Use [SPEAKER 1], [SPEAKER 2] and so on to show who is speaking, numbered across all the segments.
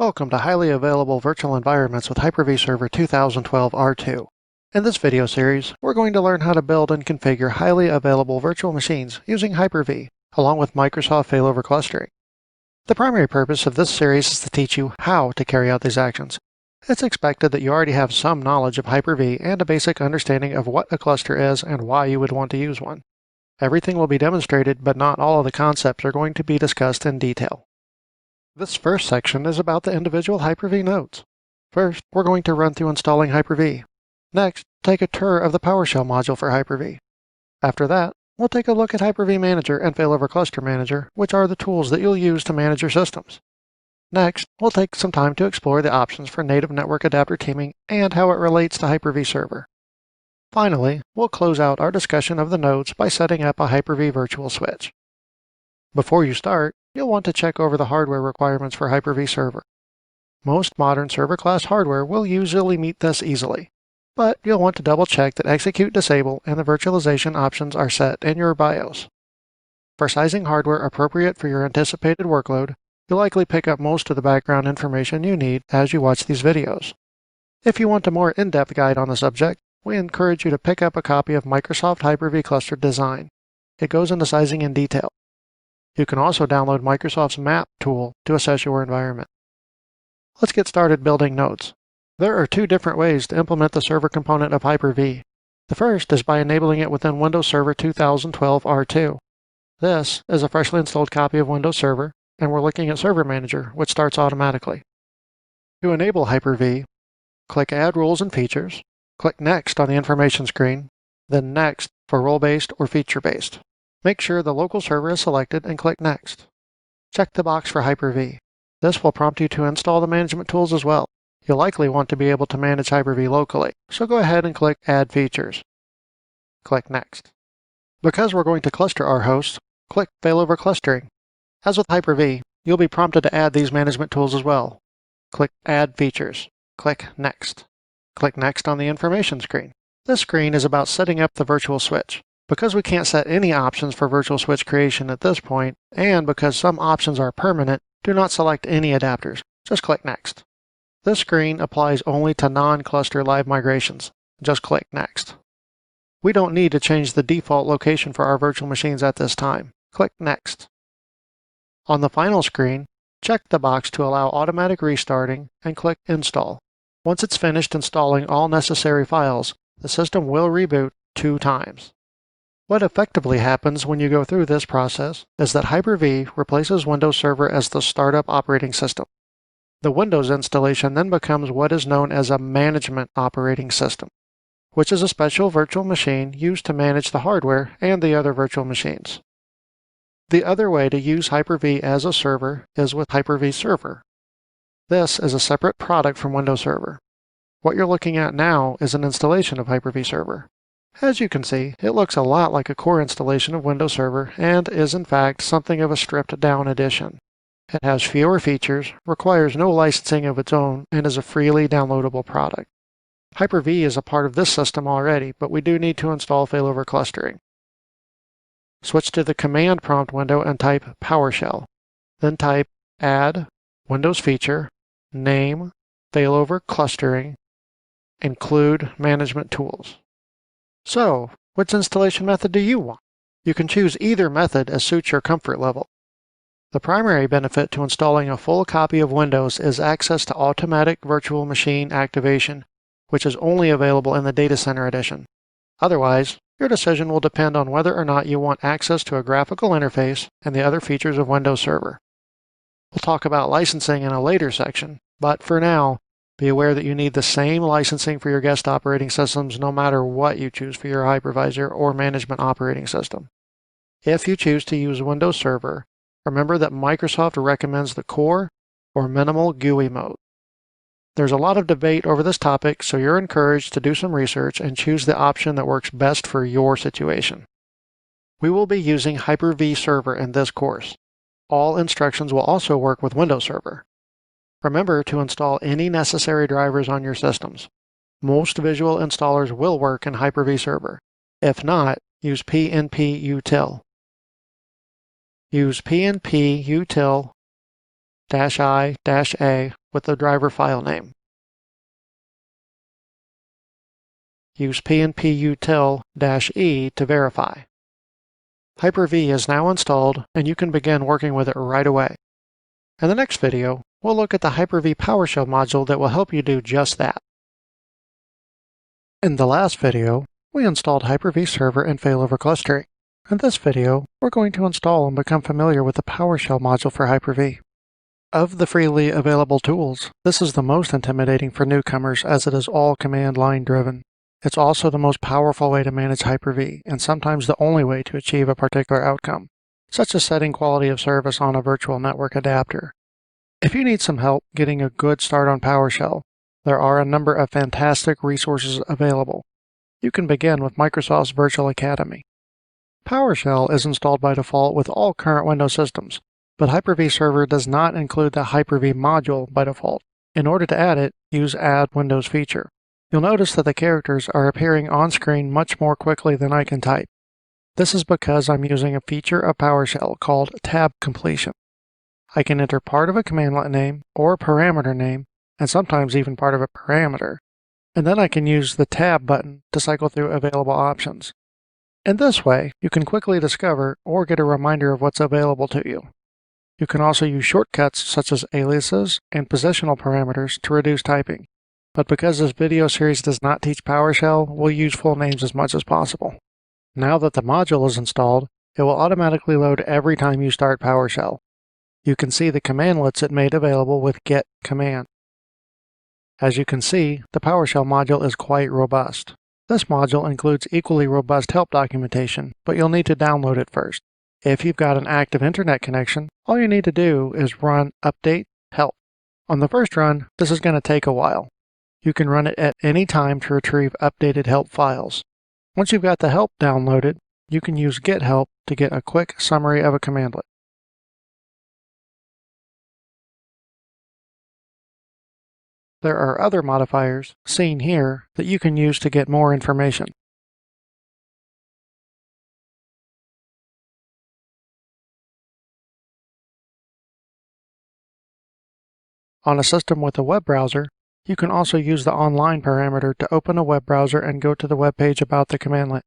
[SPEAKER 1] Welcome to Highly Available Virtual Environments with Hyper-V Server 2012 R2. In this video series, we're going to learn how to build and configure highly available virtual machines using Hyper-V, along with Microsoft failover clustering. The primary purpose of this series is to teach you how to carry out these actions. It's expected that you already have some knowledge of Hyper-V and a basic understanding of what a cluster is and why you would want to use one. Everything will be demonstrated, but not all of the concepts are going to be discussed in detail. This first section is about the individual Hyper-V nodes. First, we're going to run through installing Hyper-V. Next, take a tour of the PowerShell module for Hyper-V. After that, we'll take a look at Hyper-V Manager and Failover Cluster Manager, which are the tools that you'll use to manage your systems. Next, we'll take some time to explore the options for native network adapter teaming and how it relates to Hyper-V Server. Finally, we'll close out our discussion of the nodes by setting up a Hyper-V virtual switch. Before you start, you'll want to check over the hardware requirements for Hyper-V Server. Most modern server-class hardware will usually meet this easily, but you'll want to double-check that Execute Disable and the virtualization options are set in your BIOS. For sizing hardware appropriate for your anticipated workload, you'll likely pick up most of the background information you need as you watch these videos. If you want a more in-depth guide on the subject, we encourage you to pick up a copy of Microsoft Hyper-V Cluster Design. It goes into sizing in detail. You can also download Microsoft's Map tool to assess your environment. Let's get started building nodes. There are two different ways to implement the server component of Hyper-V. The first is by enabling it within Windows Server 2012 R2. This is a freshly installed copy of Windows Server, and we're looking at Server Manager, which starts automatically. To enable Hyper-V, click Add Rules and Features, click Next on the information screen, then Next for role-based or feature-based. Make sure the local server is selected and click Next. Check the box for Hyper-V. This will prompt you to install the management tools as well. You'll likely want to be able to manage Hyper-V locally, so go ahead and click Add Features. Click Next. Because we're going to cluster our hosts, click Failover Clustering. As with Hyper-V, you'll be prompted to add these management tools as well. Click Add Features. Click Next. Click Next on the information screen. This screen is about setting up the virtual switch. Because we can't set any options for virtual switch creation at this point, and because some options are permanent, do not select any adapters. Just click Next. This screen applies only to non-cluster live migrations. Just click Next. We don't need to change the default location for our virtual machines at this time. Click Next. On the final screen, check the box to allow automatic restarting and click Install. Once it's finished installing all necessary files, the system will reboot 2 times. What effectively happens when you go through this process is that Hyper-V replaces Windows Server as the startup operating system. The Windows installation then becomes what is known as a management operating system, which is a special virtual machine used to manage the hardware and the other virtual machines. The other way to use Hyper-V as a server is with Hyper-V Server. This is a separate product from Windows Server. What you're looking at now is an installation of Hyper-V Server. As you can see, it looks a lot like a core installation of Windows Server and is in fact something of a stripped-down edition. It has fewer features, requires no licensing of its own, and is a freely downloadable product. Hyper-V is a part of this system already, but we do need to install failover clustering. Switch to the command prompt window and type PowerShell. Then type Add, Windows Feature, Name, Failover Clustering, Include Management Tools. So, which installation method do you want? You can choose either method as suits your comfort level. The primary benefit to installing a full copy of Windows is access to automatic virtual machine activation, which is only available in the Data Center Edition. Otherwise, your decision will depend on whether or not you want access to a graphical interface and the other features of Windows Server. We'll talk about licensing in a later section, but for now, be aware that you need the same licensing for your guest operating systems no matter what you choose for your hypervisor or management operating system. If you choose to use Windows Server, remember that Microsoft recommends the Core or Minimal GUI mode. There's a lot of debate over this topic, so you're encouraged to do some research and choose the option that works best for your situation. We will be using Hyper-V Server in this course. All instructions will also work with Windows Server. Remember to install any necessary drivers on your systems. Most visual installers will work in Hyper-V Server. If not, use PnP util. Use PnP util -i-a with the driver file name. Use pnputil-e to verify. Hyper-V is now installed, and you can begin working with it right away. In the next video, we'll look at the Hyper-V PowerShell module that will help you do just that. In the last video, we installed Hyper-V Server and failover clustering. In this video, we're going to install and become familiar with the PowerShell module for Hyper-V. Of the freely available tools, this is the most intimidating for newcomers as it is all command line driven. It's also the most powerful way to manage Hyper-V, and sometimes the only way to achieve a particular outcome, such as setting quality of service on a virtual network adapter. If you need some help getting a good start on PowerShell, there are a number of fantastic resources available. You can begin with Microsoft's Virtual Academy. PowerShell is installed by default with all current Windows systems, but Hyper-V Server does not include the Hyper-V module by default. In order to add it, use Add Windows feature. You'll notice that the characters are appearing on screen much more quickly than I can type. This is because I'm using a feature of PowerShell called tab completion. I can enter part of a commandlet name or a parameter name, and sometimes even part of a parameter, and then I can use the tab button to cycle through available options. In this way, you can quickly discover or get a reminder of what's available to you. You can also use shortcuts such as aliases and positional parameters to reduce typing. But because this video series does not teach PowerShell, we'll use full names as much as possible. Now that the module is installed, it will automatically load every time you start PowerShell. You can see the commandlets it made available with get command. As you can see, the PowerShell module is quite robust. This module includes equally robust help documentation, but you'll need to download it first. If you've got an active internet connection, all you need to do is run update help. On the first run, this is going to take a while. You can run it at any time to retrieve updated help files. Once you've got the help downloaded, you can use get help to get a quick summary of a commandlet. There are other modifiers, seen here, that you can use to get more information. On a system with a web browser, you can also use the online parameter to open a web browser and go to the web page about the commandlet.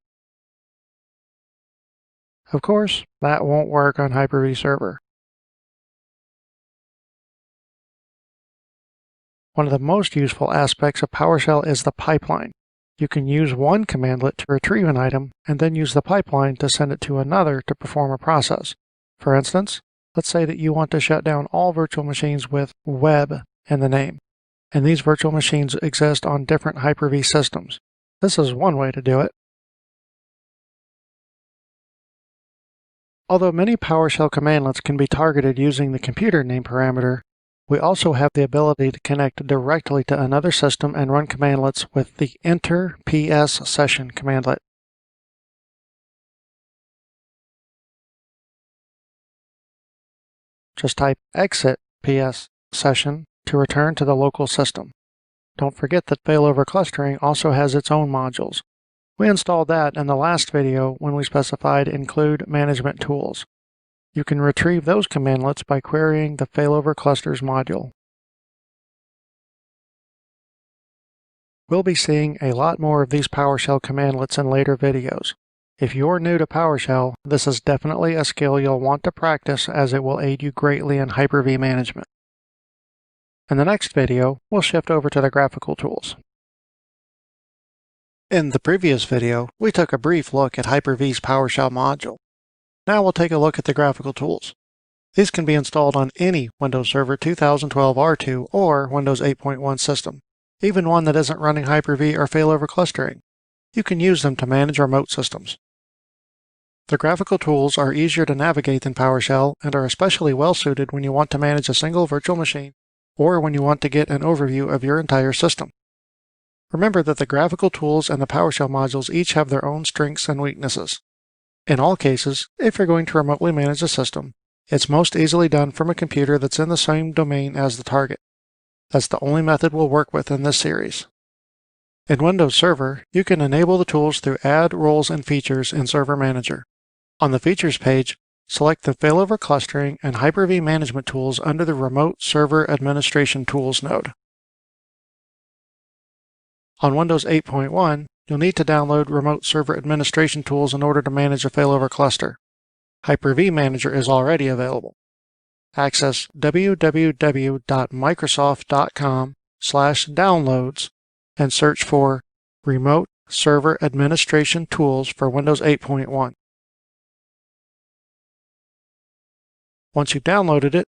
[SPEAKER 1] Of course, that won't work on Hyper-V Server. One of the most useful aspects of PowerShell is the pipeline. You can use one commandlet to retrieve an item and then use the pipeline to send it to another to perform a process. For instance, let's say that you want to shut down all virtual machines with web in the name, and these virtual machines exist on different Hyper-V systems. This is one way to do it. Although many PowerShell commandlets can be targeted using the computer name parameter, we also have the ability to connect directly to another system and run commandlets with the enter ps session commandlet. Just type exit ps session to return to the local system. Don't forget that failover clustering also has its own modules. We installed that in the last video when we specified include management tools. You can retrieve those commandlets by querying the failover clusters module. We'll be seeing a lot more of these PowerShell commandlets in later videos. If you're new to PowerShell, this is definitely a skill you'll want to practice as it will aid you greatly in Hyper-V management. In the next video, we'll shift over to the graphical tools. In the previous video, we took a brief look at Hyper-V's PowerShell module. Now we'll take a look at the graphical tools. These can be installed on any Windows Server 2012 R2 or Windows 8.1 system, even one that isn't running Hyper-V or failover clustering. You can use them to manage remote systems. The graphical tools are easier to navigate than PowerShell and are especially well suited when you want to manage a single virtual machine or when you want to get an overview of your entire system. Remember that the graphical tools and the PowerShell modules each have their own strengths and weaknesses. In all cases, if you're going to remotely manage a system, it's most easily done from a computer that's in the same domain as the target. That's the only method we'll work with in this series. In Windows Server, you can enable the tools through Add Roles and Features in Server Manager. On the Features page, select the Failover Clustering and Hyper-V Management tools under the Remote Server Administration Tools node. On Windows 8.1, you'll need to download Remote Server Administration tools in order to manage a failover cluster. Hyper-V Manager is already available. Access www.microsoft.com/downloads and search for Remote Server Administration Tools for Windows 8.1. Once you've downloaded it,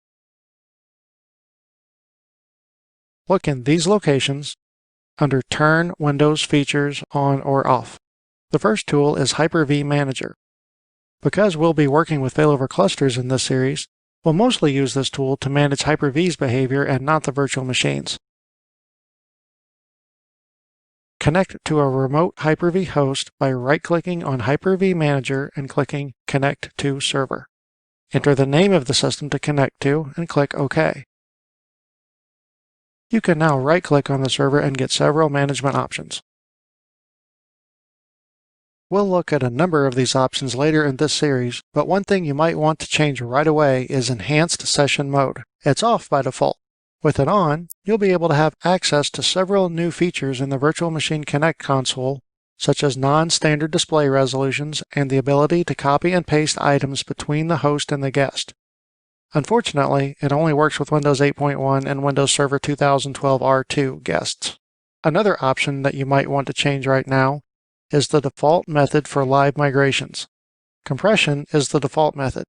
[SPEAKER 1] look in these locations under Turn Windows Features On or Off. The first tool is Hyper-V Manager. Because we'll be working with failover clusters in this series, we'll mostly use this tool to manage Hyper-V's behavior and not the virtual machines. Connect to a remote Hyper-V host by right-clicking on Hyper-V Manager and clicking Connect to Server. Enter the name of the system to connect to and click OK. You can now right-click on the server and get several management options. We'll look at a number of these options later in this series, but one thing you might want to change right away is Enhanced Session Mode. It's off by default. With it on, you'll be able to have access to several new features in the Virtual Machine Connect console, such as non-standard display resolutions and the ability to copy and paste items between the host and the guest. Unfortunately, it only works with Windows 8.1 and Windows Server 2012 R2 guests. Another option that you might want to change right now is the default method for live migrations. Compression is the default method.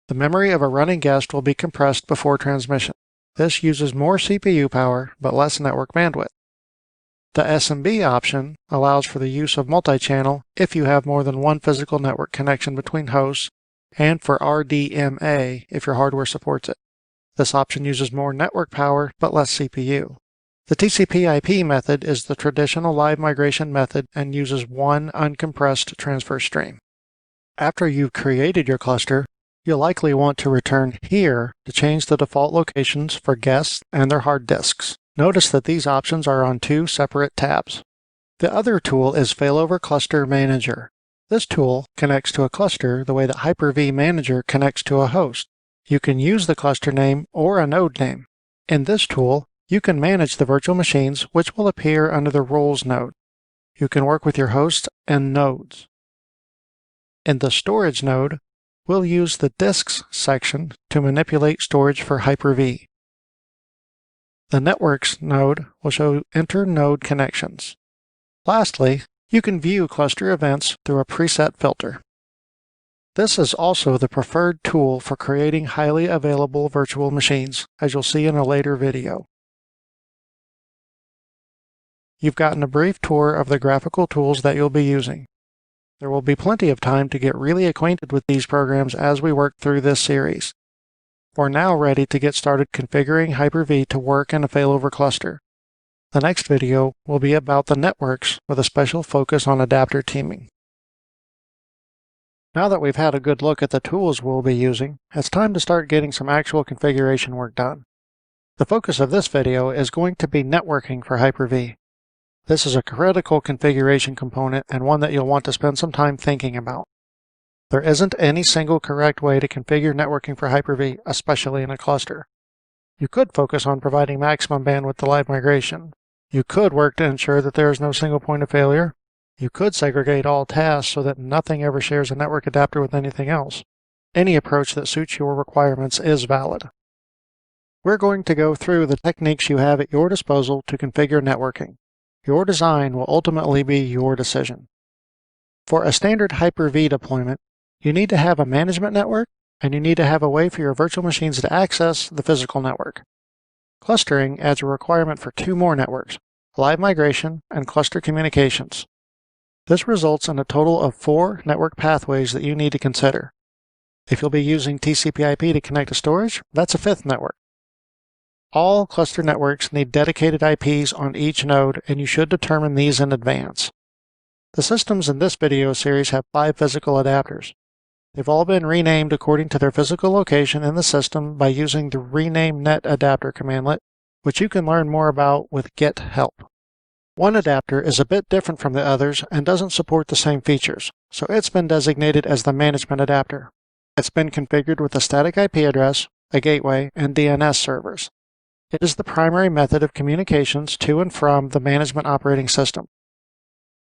[SPEAKER 1] The memory of a running guest will be compressed before transmission. This uses more CPU power, but less network bandwidth. The SMB option allows for the use of multi-channel if you have more than one physical network connection between hosts, and for RDMA if your hardware supports it. This option uses more network power, but less CPU. The TCP/IP method is the traditional live migration method and uses one uncompressed transfer stream. After you've created your cluster, you'll likely want to return here to change the default locations for guests and their hard disks. Notice that these options are on two separate tabs. The other tool is Failover Cluster Manager. This tool connects to a cluster the way that Hyper-V Manager connects to a host. You can use the cluster name or a node name. In this tool, you can manage the virtual machines, which will appear under the Roles node. You can work with your hosts and nodes. In the Storage node, we'll use the Disks section to manipulate storage for Hyper-V. The Networks node will show inter-node connections. Lastly, you can view cluster events through a preset filter. This is also the preferred tool for creating highly available virtual machines, as you'll see in a later video. You've gotten a brief tour of the graphical tools that you'll be using. There will be plenty of time to get really acquainted with these programs as we work through this series. We're now ready to get started configuring Hyper-V to work in a failover cluster. The next video will be about the networks with a special focus on adapter teaming. Now that we've had a good look at the tools we'll be using, it's time to start getting some actual configuration work done. The focus of this video is going to be networking for Hyper-V. This is a critical configuration component and one that you'll want to spend some time thinking about. There isn't any single correct way to configure networking for Hyper-V, especially in a cluster. You could focus on providing maximum bandwidth to live migration. You could work to ensure that there is no single point of failure. You could segregate all tasks so that nothing ever shares a network adapter with anything else. Any approach that suits your requirements is valid. We're going to go through the techniques you have at your disposal to configure networking. Your design will ultimately be your decision. For a standard Hyper-V deployment, you need to have a management network, and you need to have a way for your virtual machines to access the physical network. Clustering adds a requirement for two more networks, live migration and cluster communications. This results in a total of 4 network pathways that you need to consider. If you'll be using TCP/IP to connect to storage, that's a 5th network. All cluster networks need dedicated IPs on each node, and you should determine these in advance. The systems in this video series have 5 physical adapters. They've all been renamed according to their physical location in the system by using the Rename Net Adapter commandlet, which you can learn more about with Get Help. One adapter is a bit different from the others and doesn't support the same features, so it's been designated as the management adapter. It's been configured with a static IP address, a gateway, and DNS servers. It is the primary method of communications to and from the management operating system.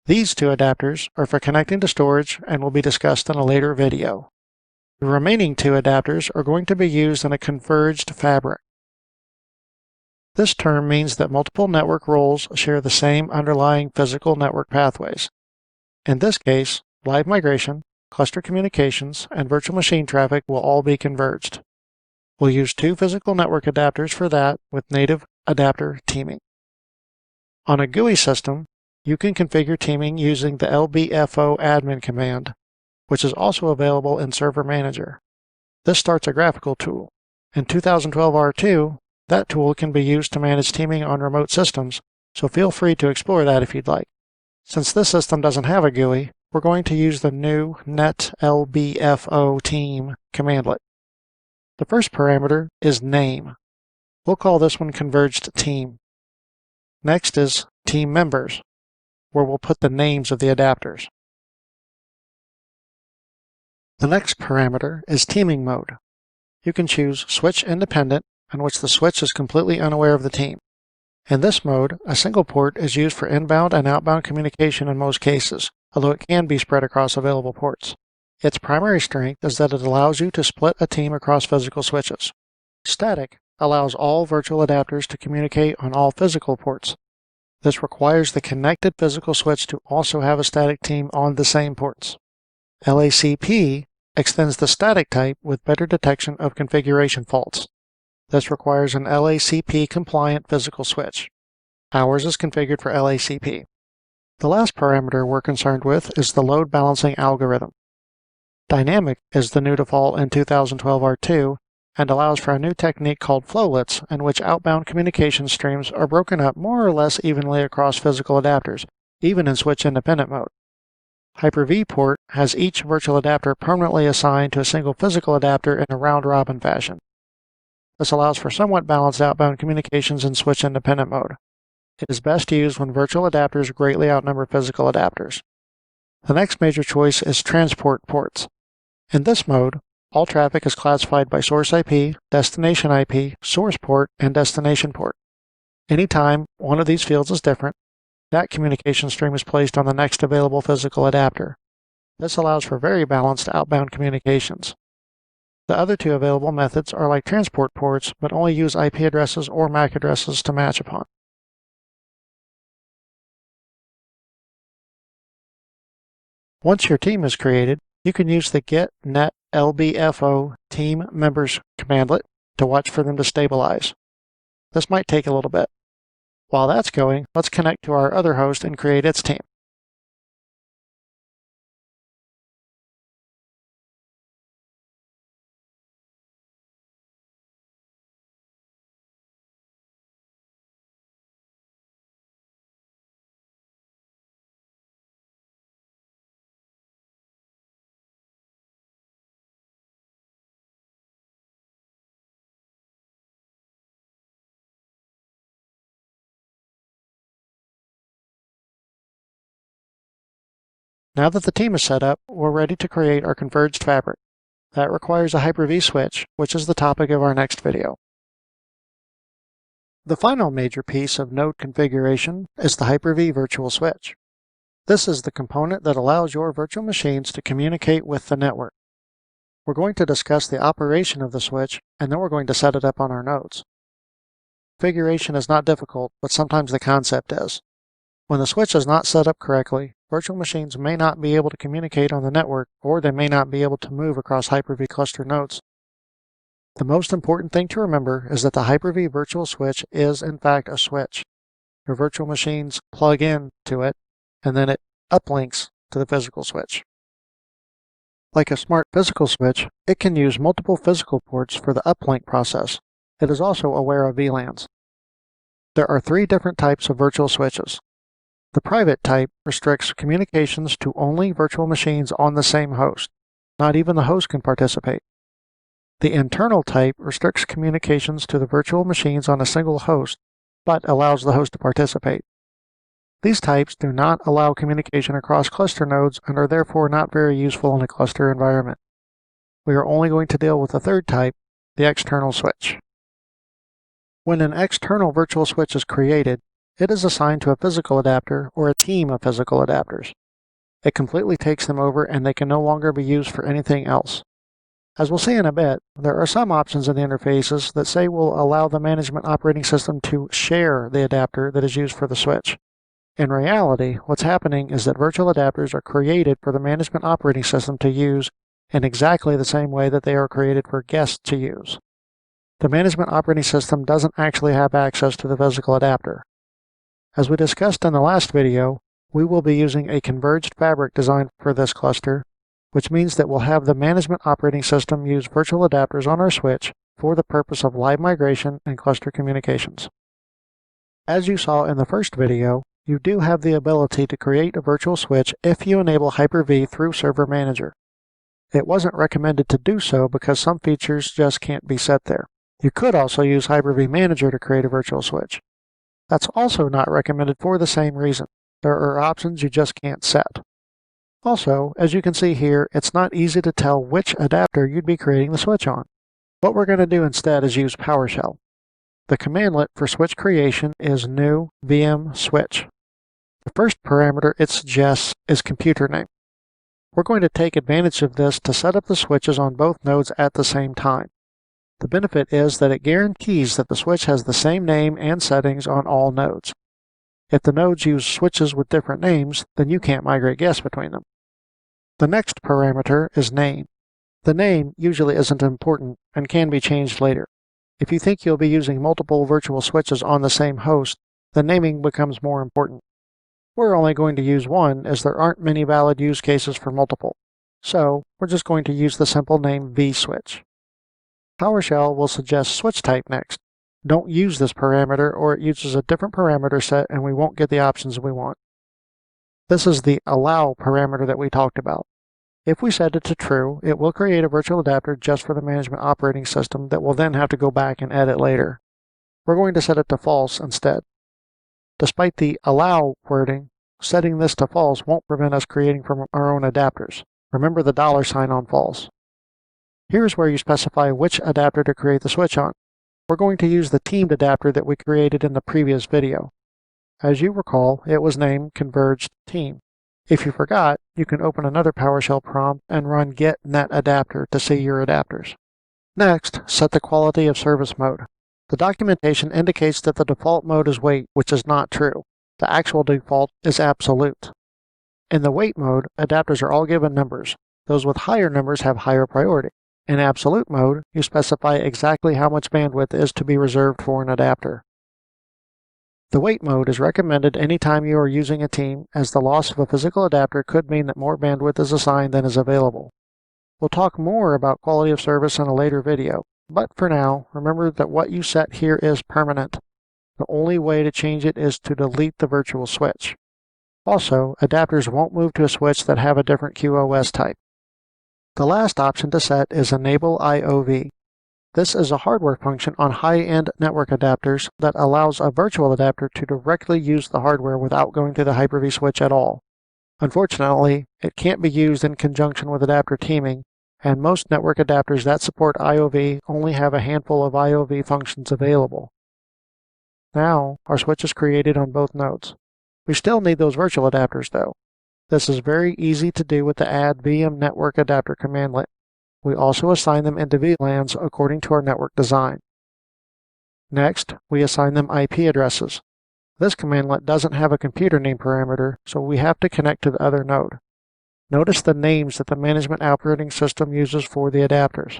[SPEAKER 1] These two adapters are for connecting to storage and will be discussed in a later video. The remaining two adapters are going to be used in a converged fabric. This term means that multiple network roles share the same underlying physical network pathways. In this case, live migration, cluster communications, and virtual machine traffic will all be converged. We'll use two physical network adapters for that with native adapter teaming. On a GUI system, you can configure teaming using the lbfo admin command, which is also available in Server Manager. This starts a graphical tool. In 2012 R2, that tool can be used to manage teaming on remote systems, so feel free to explore that if you'd like. Since this system doesn't have a GUI, we're going to use the new netlbfo team commandlet. The first parameter is name. We'll call this one converged team. Next is team members, where we'll put the names of the adapters. The next parameter is teaming mode. You can choose switch independent, in which the switch is completely unaware of the team. In this mode, a single port is used for inbound and outbound communication in most cases, although it can be spread across available ports. Its primary strength is that it allows you to split a team across physical switches. Static allows all virtual adapters to communicate on all physical ports. This requires the connected physical switch to also have a static team on the same ports. LACP extends the static type with better detection of configuration faults. This requires an LACP-compliant physical switch. Ours is configured for LACP. The last parameter we're concerned with is the load balancing algorithm. Dynamic is the new default in 2012 R2 and allows for a new technique called flowlets, in which outbound communication streams are broken up more or less evenly across physical adapters, even in switch-independent mode. Hyper-V port has each virtual adapter permanently assigned to a single physical adapter in a round-robin fashion. This allows for somewhat balanced outbound communications in switch-independent mode. It is best used when virtual adapters greatly outnumber physical adapters. The next major choice is transport ports. In this mode, all traffic is classified by source IP, destination IP, source port, and destination port. Anytime one of these fields is different, that communication stream is placed on the next available physical adapter. This allows for very balanced outbound communications. The other two available methods are like transport ports, but only use IP addresses or MAC addresses to match upon. Once your team is created, you can use the get net lbfo team members commandlet to watch for them to stabilize. This might take a little bit. While that's going, let's connect to our other host and create its team. Now that the team is set up, we're ready to create our converged fabric. That requires a Hyper-V switch, which is the topic of our next video. The final major piece of node configuration is the Hyper-V virtual switch. This is the component that allows your virtual machines to communicate with the network. We're going to discuss the operation of the switch, and then we're going to set it up on our nodes. Configuration is not difficult, but sometimes the concept is. When the switch is not set up correctly, virtual machines may not be able to communicate on the network, or they may not be able to move across Hyper-V cluster nodes. The most important thing to remember is that the Hyper-V virtual switch is in fact a switch. Your virtual machines plug in to it, and then it uplinks to the physical switch. Like a smart physical switch, it can use multiple physical ports for the uplink process. It is also aware of VLANs. There are three different types of virtual switches. The private type restricts communications to only virtual machines on the same host. Not even the host can participate. The internal type restricts communications to the virtual machines on a single host, but allows the host to participate. These types do not allow communication across cluster nodes and are therefore not very useful in a cluster environment. we are only going to deal with the third type, the external switch. When an external virtual switch is created, it is assigned to a physical adapter or a team of physical adapters. It completely takes them over and they can no longer be used for anything else. As we'll see in a bit, there are some options in the interfaces that say will allow the management operating system to share the adapter that is used for the switch. In reality, what's happening is that virtual adapters are created for the management operating system to use in exactly the same way that they are created for guests to use. The management operating system doesn't actually have access to the physical adapter. As we discussed in the last video, we will be using a converged fabric design for this cluster, which means that we'll have the management operating system use virtual adapters on our switch for the purpose of live migration and cluster communications. As you saw in the first video, you do have the ability to create a virtual switch if you enable Hyper-V through Server Manager. It wasn't recommended to do so because some features just can't be set there. You could also use Hyper-V Manager to create a virtual switch. That's also not recommended for the same reason. There are options you just can't set. Also, as you can see here, it's not easy to tell which adapter you'd be creating the switch on. What we're going to do instead is use PowerShell. The commandlet for switch creation is new VM switch. The first parameter it suggests is computer name. We're going to take advantage of this to set up the switches on both nodes at the same time. The benefit is that it guarantees that the switch has the same name and settings on all nodes. If the nodes use switches with different names, then you can't migrate guests between them. The next parameter is name. The name usually isn't important and can be changed later. If you think you'll be using multiple virtual switches on the same host, the naming becomes more important. We're only going to use one as there aren't many valid use cases for multiple. So we're just going to use the simple name vSwitch. PowerShell will suggest switch type next. Don't use this parameter or it uses a different parameter set and we won't get the options we want. This is the allow parameter that we talked about. If we set it to true, it will create a virtual adapter just for the management operating system that we'll then have to go back and edit later. We're going to set it to false instead. Despite the allow wording, setting this to false won't prevent us creating from our own adapters. Remember the $ on false. Here's where you specify which adapter to create the switch on. We're going to use the teamed adapter that we created in the previous video. As you recall, it was named Converged Team. If you forgot, you can open another PowerShell prompt and run get net adapter to see your adapters. Next, set the quality of service mode. The documentation indicates that the default mode is wait, which is not true. The actual default is absolute. In the wait mode, adapters are all given numbers. Those with higher numbers have higher priority. In absolute mode, you specify exactly how much bandwidth is to be reserved for an adapter. The wait mode is recommended anytime you are using a team, as the loss of a physical adapter could mean that more bandwidth is assigned than is available. We'll talk more about quality of service in a later video, but for now, remember that what you set here is permanent. The only way to change it is to delete the virtual switch. Also, adapters won't move to a switch that have a different QoS type. The last option to set is Enable IOV. This is a hardware function on high-end network adapters that allows a virtual adapter to directly use the hardware without going through the Hyper-V switch at all. Unfortunately, it can't be used in conjunction with adapter teaming, and most network adapters that support IOV only have a handful of IOV functions available. Now, our switch is created on both nodes. We still need those virtual adapters though. This is very easy to do with the Add VM Network Adapter commandlet. We also assign them into VLANs according to our network design. Next, we assign them IP addresses. This commandlet doesn't have a computer name parameter, so we have to connect to the other node. Notice the names that the management operating system uses for the adapters.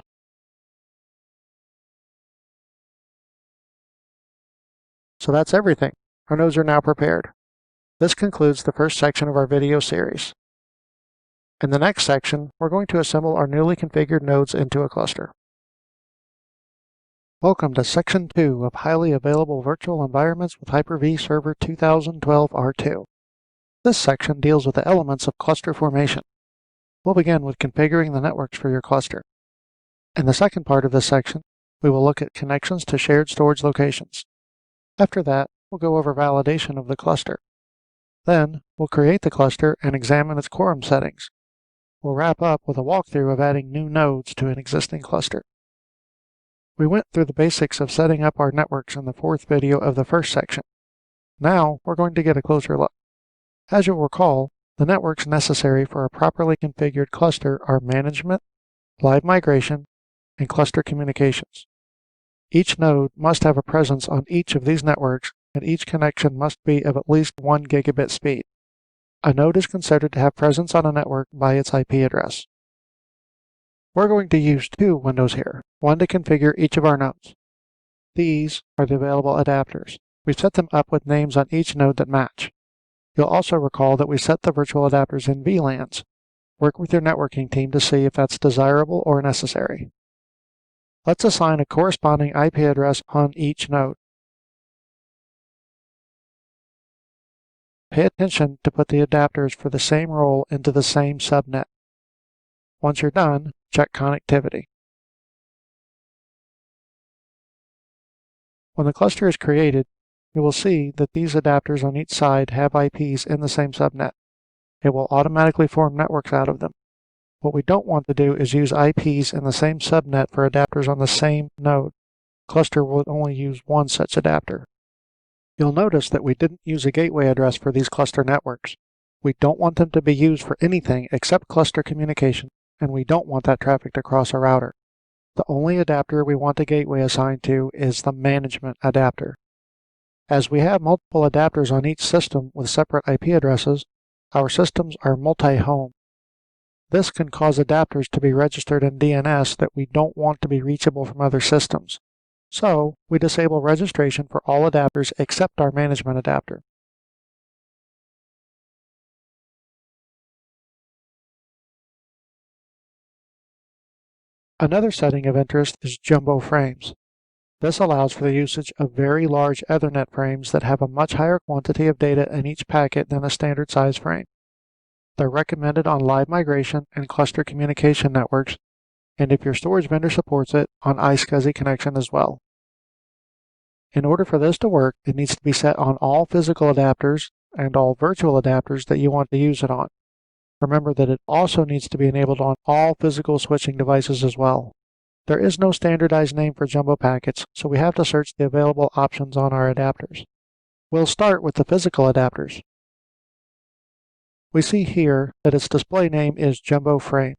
[SPEAKER 1] So that's everything. Our nodes are now prepared. This concludes the first section of our video series. In the next section, we're going to assemble our newly configured nodes into a cluster. Welcome to Section 2 of Highly Available Virtual Environments with Hyper-V Server 2012 R2. This section deals with the elements of cluster formation. We'll begin with configuring the networks for your cluster. In the second part of this section, we will look at connections to shared storage locations. After that, we'll go over validation of the cluster. Then, we'll create the cluster and examine its quorum settings. we'll wrap up with a walkthrough of adding new nodes to an existing cluster. We went through the basics of setting up our networks in the fourth video of the first section. Now we're going to get a closer look. As you'll recall, the networks necessary for a properly configured cluster are management, live migration, and cluster communications. Each node must have a presence on each of these networks, and each connection must be of at least 1 gigabit speed. A node is considered to have presence on a network by its IP address. We're going to use two windows here, one to configure each of our nodes. These are the available adapters. We've set them up with names on each node that match. You'll also recall that we set the virtual adapters in VLANs. Work with your networking team to see if that's desirable or necessary. Let's assign a corresponding IP address on each node. Pay attention to put the adapters for the same role into the same subnet. Once you're done, check connectivity. When the cluster is created, you will see that these adapters on each side have IPs in the same subnet. It will automatically form networks out of them. What we don't want to do is use IPs in the same subnet for adapters on the same node. The cluster will only use one such adapter. You'll notice that we didn't use a gateway address for these cluster networks. We don't want them to be used for anything except cluster communication, and we don't want that traffic to cross a router. The only adapter we want a gateway assigned to is the management adapter. As we have multiple adapters on each system with separate IP addresses, our systems are multi-home. This can cause adapters to be registered in DNS that we don't want to be reachable from other systems. So, we disable registration for all adapters except our management adapter. Another setting of interest is jumbo frames. This allows for the usage of very large Ethernet frames that have a much higher quantity of data in each packet than a standard size frame. They're recommended on live migration and cluster communication networks, and if your storage vendor supports it, on iSCSI connection as well. In order for this to work, it needs to be set on all physical adapters and all virtual adapters that you want to use it on. Remember that it also needs to be enabled on all physical switching devices as well. There is no standardized name for jumbo packets, so we have to search the available options on our adapters. We'll start with the physical adapters. We see here that its display name is jumbo frame.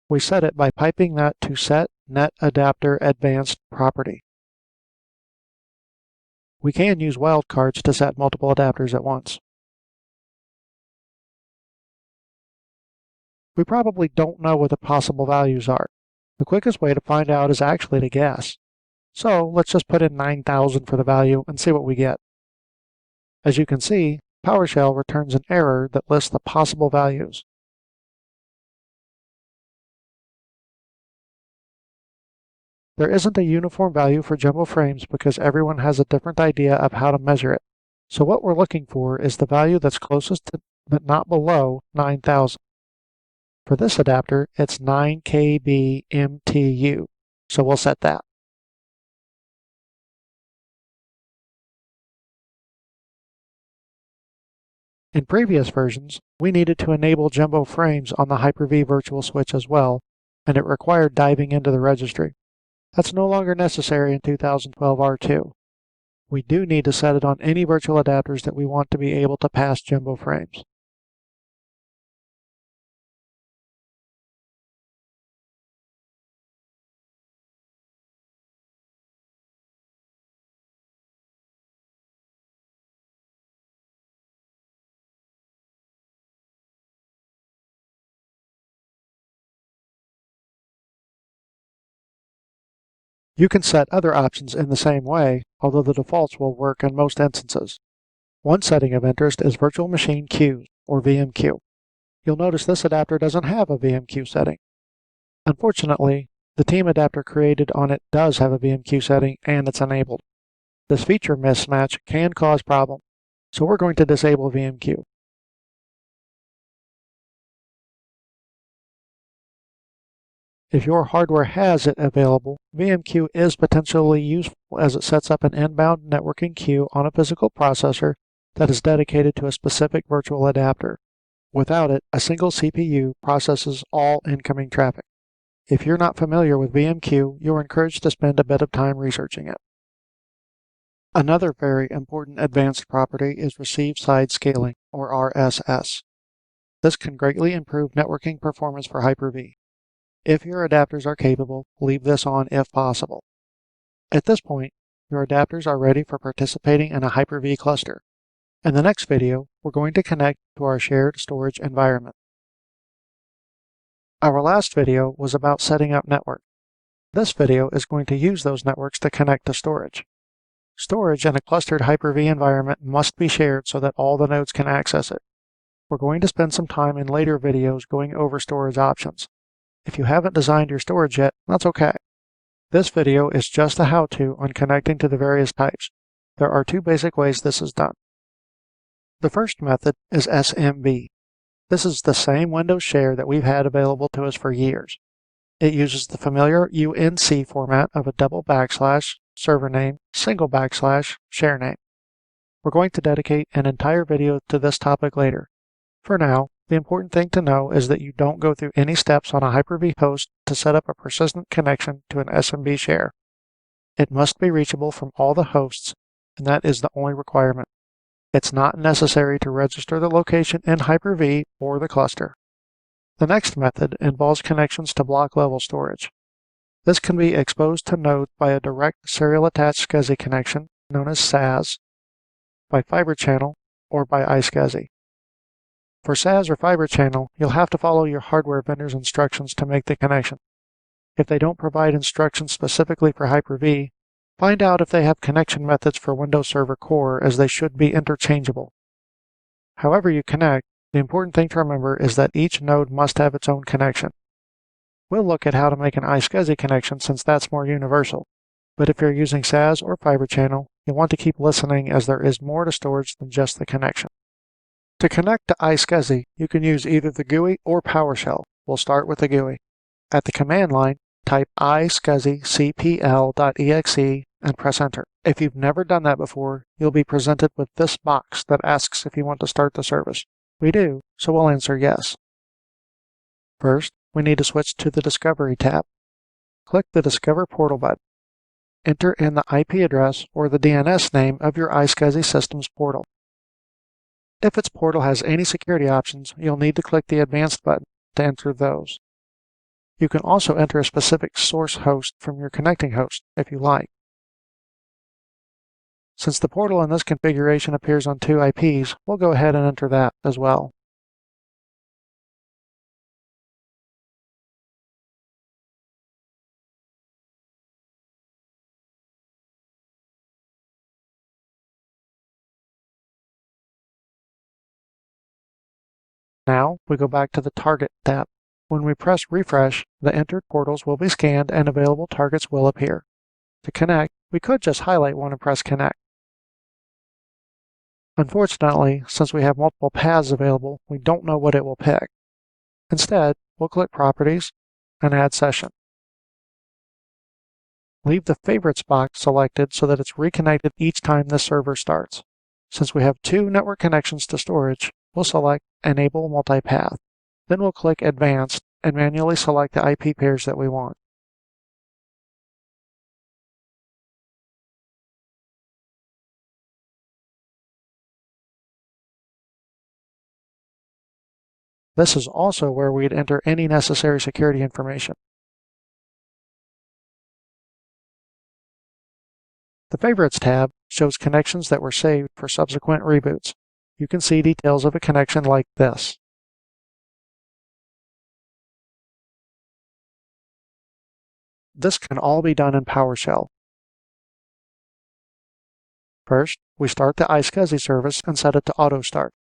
[SPEAKER 1] We set it by piping that to set net adapter advanced property. We can use wildcards to set multiple adapters at once. We probably don't know what the possible values are. The quickest way to find out is actually to guess. So let's just put in 9,000 for the value and see what we get. As you can see, PowerShell returns an error that lists the possible values. There isn't a uniform value for jumbo frames because everyone has a different idea of how to measure it. So what we're looking for is the value that's closest to, but not below, 9,000. For this adapter, it's 9 KB MTU, so we'll set that. In previous versions, we needed to enable jumbo frames on the Hyper-V virtual switch as well, and it required diving into the registry. That's no longer necessary in 2012 R2. We do need to set it on any virtual adapters that we want to be able to pass jumbo frames. You can set other options in the same way, although the defaults will work in most instances. One setting of interest is Virtual Machine Queues, or VMQ. You'll notice this adapter doesn't have a VMQ setting. Unfortunately, the team adapter created on it does have a VMQ setting and it's enabled. This feature mismatch can cause problems, so we're going to disable VMQ. If your hardware has it available, VMQ is potentially useful as it sets up an inbound networking queue on a physical processor that is dedicated to a specific virtual adapter. Without it, a single CPU processes all incoming traffic. If you're not familiar with VMQ, you're encouraged to spend a bit of time researching it. Another very important advanced property is receive-side scaling, or RSS. This can greatly improve networking performance for Hyper-V. If your adapters are capable, leave this on if possible. At this point, your adapters are ready for participating in a Hyper-V cluster. In the next video, we're going to connect to our shared storage environment. Our last video was about setting up networks. This video is going to use those networks to connect to storage. Storage in a clustered Hyper-V environment must be shared so that all the nodes can access it. We're going to spend some time in later videos going over storage options. If you haven't designed your storage yet, that's okay. This video is just a how-to on connecting to the various types. There are two basic ways this is done. The first method is SMB. This is the same Windows share that we've had available to us for years. It uses the familiar UNC format of a double backslash, server name, single backslash, share name. We're going to dedicate an entire video to this topic later. For now, the important thing to know is that you don't go through any steps on a Hyper-V host to set up a persistent connection to an SMB share. It must be reachable from all the hosts, and that is the only requirement. It's not necessary to register the location in Hyper-V or the cluster. The next method involves connections to block-level storage. This can be exposed to nodes by a direct serial attached SCSI connection, known as SAS, by fiber channel, or by iSCSI. For SAS or fiber channel, you'll have to follow your hardware vendor's instructions to make the connection. If they don't provide instructions specifically for Hyper-V, find out if they have connection methods for Windows Server Core, as they should be interchangeable. However you connect, the important thing to remember is that each node must have its own connection. We'll look at how to make an iSCSI connection since that's more universal. But if you're using SAS or fiber channel, you'll want to keep listening as there is more to storage than just the connection. To connect to iSCSI, you can use either the GUI or PowerShell. We'll start with the GUI. At the command line, type iSCSI-cpl.exe and press enter. If you've never done that before, you'll be presented with this box that asks if you want to start the service. We do, so we'll answer yes. First, we need to switch to the Discovery tab. Click the Discover Portal button. Enter in the IP address or the DNS name of your iSCSI system's portal. If its portal has any security options, you'll need to click the Advanced button to enter those. You can also enter a specific source host from your connecting host if you like. Since the portal in this configuration appears on two IPs, we'll go ahead and enter that as well. Now we go back to the Target tab. When we press refresh, the entered portals will be scanned and available targets will appear. To connect, we could just highlight one and press connect. Unfortunately, since we have multiple paths available, we don't know what it will pick. Instead, we'll click Properties and Add Session. Leave the Favorites box selected so that it's reconnected each time the server starts. Since we have two network connections to storage, we'll select Enable Multipath. Then we'll click Advanced and manually select the IP pairs that we want. This is also where we'd enter any necessary security information. The Favorites tab shows connections that were saved for subsequent reboots. You can see details of a connection like this. This can all be done in PowerShell. First, we start the iSCSI service and set it to auto start.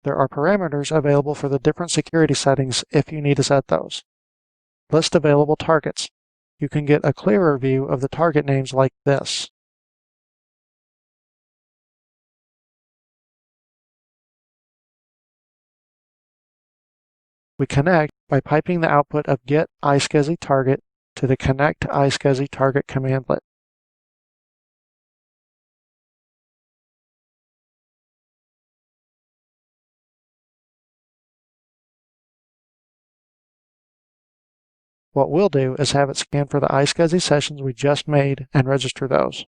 [SPEAKER 1] There are parameters available for the different security settings if you need to set those. List available targets. You can get a clearer view of the target names like this. We connect by piping the output of get iSCSI target to the connect iSCSI target commandlet. What we'll do is have it scan for the iSCSI sessions we just made and register those.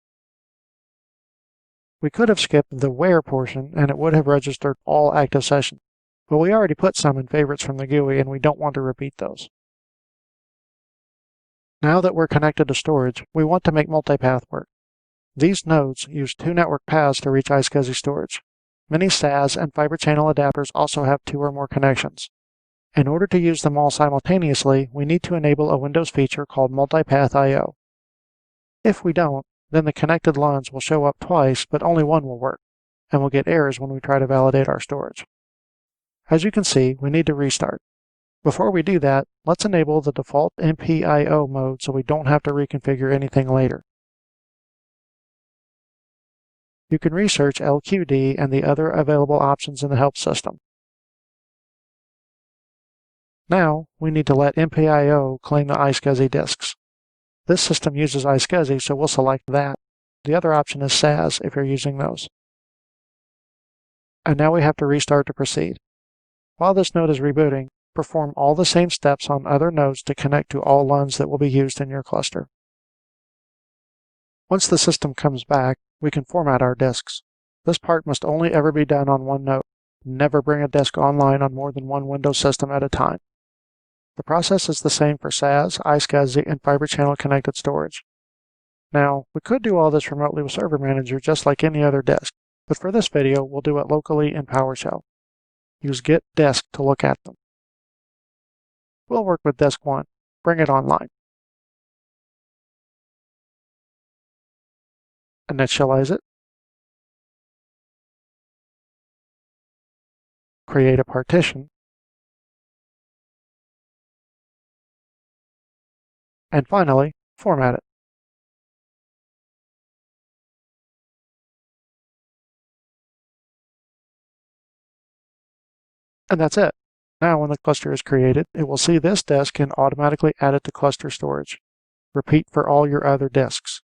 [SPEAKER 1] We could have skipped the where portion and it would have registered all active sessions, but we already put some in favorites from the GUI and we don't want to repeat those. Now that we're connected to storage, we want to make multipath work. These nodes use two network paths to reach iSCSI storage. Many SAS and fiber channel adapters also have two or more connections. In order to use them all simultaneously, we need to enable a Windows feature called Multipath I/O. If we don't, then the connected LUNs will show up twice, but only one will work, and we'll get errors when we try to validate our storage. As you can see, we need to restart. Before we do that, let's enable the default MPIO mode so we don't have to reconfigure anything later. You can research LQD and the other available options in the help system. Now, we need to let MPIO claim the iSCSI disks. This system uses iSCSI, so we'll select that. The other option is SAS if you're using those. And now we have to restart to proceed. While this node is rebooting, perform all the same steps on other nodes to connect to all LUNs that will be used in your cluster. Once the system comes back, we can format our disks. This part must only ever be done on one node. Never bring a disk online on more than one Windows system at a time. The process is the same for SAS, iSCSI, and fiber channel connected storage. Now, we could do all this remotely with Server Manager just like any other disk, but for this video, we'll do it locally in PowerShell. Use get disk to look at them. We'll work with disk 1. Bring it online. Initialize it. Create a partition. And finally, format it. And that's it. Now when the cluster is created, it will see this disk and automatically add it to cluster storage. Repeat for all your other disks.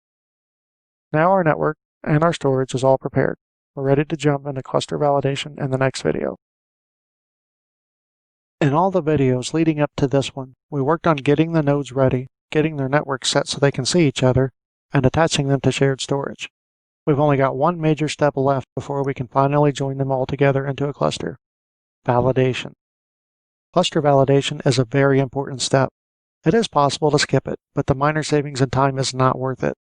[SPEAKER 1] Now our network and our storage is all prepared. We're ready to jump into cluster validation in the next video. In all the videos leading up to this one, we worked on getting the nodes ready, getting their network set so they can see each other, and attaching them to shared storage. We've only got one major step left before we can finally join them all together into a cluster. Validation. Cluster validation is a very important step. It is possible to skip it, but the minor savings in time is not worth it.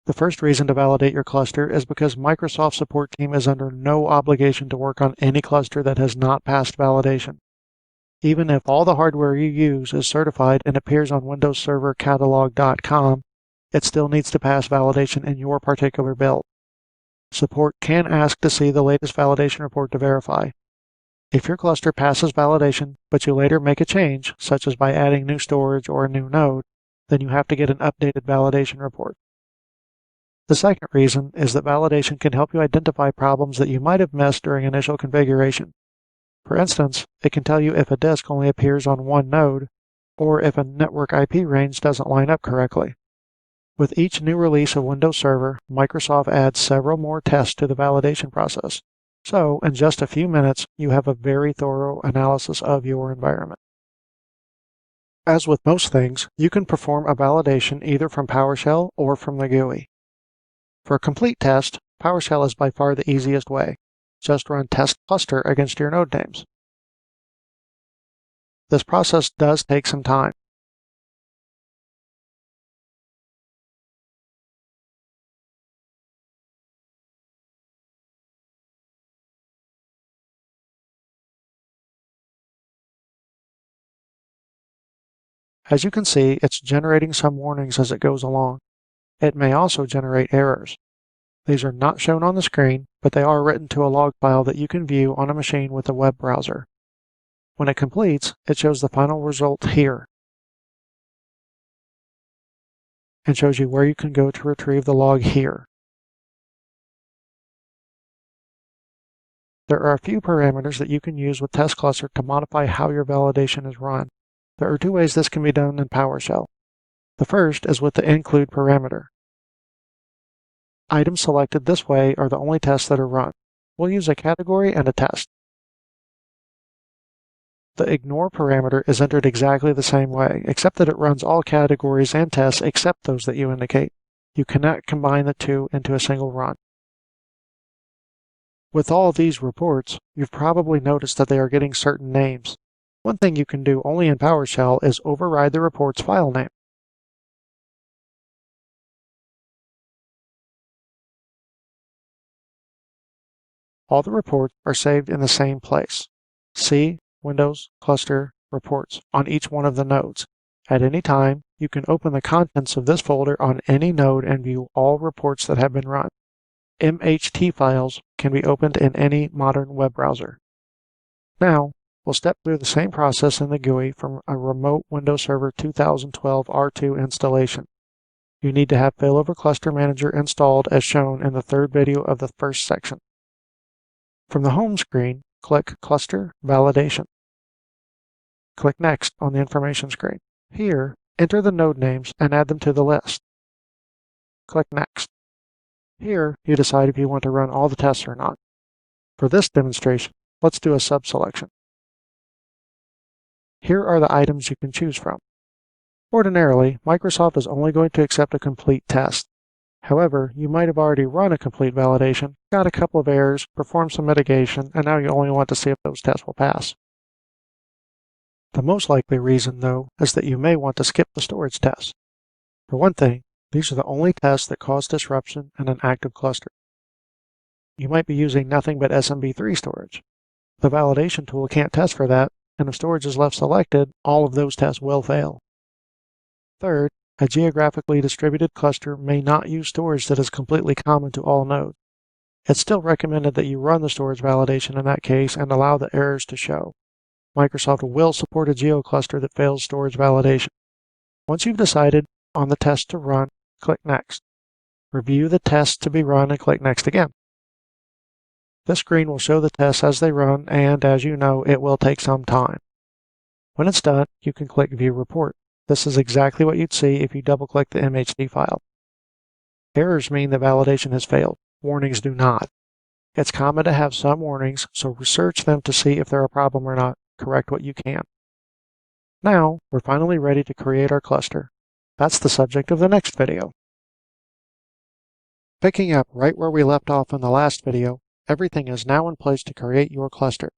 [SPEAKER 1] The first reason to validate your cluster is because Microsoft support team is under no obligation to work on any cluster that has not passed validation. Even if all the hardware you use is certified and appears on WindowsServerCatalog.com, it still needs to pass validation in your particular build. Support can ask to see the latest validation report to verify. If your cluster passes validation, but you later make a change, such as by adding new storage or a new node, then you have to get an updated validation report. The second reason is that validation can help you identify problems that you might have missed during initial configuration. For instance, it can tell you if a disk only appears on one node, or if a network IP range doesn't line up correctly. With each new release of Windows Server, Microsoft adds several more tests to the validation process. So, in just a few minutes, you have a very thorough analysis of your environment. As with most things, you can perform a validation either from PowerShell or from the GUI. For a complete test, PowerShell is by far the easiest way. Just run test cluster against your node names. This process does take some time. As you can see, it's generating some warnings as it goes along. It may also generate errors. These are not shown on the screen, but they are written to a log file that you can view on a machine with a web browser. When it completes, it shows the final result here and shows you where you can go to retrieve the log here. There are a few parameters that you can use with Test Cluster to modify how your validation is run. There are two ways this can be done in PowerShell. The first is with the include parameter. Items selected this way are the only tests that are run. We'll use a category and a test. The ignore parameter is entered exactly the same way, except that it runs all categories and tests except those that you indicate. You cannot combine the two into a single run. With all these reports, you've probably noticed that they are getting certain names. One thing you can do only in PowerShell is override the report's file name. All the reports are saved in the same place. C, Windows, Cluster, Reports on each one of the nodes. At any time, you can open the contents of this folder on any node and view all reports that have been run. MHT files can be opened in any modern web browser. Now, we'll step through the same process in the GUI from a remote Windows Server 2012 R2 installation. You need to have Failover Cluster Manager installed as shown in the third video of the first section. From the home screen, click Cluster Validation. Click Next on the information screen. Here, enter the node names and add them to the list. Click Next. Here, you decide if you want to run all the tests or not. For this demonstration, let's do a sub-selection. Here are the items you can choose from. Ordinarily, Microsoft is only going to accept a complete test. However, you might have already run a complete validation, got a couple of errors, performed some mitigation, and now you only want to see if those tests will pass. The most likely reason, though, is that you may want to skip the storage tests. For one thing, these are the only tests that cause disruption in an active cluster. You might be using nothing but SMB3 storage. The validation tool can't test for that, and if storage is left selected, all of those tests will fail. Third, a geographically distributed cluster may not use storage that is completely common to all nodes. It's still recommended that you run the storage validation in that case and allow the errors to show. Microsoft will support a GeoCluster that fails storage validation. Once you've decided on the test to run, click Next. Review the tests to be run and click Next again. This screen will show the tests as they run, and as you know, it will take some time. When it's done, you can click View Report. This is exactly what you'd see if you double-click the MHT file. Errors mean the validation has failed. Warnings do not. It's common to have some warnings, so research them to see if they're a problem or not. Correct what you can. Now, we're finally ready to create our cluster. That's the subject of the next video. Picking up right where we left off in the last video, everything is now in place to create your cluster.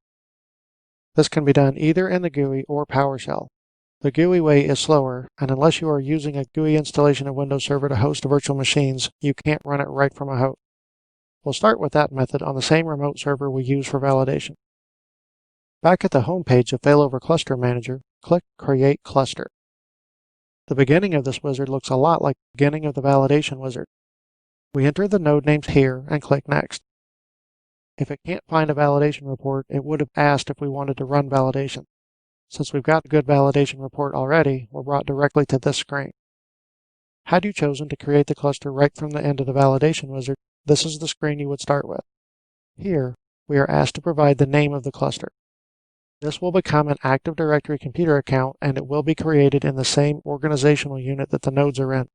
[SPEAKER 1] This can be done either in the GUI or PowerShell. The GUI way is slower, and unless you are using a GUI installation of Windows Server to host virtual machines, you can't run it right from a host. We'll start with that method on the same remote server we use for validation. Back at the home page of Failover Cluster Manager, click Create Cluster. The beginning of this wizard looks a lot like the beginning of the validation wizard. We enter the node names here and click Next. If it can't find a validation report, it would have asked if we wanted to run validation. Since we've got a good validation report already, we're brought directly to this screen. Had you chosen to create the cluster right from the end of the validation wizard, this is the screen you would start with. Here, we are asked to provide the name of the cluster. This will become an Active Directory computer account, and it will be created in the same organizational unit that the nodes are in.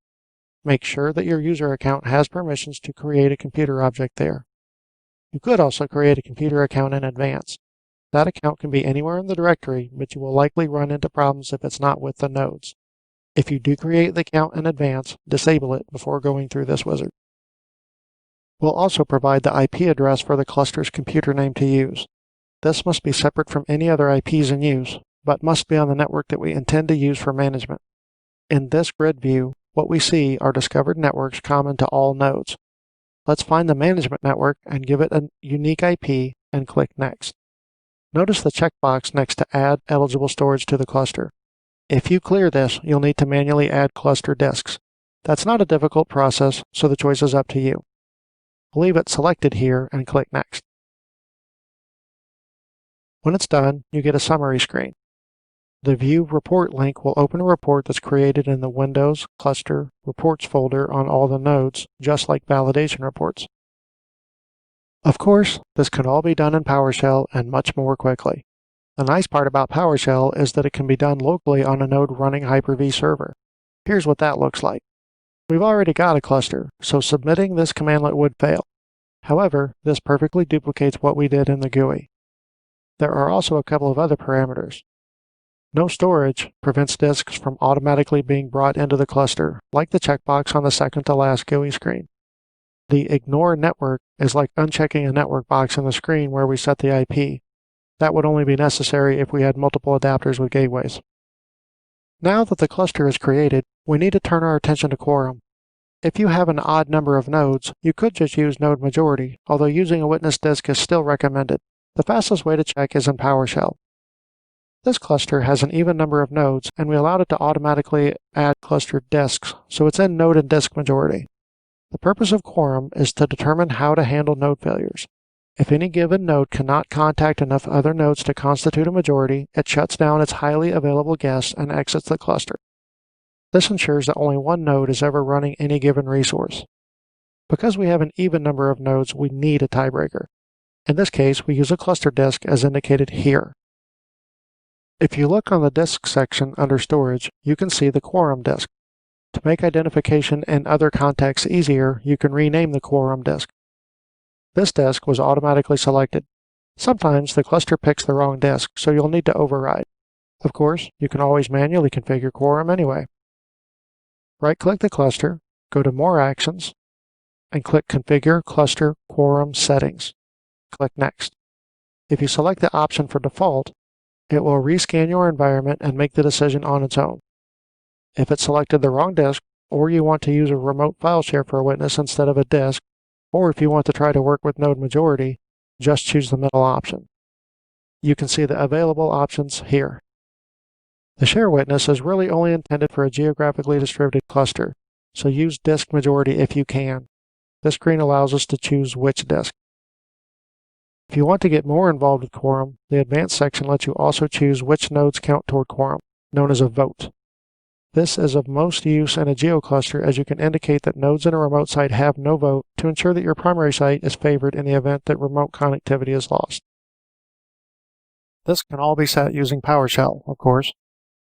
[SPEAKER 1] Make sure that your user account has permissions to create a computer object there. You could also create a computer account in advance. That account can be anywhere in the directory, but you will likely run into problems if it's not with the nodes. If you do create the account in advance, disable it before going through this wizard. We'll also provide the IP address for the cluster's computer name to use. This must be separate from any other IPs in use, but must be on the network that we intend to use for management. In this grid view, what we see are discovered networks common to all nodes. Let's find the management network and give it a unique IP and click Next. Notice the checkbox next to Add Eligible Storage to the cluster. If you clear this, you'll need to manually add cluster disks. That's not a difficult process, so the choice is up to you. Leave it selected here and click Next. When it's done, you get a summary screen. The View Report link will open a report that's created in the Windows Cluster Reports folder on all the nodes, just like validation reports. Of course, this can all be done in PowerShell and much more quickly. The nice part about PowerShell is that it can be done locally on a node running Hyper-V server. Here's what that looks like. We've already got a cluster, so submitting this commandlet would fail. However, this perfectly duplicates what we did in the GUI. There are also a couple of other parameters. No storage prevents disks from automatically being brought into the cluster, like the checkbox on the second to last GUI screen. The ignore network is like unchecking a network box on the screen where we set the IP. That would only be necessary if we had multiple adapters with gateways. Now that the cluster is created, we need to turn our attention to quorum. If you have an odd number of nodes, you could just use node majority, although using a witness disk is still recommended. The fastest way to check is in PowerShell. This cluster has an even number of nodes, and we allowed it to automatically add clustered disks, so it's in node and disk majority. The purpose of quorum is to determine how to handle node failures. If any given node cannot contact enough other nodes to constitute a majority, it shuts down its highly available guests and exits the cluster. This ensures that only one node is ever running any given resource. Because we have an even number of nodes, we need a tiebreaker. In this case, we use a cluster disk as indicated here. If you look on the disk section under storage, you can see the quorum disk. To make identification in other contexts easier, you can rename the quorum disk. This disk was automatically selected. Sometimes the cluster picks the wrong disk, so you'll need to override. Of course, you can always manually configure quorum anyway. Right-click the cluster, go to More Actions, and click Configure Cluster Quorum Settings. Click Next. If you select the option for default, it will rescan your environment and make the decision on its own. If it selected the wrong disk, or you want to use a remote file share for a witness instead of a disk, or if you want to try to work with node majority, just choose the middle option. You can see the available options here. The share witness is really only intended for a geographically distributed cluster, so use disk majority if you can. This screen allows us to choose which disk. If you want to get more involved with quorum, the advanced section lets you also choose which nodes count toward quorum, known as a vote. This is of most use in a geocluster as you can indicate that nodes in a remote site have no vote to ensure that your primary site is favored in the event that remote connectivity is lost. This can all be set using PowerShell, of course.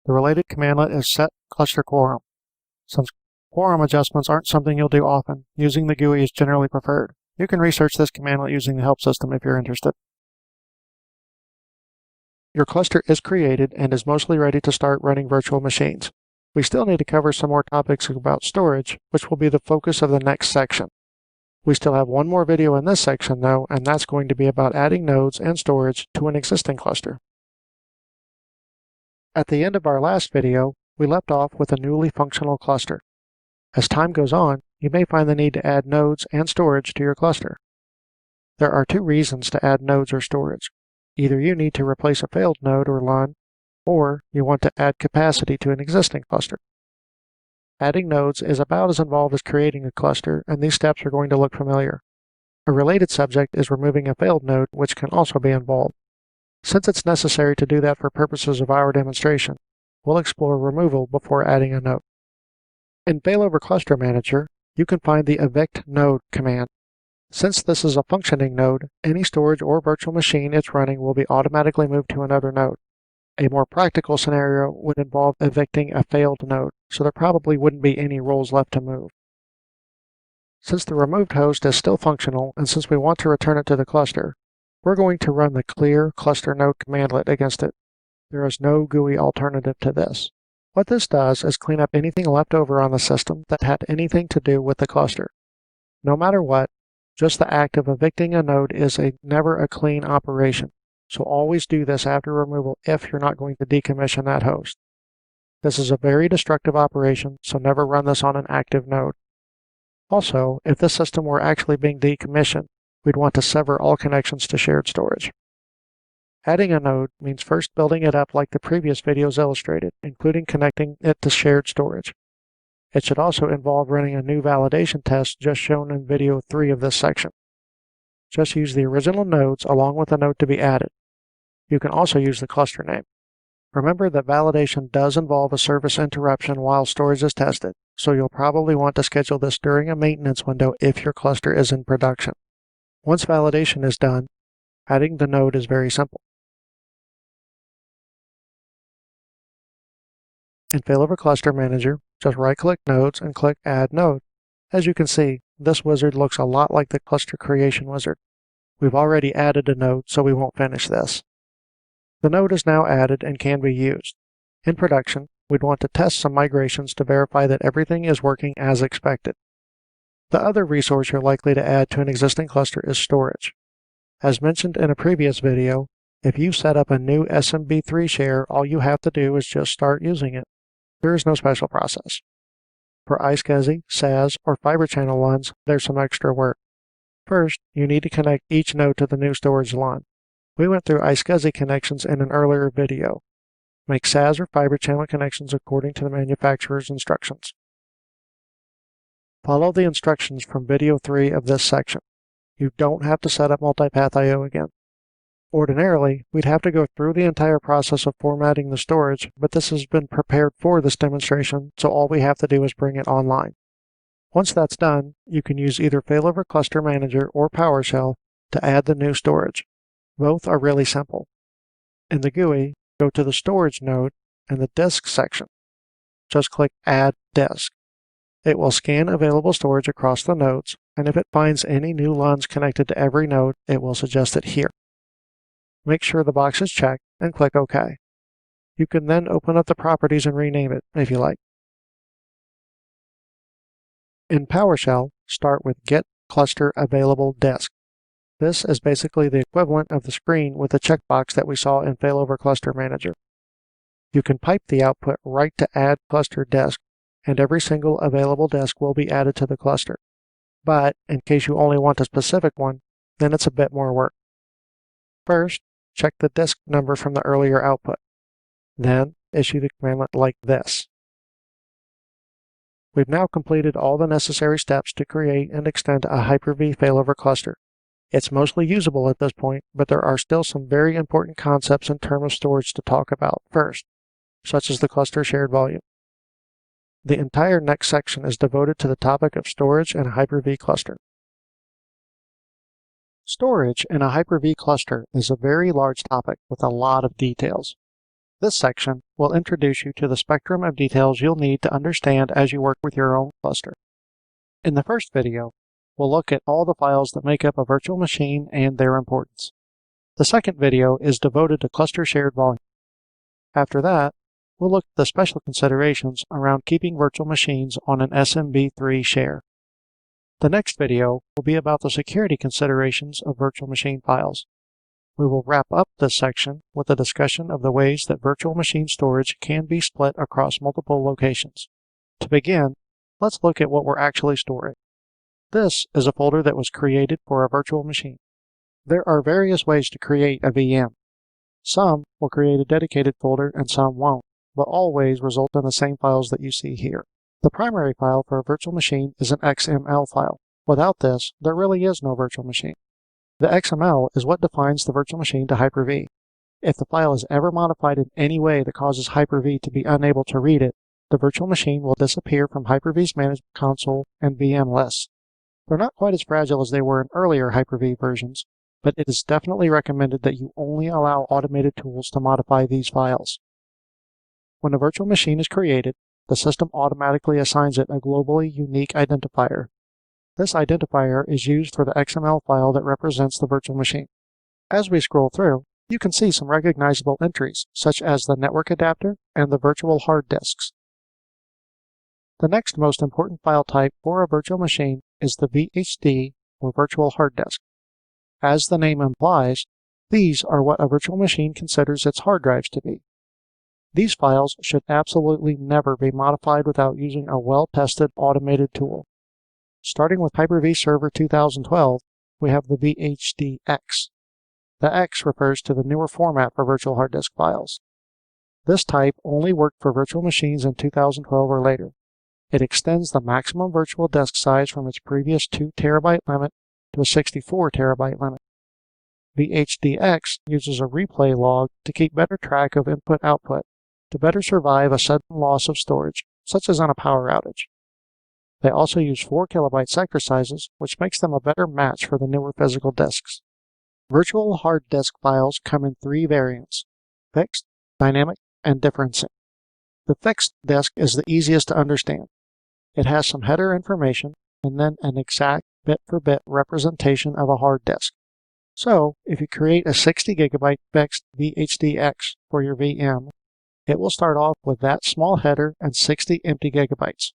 [SPEAKER 1] The related commandlet is set cluster quorum. Since quorum adjustments aren't something you'll do often, using the GUI is generally preferred. You can research this commandlet using the help system if you're interested. Your cluster is created and is mostly ready to start running virtual machines. We still need to cover some more topics about storage, which will be the focus of the next section. We still have one more video in this section though, and that's going to be about adding nodes and storage to an existing cluster. At the end of our last video, we left off with a newly functional cluster. As time goes on, you may find the need to add nodes and storage to your cluster. There are two reasons to add nodes or storage. Either you need to replace a failed node or LUN, or you want to add capacity to an existing cluster. Adding nodes is about as involved as creating a cluster, and these steps are going to look familiar. A related subject is removing a failed node, which can also be involved. Since it's necessary to do that for purposes of our demonstration, we'll explore removal before adding a node. In Failover Cluster Manager, you can find the evict node command. Since this is a functioning node, any storage or virtual machine it's running will be automatically moved to another node. A more practical scenario would involve evicting a failed node, so there probably wouldn't be any roles left to move. Since the removed host is still functional, and since we want to return it to the cluster, we're going to run the clear cluster node commandlet against it. There is no GUI alternative to this. What this does is clean up anything left over on the system that had anything to do with the cluster. No matter what, just the act of evicting a node is never a clean operation. So always do this after removal if you're not going to decommission that host. This is a very destructive operation, so never run this on an active node. Also, if the system were actually being decommissioned, we'd want to sever all connections to shared storage. Adding a node means first building it up like the previous videos illustrated, including connecting it to shared storage. It should also involve running a new validation test just shown in video 3 of this section. Just use the original nodes along with the node to be added. You can also use the cluster name. Remember that validation does involve a service interruption while storage is tested, so you'll probably want to schedule this during a maintenance window if your cluster is in production. Once validation is done, adding the node is very simple. In Failover Cluster Manager, just right-click Nodes and click Add Node. As you can see, this wizard looks a lot like the cluster creation wizard. We've already added a node, so we won't finish this. The node is now added and can be used. In production, we'd want to test some migrations to verify that everything is working as expected. The other resource you're likely to add to an existing cluster is storage. As mentioned in a previous video, if you set up a new SMB3 share, all you have to do is just start using it. There is no special process. For iSCSI, SAS, or Fiber Channel ones, there's some extra work. First, you need to connect each node to the new storage LUN. We went through iSCSI connections in an earlier video. Make SAS or Fiber Channel connections according to the manufacturer's instructions. Follow the instructions from video 3 of this section. You don't have to set up multipath I/O again. Ordinarily, we'd have to go through the entire process of formatting the storage, but this has been prepared for this demonstration, so all we have to do is bring it online. Once that's done, you can use either Failover Cluster Manager or PowerShell to add the new storage. Both are really simple. In the GUI, go to the Storage node and the Disk section. Just click Add Disk. It will scan available storage across the nodes, and if it finds any new LUNs connected to every node, it will suggest it here. Make sure the box is checked and click OK. You can then open up the properties and rename it if you like. In PowerShell, start with Get Cluster Available Disk. This is basically the equivalent of the screen with the checkbox that we saw in Failover Cluster Manager. You can pipe the output right to Add Cluster Disk, and every single available disk will be added to the cluster. But in case you only want a specific one, then it's a bit more work. First, check the disk number from the earlier output. Then, issue the commandlet like this. We've now completed all the necessary steps to create and extend a Hyper-V failover cluster. It's mostly usable at this point, but there are still some very important concepts in terms of storage to talk about first, such as the cluster shared volume. The entire next section is devoted to the topic of storage in a Hyper-V cluster. Storage in a Hyper-V cluster is a very large topic with a lot of details. This section will introduce you to the spectrum of details you'll need to understand as you work with your own cluster. In the first video, we'll look at all the files that make up a virtual machine and their importance. The second video is devoted to cluster shared volume. After that, we'll look at the special considerations around keeping virtual machines on an SMB3 share. The next video will be about the security considerations of virtual machine files. We will wrap up this section with a discussion of the ways that virtual machine storage can be split across multiple locations. To begin, let's look at what we're actually storing. This is a folder that was created for a virtual machine. There are various ways to create a VM. Some will create a dedicated folder and some won't, but all ways result in the same files that you see here. The primary file for a virtual machine is an XML file. Without this, there really is no virtual machine. The XML is what defines the virtual machine to Hyper-V. If the file is ever modified in any way that causes Hyper-V to be unable to read it, the virtual machine will disappear from Hyper-V's management console and VM lists. They're not quite as fragile as they were in earlier Hyper-V versions, but it is definitely recommended that you only allow automated tools to modify these files. When a virtual machine is created, the system automatically assigns it a globally unique identifier. This identifier is used for the XML file that represents the virtual machine. As we scroll through, you can see some recognizable entries, such as the network adapter and the virtual hard disks. The next most important file type for a virtual machine is the VHD, or virtual hard disk. As the name implies, these are what a virtual machine considers its hard drives to be. These files should absolutely never be modified without using a well-tested automated tool. Starting with Hyper-V Server 2012, we have the VHDX. The X refers to the newer format for virtual hard disk files. This type only worked for virtual machines in 2012 or later. It extends the maximum virtual disk size from its previous 2 terabyte limit to a 64 terabyte limit. VHDX uses a replay log to keep better track of input-output to better survive a sudden loss of storage, such as on a power outage. They also use 4 kilobyte sector sizes, which makes them a better match for the newer physical disks. Virtual hard disk files come in 3 variants: fixed, dynamic, and differencing. The fixed disk is the easiest to understand. It has some header information and then an exact bit-for-bit representation of a hard disk. So, if you create a 60 GB fixed VHDX for your VM, it will start off with that small header and 60 empty gigabytes.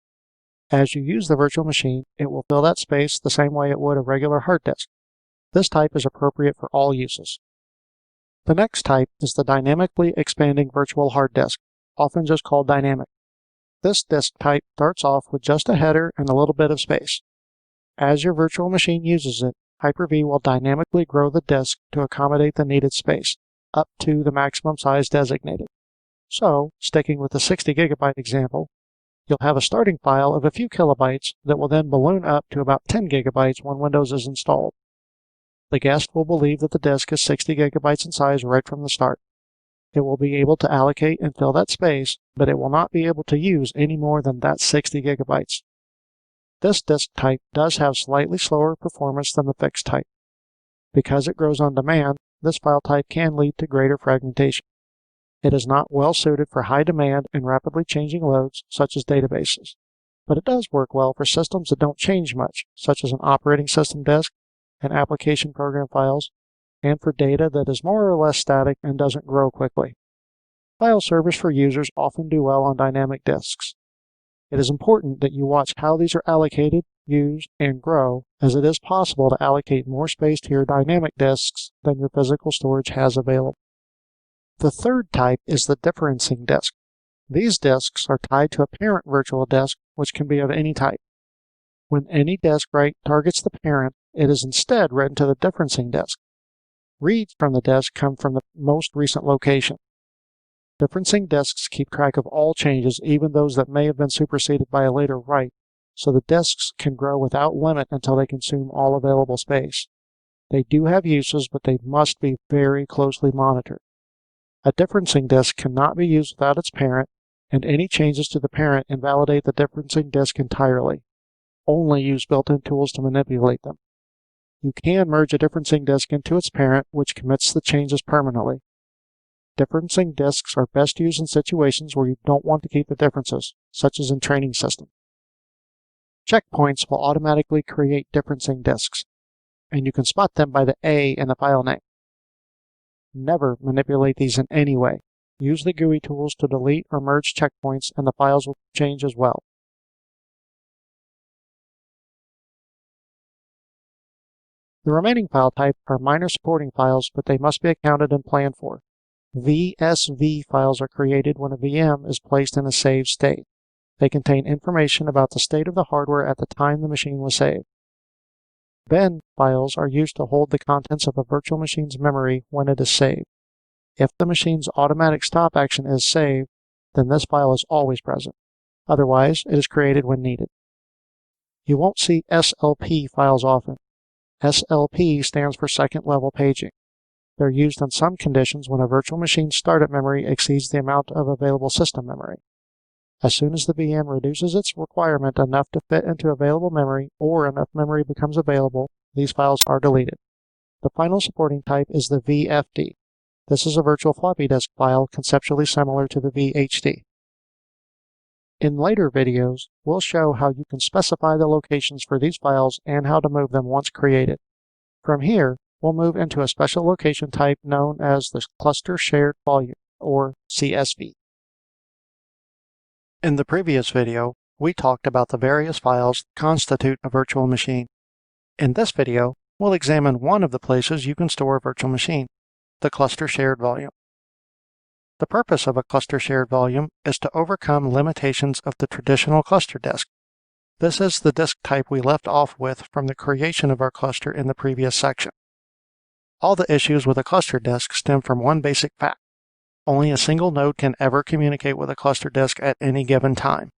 [SPEAKER 1] As you use the virtual machine, it will fill that space the same way it would a regular hard disk. This type is appropriate for all uses. The next type is the dynamically expanding virtual hard disk, often just called dynamic. This disk type starts off with just a header and a little bit of space. As your virtual machine uses it, Hyper-V will dynamically grow the disk to accommodate the needed space, up to the maximum size designated. So, sticking with the 60 GB example, you'll have a starting file of a few kilobytes that will then balloon up to about 10 GB when Windows is installed. The guest will believe that the disk is 60 GB in size right from the start. It will be able to allocate and fill that space, but it will not be able to use any more than that 60 GB. This disk type does have slightly slower performance than the fixed type. Because it grows on demand, this file type can lead to greater fragmentation. It is not well suited for high demand and rapidly changing loads, such as databases. But it does work well for systems that don't change much, such as an operating system disk and application program files, and for data that is more or less static and doesn't grow quickly. File servers for users often do well on dynamic disks. It is important that you watch how these are allocated, used, and grow, as it is possible to allocate more space to your dynamic disks than your physical storage has available. The third type is the differencing disk. These disks are tied to a parent virtual disk, which can be of any type. When any disk write targets the parent, it is instead written to the differencing disk. Reads from the disk come from the most recent location. Differencing disks keep track of all changes, even those that may have been superseded by a later write, so the disks can grow without limit until they consume all available space. They do have uses, but they must be very closely monitored. A differencing disk cannot be used without its parent, and any changes to the parent invalidate the differencing disk entirely. Only use built-in tools to manipulate them. You can merge a differencing disk into its parent, which commits the changes permanently. Differencing disks are best used in situations where you don't want to keep the differences, such as in training systems. Checkpoints will automatically create differencing disks, and you can spot them by the A in the file name. Never manipulate these in any way. Use the GUI tools to delete or merge checkpoints, and the files will change as well. The remaining file types are minor supporting files, but they must be accounted and planned for. VSV files are created when a VM is placed in a saved state. They contain information about the state of the hardware at the time the machine was saved. Bin files are used to hold the contents of a virtual machine's memory when it is saved. If the machine's automatic stop action is saved, then this file is always present. Otherwise, it is created when needed. You won't see SLP files often. SLP stands for second level paging. They're used in some conditions when a virtual machine's startup memory exceeds the amount of available system memory. As soon as the VM reduces its requirement enough to fit into available memory, or enough memory becomes available, these files are deleted. The final supporting type is the VFD. This is a virtual floppy disk file conceptually similar to the VHD. In later videos, we'll show how you can specify the locations for these files and how to move them once created. From here, we'll move into a special location type known as the Cluster Shared Volume, or CSV. In the previous video, we talked about the various files that constitute a virtual machine. In this video, we'll examine one of the places you can store a virtual machine, the Cluster Shared Volume. The purpose of a cluster shared volume is to overcome limitations of the traditional cluster disk. This is the disk type we left off with from the creation of our cluster in the previous section. All the issues with a cluster disk stem from one basic fact. Only a single node can ever communicate with a cluster disk at any given time.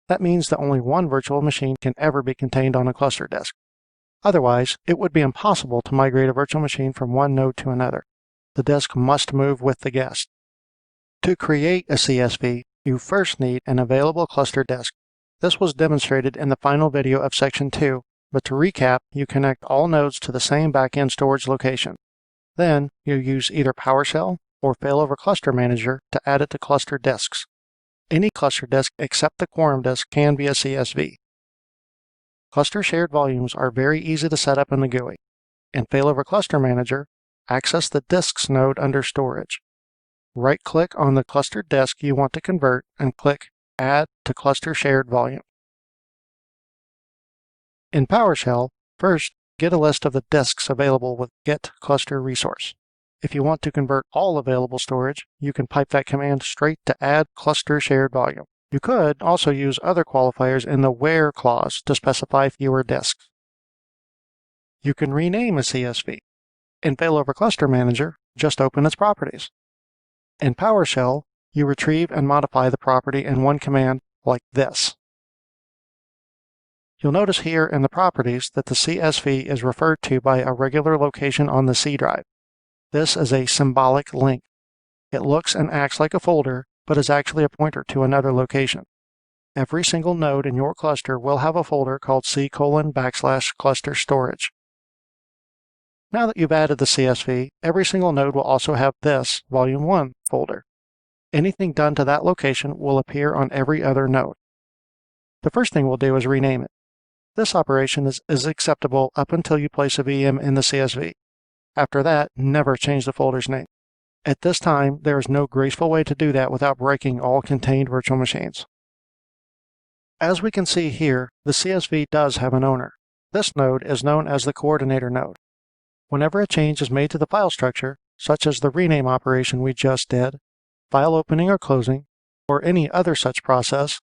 [SPEAKER 1] That means that only one virtual machine can ever be contained on a cluster disk. Otherwise, it would be impossible to migrate a virtual machine from one node to another. The disk must move with the guest. To create a CSV, you first need an available cluster disk. This was demonstrated in the final video of Section 2, but to recap, you connect all nodes to the same backend storage location. Then, you use either PowerShell or Failover Cluster Manager to add it to cluster disks. Any cluster disk except the quorum disk can be a CSV. Cluster shared volumes are very easy to set up in the GUI. In Failover Cluster Manager, access the Disks node under Storage. Right-click on the cluster disk you want to convert and click Add to Cluster Shared Volume. In PowerShell, first, get a list of the disks available with Get Cluster Resource. If you want to convert all available storage, you can pipe that command straight to Add Cluster Shared Volume. You could also use other qualifiers in the Where clause to specify fewer disks. You can rename a CSV. In Failover Cluster Manager, just open its properties. In PowerShell, you retrieve and modify the property in one command like this. You'll notice here in the properties that the CSV is referred to by a regular location on the C drive. This is a symbolic link. It looks and acts like a folder, but is actually a pointer to another location. Every single node in your cluster will have a folder called C:\cluster storage. Now that you've added the CSV, every single node will also have this Volume 1 folder. Anything done to that location will appear on every other node. The first thing we'll do is rename it. This operation is acceptable up until you place a VM in the CSV. After that, never change the folder's name. At this time, there is no graceful way to do that without breaking all contained virtual machines. As we can see here, the CSV does have an owner. This node is known as the coordinator node. Whenever a change is made to the file structure, such as the rename operation we just did, file opening or closing, or any other such process,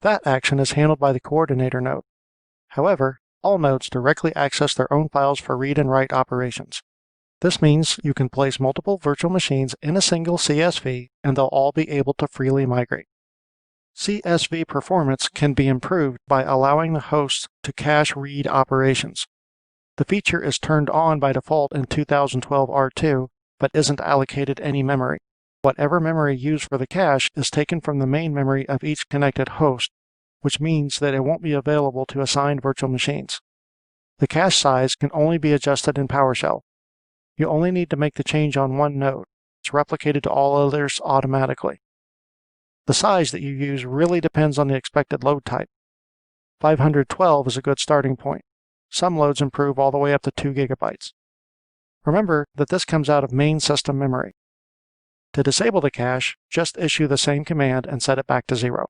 [SPEAKER 1] that action is handled by the coordinator node. However, all nodes directly access their own files for read and write operations. This means you can place multiple virtual machines in a single CSV and they'll all be able to freely migrate. CSV performance can be improved by allowing the hosts to cache read operations. The feature is turned on by default in 2012 R2, but isn't allocated any memory. Whatever memory used for the cache is taken from the main memory of each connected host, which means that it won't be available to assigned virtual machines. The cache size can only be adjusted in PowerShell. You only need to make the change on one node. It's replicated to all others automatically. The size that you use really depends on the expected load type. 512 is a good starting point. Some loads improve all the way up to 2 GB. Remember that this comes out of main system memory. To disable the cache, just issue the same command and set it back to 0.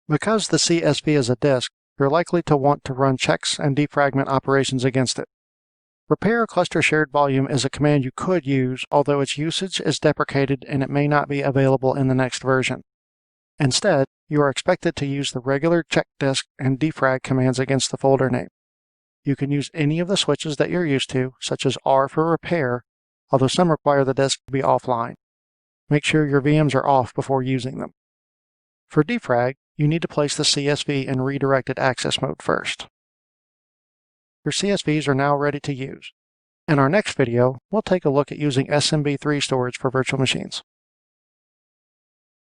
[SPEAKER 1] Because the CSV is a disk, you're likely to want to run checks and defragment operations against it. Repair cluster shared volume is a command you could use, although its usage is deprecated and it may not be available in the next version. Instead, you are expected to use the regular check disk and defrag commands against the folder name. You can use any of the switches that you're used to, such as R for repair, although some require the disk to be offline. Make sure your VMs are off before using them. For defrag, you need to place the CSV in redirected access mode first. Your CSVs are now ready to use. In our next video, we'll take a look at using SMB3 storage for virtual machines.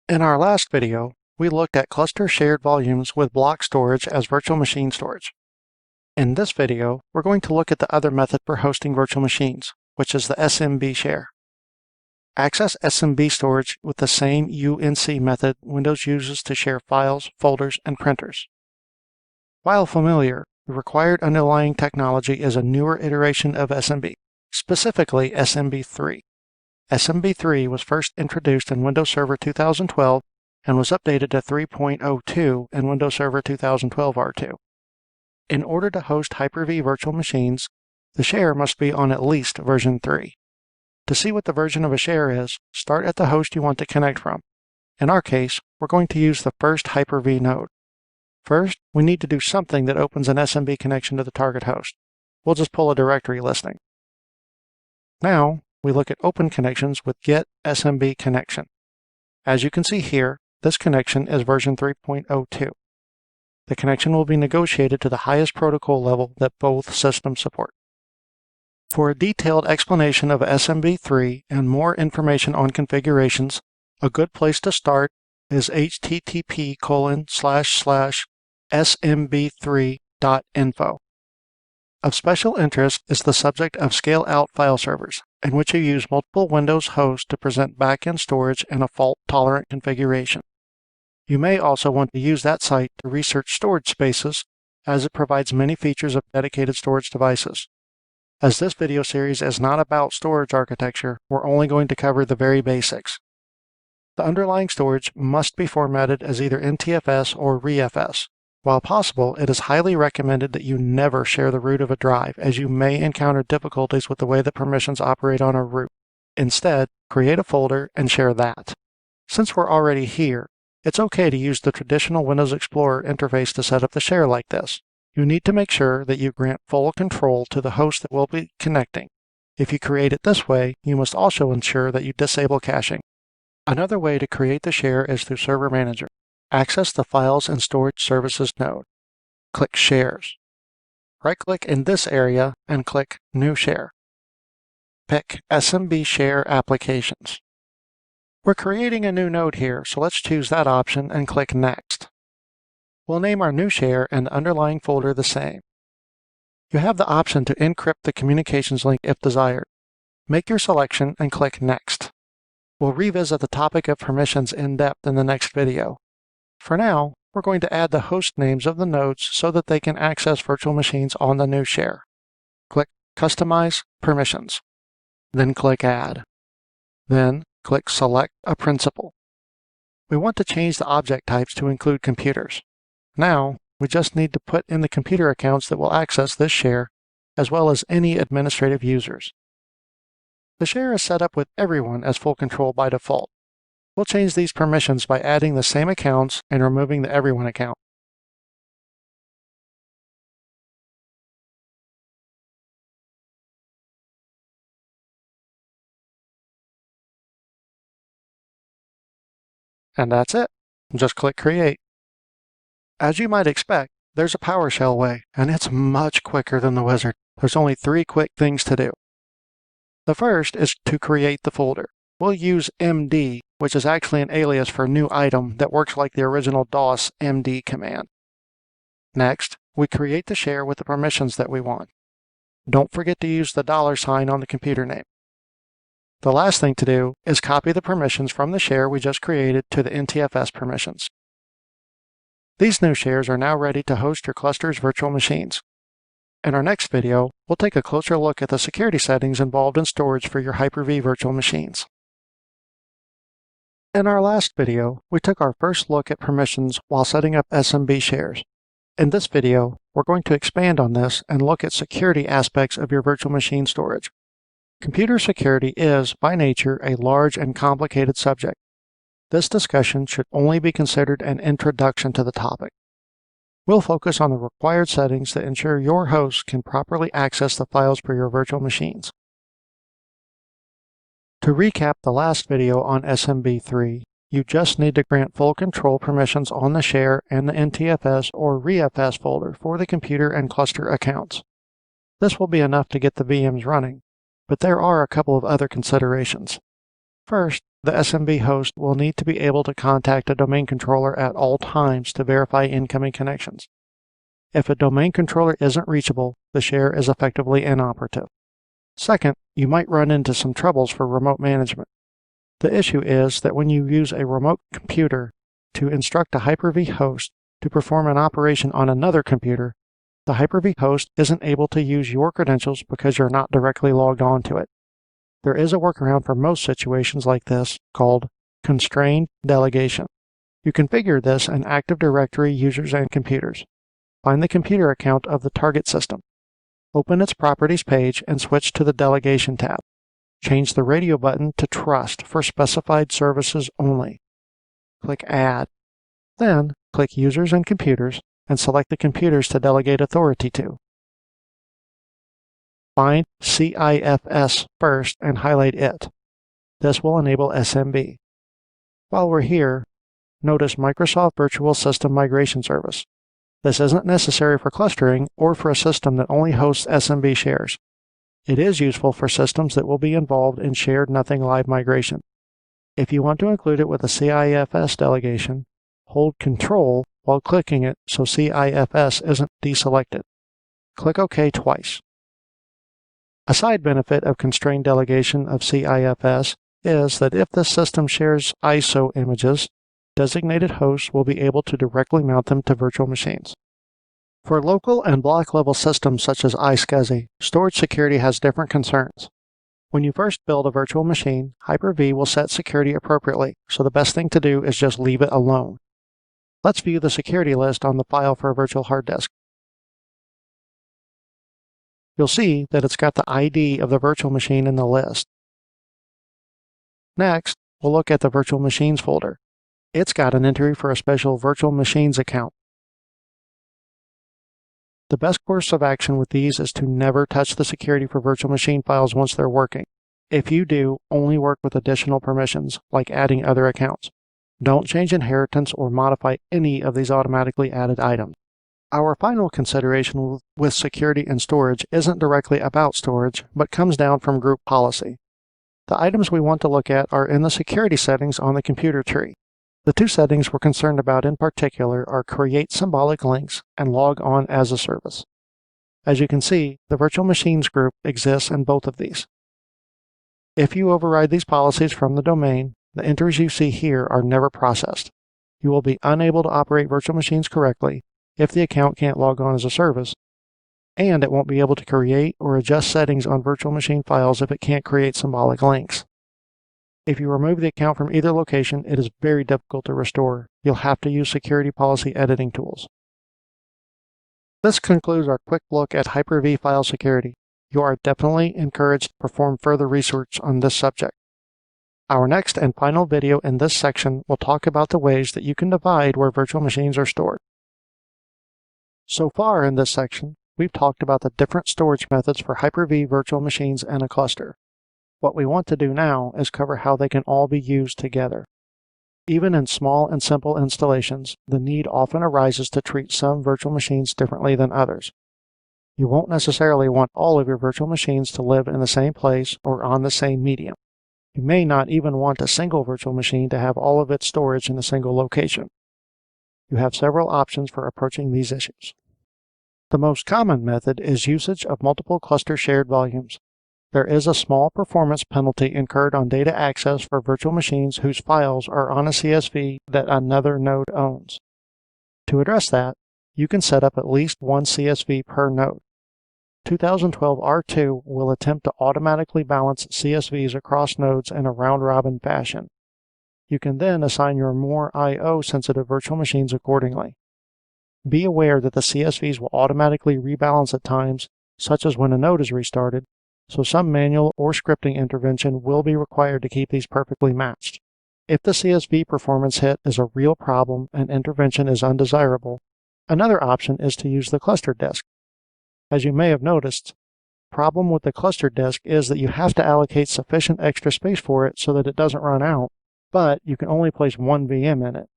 [SPEAKER 1] In our last video, we looked at cluster shared volumes with block storage as virtual machine storage. In this video, we're going to look at the other method for hosting virtual machines, which is the SMB share. Access SMB storage with the same UNC method Windows uses to share files, folders, and printers. While familiar, the required underlying technology is a newer iteration of SMB, specifically SMB3. SMB3 was first introduced in Windows Server 2012 and was updated to 3.02 in Windows Server 2012 R2. In order to host Hyper-V virtual machines, the share must be on at least version 3. To see what the version of a share is, start at the host you want to connect from. In our case, we're going to use the first Hyper-V node. First, we need to do something that opens an SMB connection to the target host. We'll just pull a directory listing. Now, we look at open connections with Get SMB Connection. As you can see here, this connection is version 3.02. The connection will be negotiated to the highest protocol level that both systems support. For a detailed explanation of SMB3 and more information on configurations, a good place to start is http://smb3.info. Of special interest is the subject of scale-out file servers, in which you use multiple Windows hosts to present backend storage in a fault-tolerant configuration. You may also want to use that site to research storage spaces, as it provides many features of dedicated storage devices. As this video series is not about storage architecture, we're only going to cover the very basics. The underlying storage must be formatted as either NTFS or REFS. While possible, it is highly recommended that you never share the root of a drive, as you may encounter difficulties with the way the permissions operate on a root. Instead, create a folder and share that. Since we're already here, it's okay to use the traditional Windows Explorer interface to set up the share like this. You need to make sure that you grant full control to the host that will be connecting. If you create it this way, you must also ensure that you disable caching. Another way to create the share is through Server Manager. Access the Files and Storage Services node. Click Shares. Right-click in this area and click New Share. Pick SMB Share Applications. We're creating a new node here, so let's choose that option and click Next. We'll name our new share and the underlying folder the same. You have the option to encrypt the communications link if desired. Make your selection and click Next. We'll revisit the topic of permissions in depth in the next video. For now, we're going to add the host names of the nodes so that they can access virtual machines on the new share. Click Customize Permissions. Then click Add. Then click Select a Principal. We want to change the object types to include computers. Now, we just need to put in the computer accounts that will access this share, as well as any administrative users. The share is set up with everyone as full control by default. We'll change these permissions by adding the same accounts and removing the Everyone account. And that's it. Just click Create. As you might expect, there's a PowerShell way, and it's much quicker than the wizard. There's only 3 quick things to do. The first is to create the folder. We'll use MD, which is actually an alias for new item that works like the original DOS MD command. Next, we create the share with the permissions that we want. Don't forget to use the $sign on the computer name. The last thing to do is copy the permissions from the share we just created to the NTFS permissions. These new shares are now ready to host your cluster's virtual machines. In our next video, we'll take a closer look at the security settings involved in storage for your Hyper-V virtual machines. In our last video, we took our first look at permissions while setting up SMB shares. In this video, we're going to expand on this and look at security aspects of your virtual machine storage. Computer security is, by nature, a large and complicated subject. This discussion should only be considered an introduction to the topic. We'll focus on the required settings that ensure your host can properly access the files for your virtual machines. To recap the last video on SMB3, you just need to grant full control permissions on the share and the NTFS or REFS folder for the computer and cluster accounts. This will be enough to get the VMs running, but there are a couple of other considerations. First, the SMB host will need to be able to contact a domain controller at all times to verify incoming connections. If a domain controller isn't reachable, the share is effectively inoperative. Second, you might run into some troubles for remote management. The issue is that when you use a remote computer to instruct a Hyper-V host to perform an operation on another computer, the Hyper-V host isn't able to use your credentials because you're not directly logged on to it. There is a workaround for most situations like this called constrained delegation. You configure this in Active Directory Users and Computers. Find the computer account of the target system. Open its Properties page and switch to the Delegation tab. Change the radio button to Trust for specified services only. Click Add. Then, click Users and Computers and select the computers to delegate authority to. Find CIFS first and highlight it. This will enable SMB. While we're here, notice Microsoft Virtual System Migration Service. This isn't necessary for clustering or for a system that only hosts SMB shares. It is useful for systems that will be involved in shared nothing live migration. If you want to include it with a CIFS delegation, hold Control while clicking it so CIFS isn't deselected. Click OK twice. A side benefit of constrained delegation of CIFS is that if the system shares ISO images, designated hosts will be able to directly mount them to virtual machines. For local and block-level systems such as iSCSI, storage security has different concerns. When you first build a virtual machine, Hyper-V will set security appropriately, so the best thing to do is just leave it alone. Let's view the security list on the file for a virtual hard disk. You'll see that it's got the ID of the virtual machine in the list. Next, we'll look at the Virtual Machines folder. It's got an entry for a special Virtual Machines account. The best course of action with these is to never touch the security for virtual machine files once they're working. If you do, only work with additional permissions, like adding other accounts. Don't change inheritance or modify any of these automatically added items. Our final consideration with security and storage isn't directly about storage, but comes down from group policy. The items we want to look at are in the security settings on the computer tree. The two settings we're concerned about in particular are Create Symbolic Links and Log On as a Service. As you can see, the Virtual Machines group exists in both of these. If you override these policies from the domain, the entries you see here are never processed. You will be unable to operate virtual machines correctly if the account can't log on as a service, and it won't be able to create or adjust settings on virtual machine files if it can't create symbolic links. If you remove the account from either location, it is very difficult to restore. You'll have to use security policy editing tools. This concludes our quick look at Hyper-V file security. You are definitely encouraged to perform further research on this subject. Our next and final video in this section will talk about the ways that you can divide where virtual machines are stored. So far in this section, we've talked about the different storage methods for Hyper-V virtual machines in a cluster. What we want to do now is cover how they can all be used together. Even in small and simple installations, the need often arises to treat some virtual machines differently than others. You won't necessarily want all of your virtual machines to live in the same place or on the same medium. You may not even want a single virtual machine to have all of its storage in a single location. You have several options for approaching these issues. The most common method is usage of multiple cluster shared volumes. There is a small performance penalty incurred on data access for virtual machines whose files are on a CSV that another node owns. To address that, you can set up at least one CSV per node. 2012 R2 will attempt to automatically balance CSVs across nodes in a round-robin fashion. You can then assign your more I/O-sensitive virtual machines accordingly. Be aware that the CSVs will automatically rebalance at times, such as when a node is restarted, so some manual or scripting intervention will be required to keep these perfectly matched. If the CSV performance hit is a real problem and intervention is undesirable, another option is to use the cluster disk. As you may have noticed, the problem with the cluster disk is that you have to allocate sufficient extra space for it so that it doesn't run out, but you can only place one VM in it.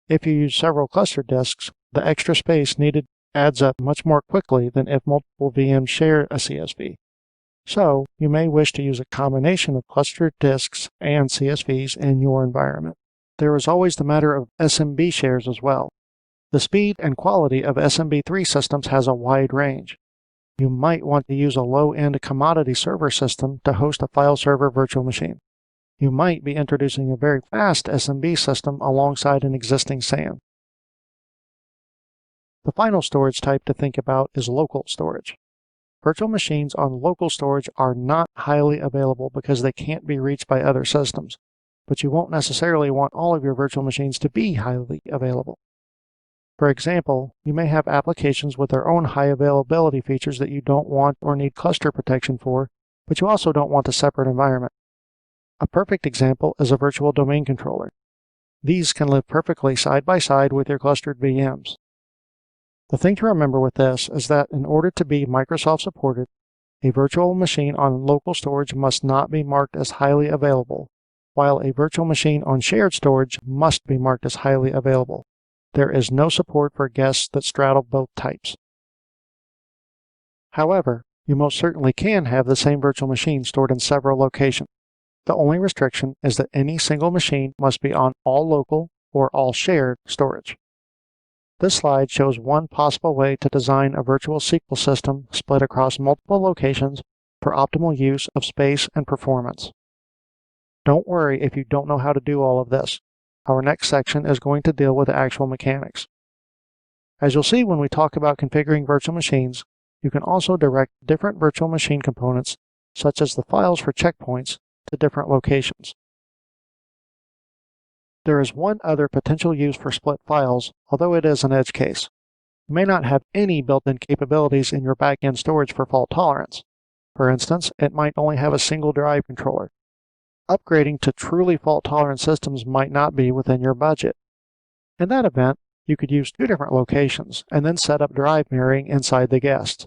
[SPEAKER 1] If you use several cluster disks, the extra space needed adds up much more quickly than if multiple VMs share a CSV. So, you may wish to use a combination of clustered disks and CSVs in your environment. There is always the matter of SMB shares as well. The speed and quality of SMB3 systems has a wide range. You might want to use a low-end commodity server system to host a file server virtual machine. You might be introducing a very fast SMB system alongside an existing SAN. The final storage type to think about is local storage. Virtual machines on local storage are not highly available because they can't be reached by other systems, but you won't necessarily want all of your virtual machines to be highly available. For example, you may have applications with their own high availability features that you don't want or need cluster protection for, but you also don't want a separate environment. A perfect example is a virtual domain controller. These can live perfectly side by side with your clustered VMs. The thing to remember with this is that in order to be Microsoft supported, a virtual machine on local storage must not be marked as highly available, while a virtual machine on shared storage must be marked as highly available. There is no support for guests that straddle both types. However, you most certainly can have the same virtual machine stored in several locations. The only restriction is that any single machine must be on all local or all shared storage. This slide shows one possible way to design a virtual SQL system split across multiple locations for optimal use of space and performance. Don't worry if you don't know how to do all of this. Our next section is going to deal with the actual mechanics. As you'll see when we talk about configuring virtual machines, you can also direct different virtual machine components, such as the files for checkpoints, to different locations. There is one other potential use for split files, although it is an edge case. You may not have any built-in capabilities in your back-end storage for fault tolerance. For instance, it might only have a single drive controller. Upgrading to truly fault-tolerant systems might not be within your budget. In that event, you could use two different locations and then set up drive mirroring inside the guest.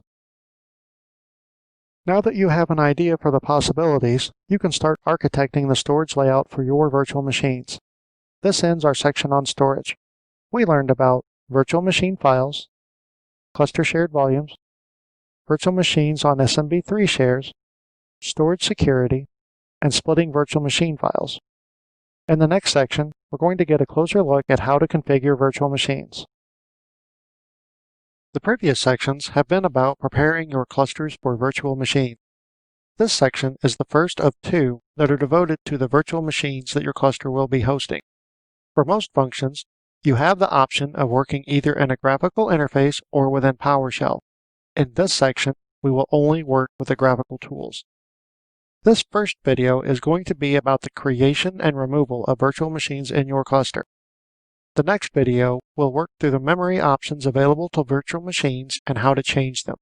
[SPEAKER 1] Now that you have an idea for the possibilities, you can start architecting the storage layout for your virtual machines. This ends our section on storage. We learned about virtual machine files, cluster shared volumes, virtual machines on SMB3 shares, storage security, and splitting virtual machine files. In the next section, we're going to get a closer look at how to configure virtual machines. The previous sections have been about preparing your clusters for virtual machines. This section is the first of two that are devoted to the virtual machines that your cluster will be hosting. For most functions, you have the option of working either in a graphical interface or within PowerShell. In this section, we will only work with the graphical tools. This first video is going to be about the creation and removal of virtual machines in your cluster. The next video will work through the memory options available to virtual machines and how to change them.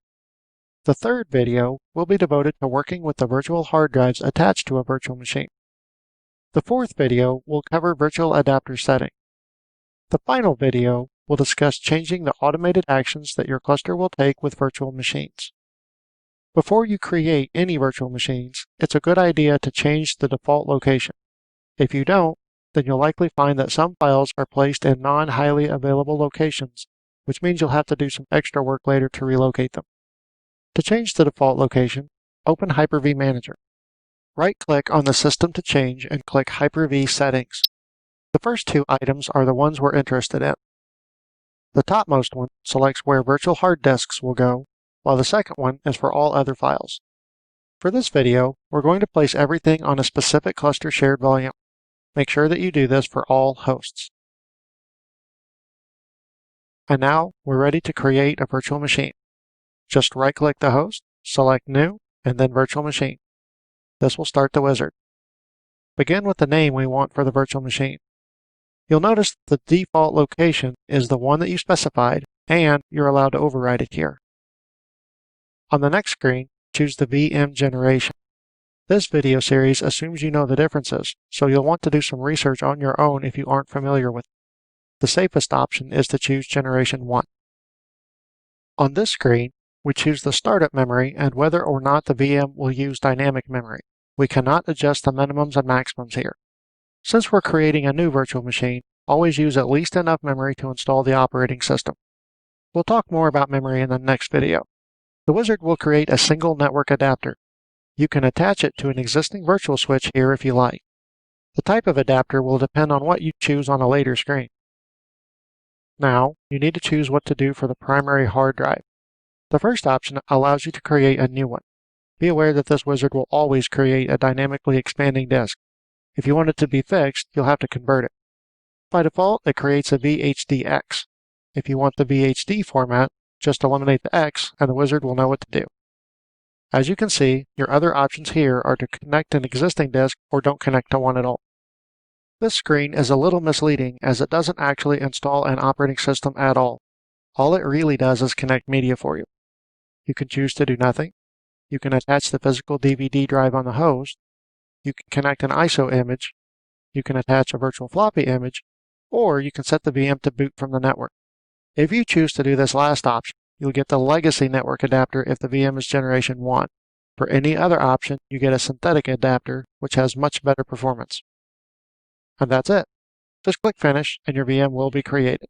[SPEAKER 1] The third video will be devoted to working with the virtual hard drives attached to a virtual machine. The fourth video will cover virtual adapter setting. The final video will discuss changing the automated actions that your cluster will take with virtual machines. Before you create any virtual machines, it's a good idea to change the default location. If you don't, then you'll likely find that some files are placed in non-highly available locations, which means you'll have to do some extra work later to relocate them. To change the default location, open Hyper-V Manager. Right-click on the system to change and click Hyper-V Settings. The first two items are the ones we're interested in. The topmost one selects where virtual hard disks will go, while the second one is for all other files. For this video, we're going to place everything on a specific cluster shared volume. Make sure that you do this for all hosts. And now we're ready to create a virtual machine. Just right-click the host, select New, and then Virtual Machine. This will start the wizard. Begin with the name we want for the virtual machine. You'll notice the default location is the one that you specified, and you're allowed to override it here. On the next screen, choose the VM generation. This video series assumes you know the differences, so you'll want to do some research on your own if you aren't familiar with it. The safest option is to choose Generation 1. On this screen, we choose the startup memory and whether or not the VM will use dynamic memory. We cannot adjust the minimums and maximums here. Since we're creating a new virtual machine, always use at least enough memory to install the operating system. We'll talk more about memory in the next video. The wizard will create a single network adapter. You can attach it to an existing virtual switch here if you like. The type of adapter will depend on what you choose on a later screen. Now, you need to choose what to do for the primary hard drive. The first option allows you to create a new one. Be aware that this wizard will always create a dynamically expanding disk. If you want it to be fixed, you'll have to convert it. By default, it creates a VHDX. If you want the VHD format, just eliminate the X and the wizard will know what to do. As you can see, your other options here are to connect an existing disk or don't connect to one at all. This screen is a little misleading as it doesn't actually install an operating system at all. All it really does is connect media for you. You can choose to do nothing. You can attach the physical DVD drive on the host. You can connect an ISO image. You can attach a virtual floppy image, or you can set the VM to boot from the network. If you choose to do this last option, you'll get the legacy network adapter if the VM is Generation 1. For any other option, you get a synthetic adapter, which has much better performance. And that's it. Just click Finish, and your VM will be created.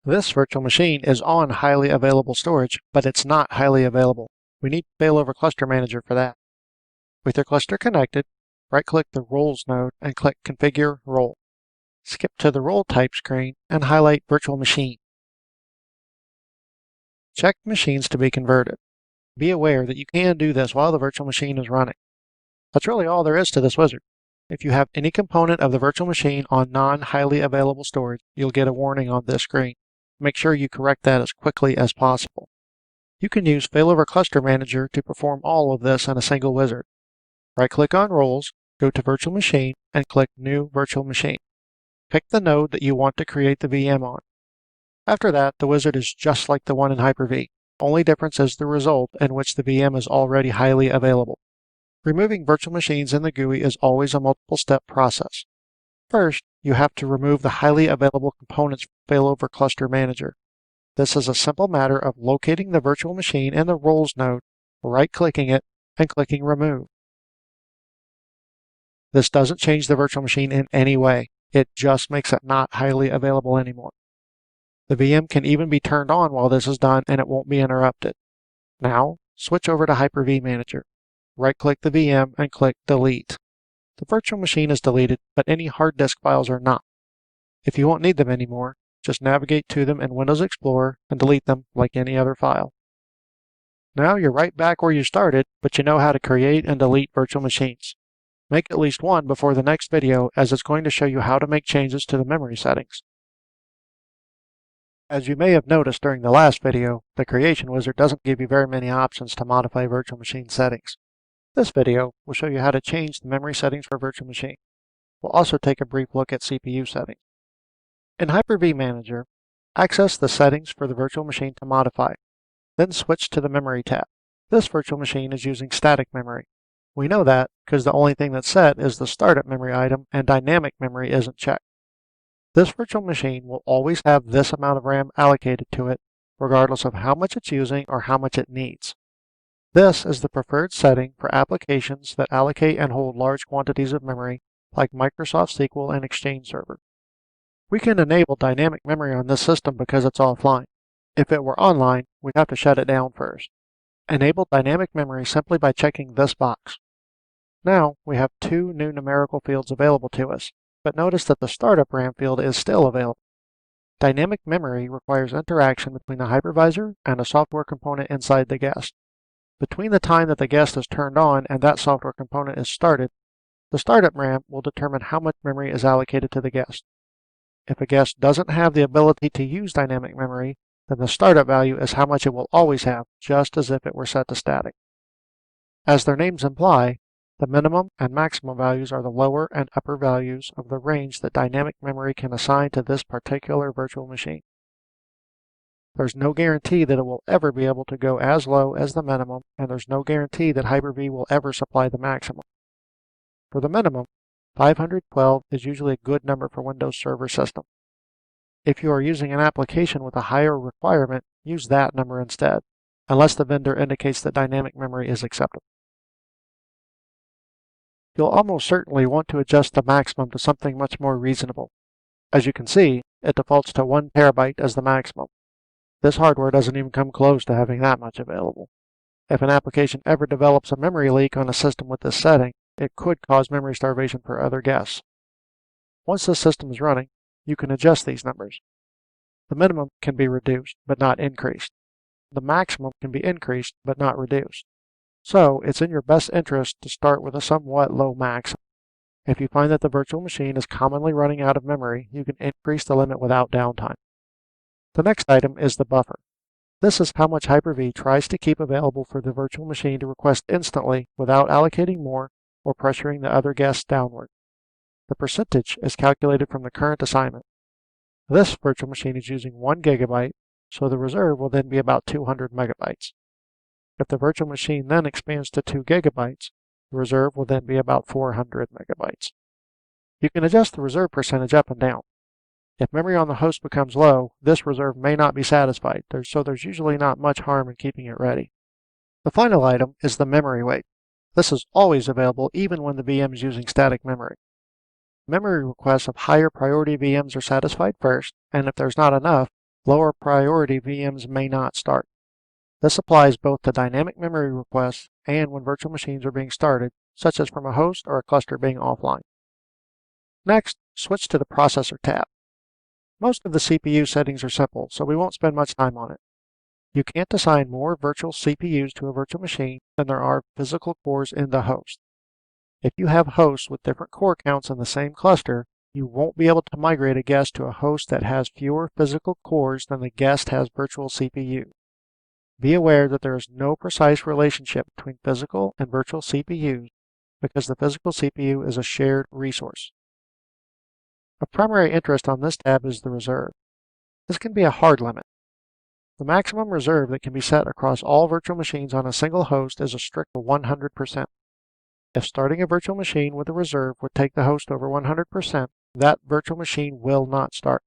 [SPEAKER 1] This virtual machine is on highly available storage, but it's not highly available. We need Failover Cluster Manager for that. With your cluster connected, right-click the Roles node and click Configure Role. Skip to the Role Type screen and highlight Virtual Machine. Check Machines to be converted. Be aware that you can do this while the virtual machine is running. That's really all there is to this wizard. If you have any component of the virtual machine on non-highly available storage, you'll get a warning on this screen. Make sure you correct that as quickly as possible. You can use Failover Cluster Manager to perform all of this in a single wizard. Right-click on Roles, go to Virtual Machine, and click New Virtual Machine. Pick the node that you want to create the VM on. After that, the wizard is just like the one in Hyper-V. Only difference is the result, in which the VM is already highly available. Removing virtual machines in the GUI is always a multiple-step process. First, you have to remove the highly available components from Failover Cluster Manager. This is a simple matter of locating the virtual machine in the Roles node, right-clicking it, and clicking Remove. This doesn't change the virtual machine in any way. It just makes it not highly available anymore. The VM can even be turned on while this is done, and it won't be interrupted. Now, switch over to Hyper-V Manager. Right-click the VM and click Delete. The virtual machine is deleted, but any hard disk files are not. If you won't need them anymore, just navigate to them in Windows Explorer and delete them like any other file. Now you're right back where you started, but you know how to create and delete virtual machines. Make at least one before the next video, as it's going to show you how to make changes to the memory settings. As you may have noticed during the last video, the Creation Wizard doesn't give you very many options to modify virtual machine settings. This video will show you how to change the memory settings for a virtual machine. We'll also take a brief look at CPU settings. In Hyper-V Manager, access the settings for the virtual machine to modify. Then switch to the Memory tab. This virtual machine is using static memory. We know that because the only thing that's set is the startup memory item, and dynamic memory isn't checked. This virtual machine will always have this amount of RAM allocated to it, regardless of how much it's using or how much it needs. This is the preferred setting for applications that allocate and hold large quantities of memory, like Microsoft SQL and Exchange Server. We can enable dynamic memory on this system because it's offline. If it were online, we'd have to shut it down first. Enable dynamic memory simply by checking this box. Now, we have two new numerical fields available to us, but notice that the startup RAM field is still available. Dynamic memory requires interaction between the hypervisor and a software component inside the guest. Between the time that the guest is turned on and that software component is started, the startup RAM will determine how much memory is allocated to the guest. If a guest doesn't have the ability to use dynamic memory, then the startup value is how much it will always have, just as if it were set to static. As their names imply, the minimum and maximum values are the lower and upper values of the range that dynamic memory can assign to this particular virtual machine. There's no guarantee that it will ever be able to go as low as the minimum, and there's no guarantee that Hyper-V will ever supply the maximum. For the minimum, 512 is usually a good number for Windows Server system. If you are using an application with a higher requirement, use that number instead, unless the vendor indicates that dynamic memory is acceptable. You'll almost certainly want to adjust the maximum to something much more reasonable. As you can see, it defaults to 1 terabyte as the maximum. This hardware doesn't even come close to having that much available. If an application ever develops a memory leak on a system with this setting, it could cause memory starvation for other guests. Once the system is running, you can adjust these numbers. The minimum can be reduced, but not increased. The maximum can be increased, but not reduced. So, it's in your best interest to start with a somewhat low maximum. If you find that the virtual machine is commonly running out of memory, you can increase the limit without downtime. The next item is the buffer. This is how much Hyper-V tries to keep available for the virtual machine to request instantly without allocating more or pressuring the other guests downward. The percentage is calculated from the current assignment. This virtual machine is using 1 gigabyte, so the reserve will then be about 200 megabytes. If the virtual machine then expands to 2 gigabytes, the reserve will then be about 400 megabytes. You can adjust the reserve percentage up and down. If memory on the host becomes low, this reserve may not be satisfied, so there's usually not much harm in keeping it ready. The final item is the memory weight. This is always available even when the VM is using static memory. Memory requests of higher priority VMs are satisfied first, and if there's not enough, lower priority VMs may not start. This applies both to dynamic memory requests and when virtual machines are being started, such as from a host or a cluster being offline. Next, switch to the Processor tab. Most of the CPU settings are simple, so we won't spend much time on it. You can't assign more virtual CPUs to a virtual machine than there are physical cores in the host. If you have hosts with different core counts in the same cluster, you won't be able to migrate a guest to a host that has fewer physical cores than the guest has virtual CPU. Be aware that there is no precise relationship between physical and virtual CPUs because the physical CPU is a shared resource. Of primary interest on this tab is the reserve. This can be a hard limit. The maximum reserve that can be set across all virtual machines on a single host is a strict 100%. If starting a virtual machine with a reserve would take the host over 100%, that virtual machine will not start.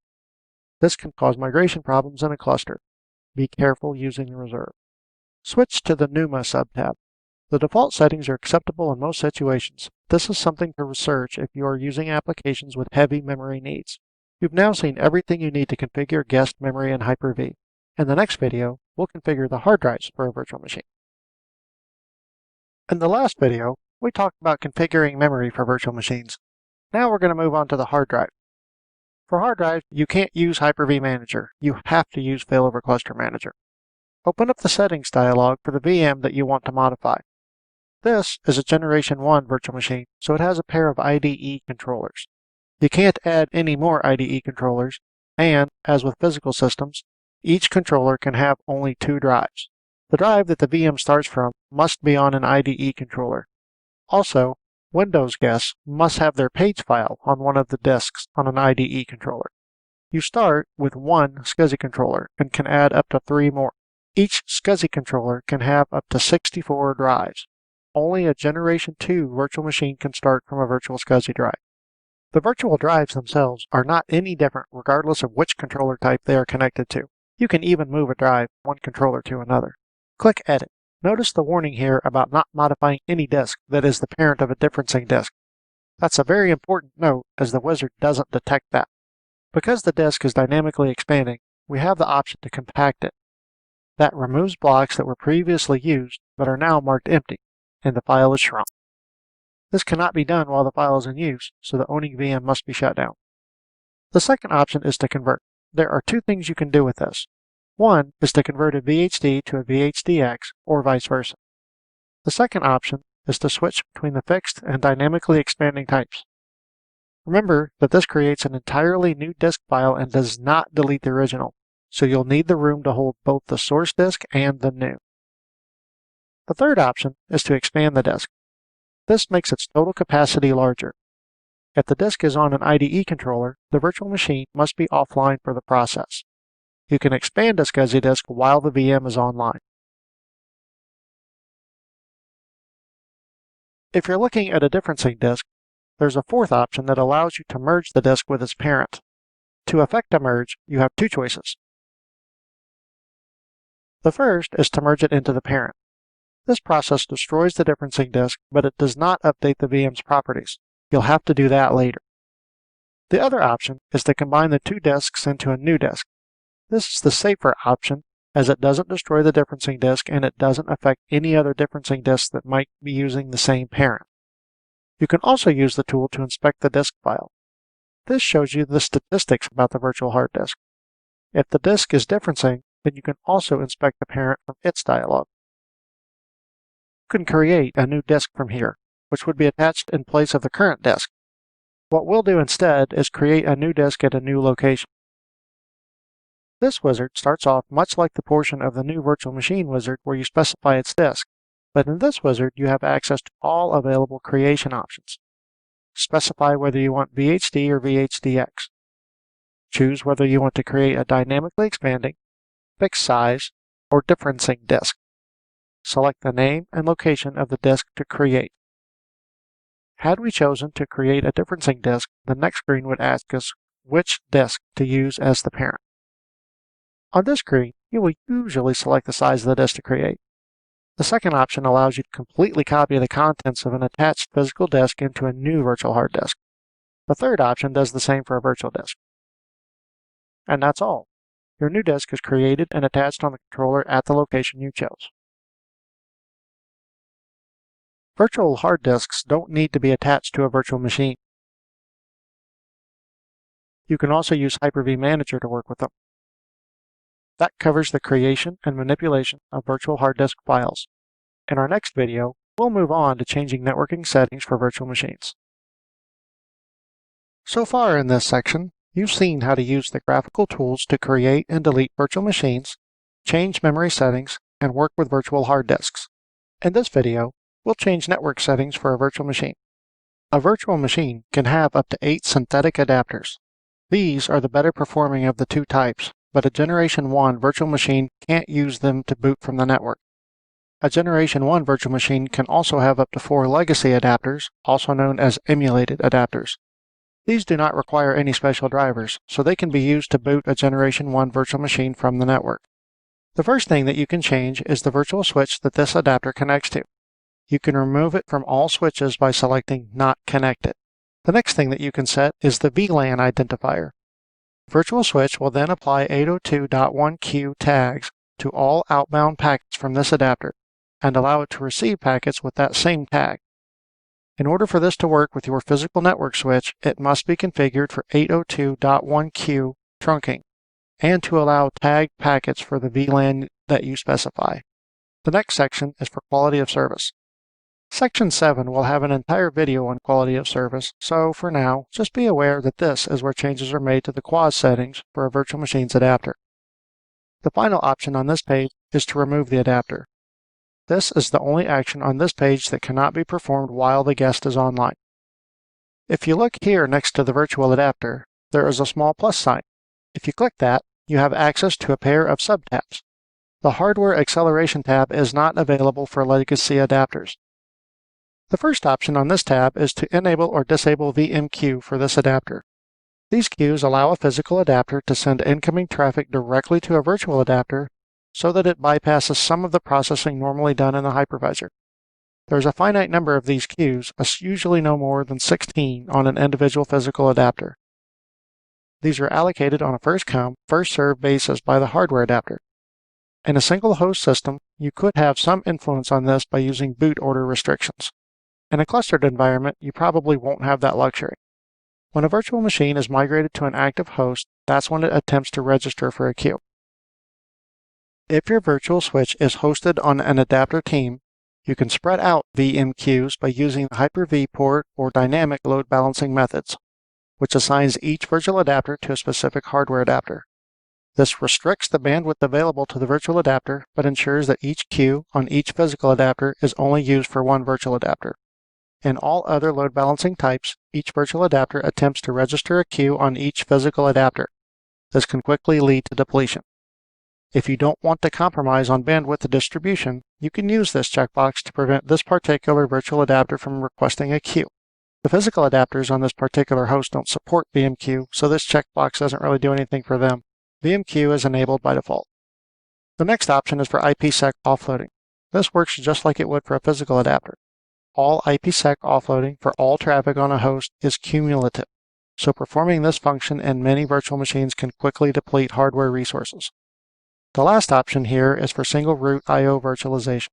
[SPEAKER 1] This can cause migration problems in a cluster. Be careful using the reserve. Switch to the NUMA subtab. The default settings are acceptable in most situations. This is something to research if you are using applications with heavy memory needs. You've now seen everything you need to configure guest memory in Hyper-V. In the next video, we'll configure the hard drives for a virtual machine. In the last video, we talked about configuring memory for virtual machines. Now we're going to move on to the hard drive. For hard drive, you can't use Hyper-V Manager. You have to use Failover Cluster Manager. Open up the Settings dialog for the VM that you want to modify. This is a Generation 1 virtual machine, so it has a pair of IDE controllers. You can't add any more IDE controllers, and, as with physical systems, each controller can have only 2 drives. The drive that the VM starts from must be on an IDE controller. Also, Windows guests must have their page file on one of the disks on an IDE controller. You start with one SCSI controller and can add up to 3 more. Each SCSI controller can have up to 64 drives. Only a Generation 2 virtual machine can start from a virtual SCSI drive. The virtual drives themselves are not any different regardless of which controller type they are connected to. You can even move a drive from one controller to another. Click Edit. Notice the warning here about not modifying any disk that is the parent of a differencing disk. That's a very important note as the wizard doesn't detect that. Because the disk is dynamically expanding, we have the option to compact it. That removes blocks that were previously used but are now marked empty, and the file is shrunk. This cannot be done while the file is in use, so the owning VM must be shut down. The second option is to convert. There are 2 things you can do with this. One is to convert a VHD to a VHDX, or vice versa. The second option is to switch between the fixed and dynamically expanding types. Remember that this creates an entirely new disk file and does not delete the original, so you'll need the room to hold both the source disk and the new. The third option is to expand the disk. This makes its total capacity larger. If the disk is on an IDE controller, the virtual machine must be offline for the process. You can expand a SCSI disk while the VM is online. If you're looking at a differencing disk, there's a fourth option that allows you to merge the disk with its parent. To effect a merge, you have 2 choices. The first is to merge it into the parent. This process destroys the differencing disk, but it does not update the VM's properties. You'll have to do that later. The other option is to combine the 2 disks into a new disk. This is the safer option as it doesn't destroy the differencing disk and it doesn't affect any other differencing disks that might be using the same parent. You can also use the tool to inspect the disk file. This shows you the statistics about the virtual hard disk. If the disk is differencing, then you can also inspect the parent from its dialog. You can create a new disk from here, which would be attached in place of the current disk. What we'll do instead is create a new disk at a new location. This wizard starts off much like the portion of the new virtual machine wizard where you specify its disk, but in this wizard you have access to all available creation options. Specify whether you want VHD or VHDX. Choose whether you want to create a dynamically expanding, fixed size, or differencing disk. Select the name and location of the disk to create. Had we chosen to create a differencing disk, the next screen would ask us which disk to use as the parent. On this screen, you will usually select the size of the disk to create. The second option allows you to completely copy the contents of an attached physical disk into a new virtual hard disk. The third option does the same for a virtual disk. And that's all. Your new disk is created and attached on the controller at the location you chose. Virtual hard disks don't need to be attached to a virtual machine. You can also use Hyper-V Manager to work with them. That covers the creation and manipulation of virtual hard disk files. In our next video, We'll move on to changing networking settings for virtual machines. So far in this section, you've seen how to use the graphical tools to create and delete virtual machines, change memory settings, and work with virtual hard disks. In this video, we'll change network settings for a virtual machine. A virtual machine can have up to 8 synthetic adapters. These are the better performing of the two types, but a Generation 1 virtual machine can't use them to boot from the network. A Generation 1 virtual machine can also have up to 4 legacy adapters, also known as emulated adapters. These do not require any special drivers, so they can be used to boot a Generation 1 virtual machine from the network. The first thing that you can change is the virtual switch that this adapter connects to. You can remove it from all switches by selecting Not Connected. The next thing that you can set is the VLAN identifier. The virtual switch will then apply 802.1q tags to all outbound packets from this adapter and allow it to receive packets with that same tag. In order for this to work with your physical network switch, it must be configured for 802.1q trunking and to allow tagged packets for the VLAN that you specify. The next section is for quality of service. Section 7 will have an entire video on quality of service, so for now, just be aware that this is where changes are made to the QoS settings for a virtual machine's adapter. The final option on this page is to remove the adapter. This is the only action on this page that cannot be performed while the guest is online. If you look here next to the virtual adapter, there is a small plus sign. If you click that, you have access to a pair of subtabs. The Hardware Acceleration tab is not available for legacy adapters. The first option on this tab is to enable or disable VMQ for this adapter. These queues allow a physical adapter to send incoming traffic directly to a virtual adapter so that it bypasses some of the processing normally done in the hypervisor. There's a finite number of these queues, usually no more than 16 on an individual physical adapter. These are allocated on a first-come, first-served basis by the hardware adapter. In a single host system, you could have some influence on this by using boot order restrictions. In a clustered environment, you probably won't have that luxury. When a virtual machine is migrated to an active host, that's when it attempts to register for a queue. If your virtual switch is hosted on an adapter team, you can spread out VMQs by using the Hyper-V port or dynamic load balancing methods, which assigns each virtual adapter to a specific hardware adapter. This restricts the bandwidth available to the virtual adapter, but ensures that each queue on each physical adapter is only used for one virtual adapter. In all other load balancing types, each virtual adapter attempts to register a queue on each physical adapter. This can quickly lead to depletion. If you don't want to compromise on bandwidth distribution, you can use this checkbox to prevent this particular virtual adapter from requesting a queue. The physical adapters on this particular host don't support VMQ, so this checkbox doesn't really do anything for them. VMQ is enabled by default. The next option is for IPsec offloading. This works just like it would for a physical adapter. All IPsec offloading for all traffic on a host is cumulative, so performing this function in many virtual machines can quickly deplete hardware resources. The last option here is for single root I/O virtualization.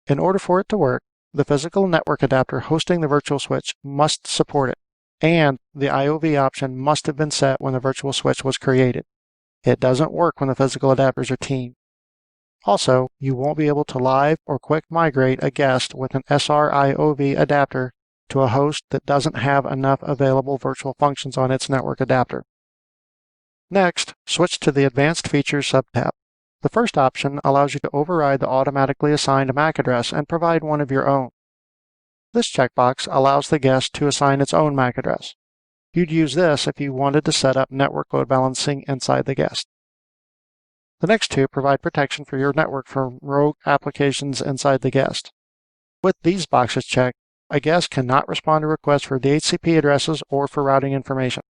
[SPEAKER 1] In order for it to work, the physical network adapter hosting the virtual switch must support it, and the IOV option must have been set when the virtual switch was created. It doesn't work when the physical adapters are teamed. Also, you won't be able to live or quick migrate a guest with an SR-IOV adapter to a host that doesn't have enough available virtual functions on its network adapter. Next, switch to the Advanced Features subtab. The first option allows you to override the automatically assigned MAC address and provide one of your own. This checkbox allows the guest to assign its own MAC address. You'd use this if you wanted to set up network load balancing inside the guest. The next two provide protection for your network from rogue applications inside the guest. With these boxes checked, a guest cannot respond to requests for DHCP addresses or for routing information.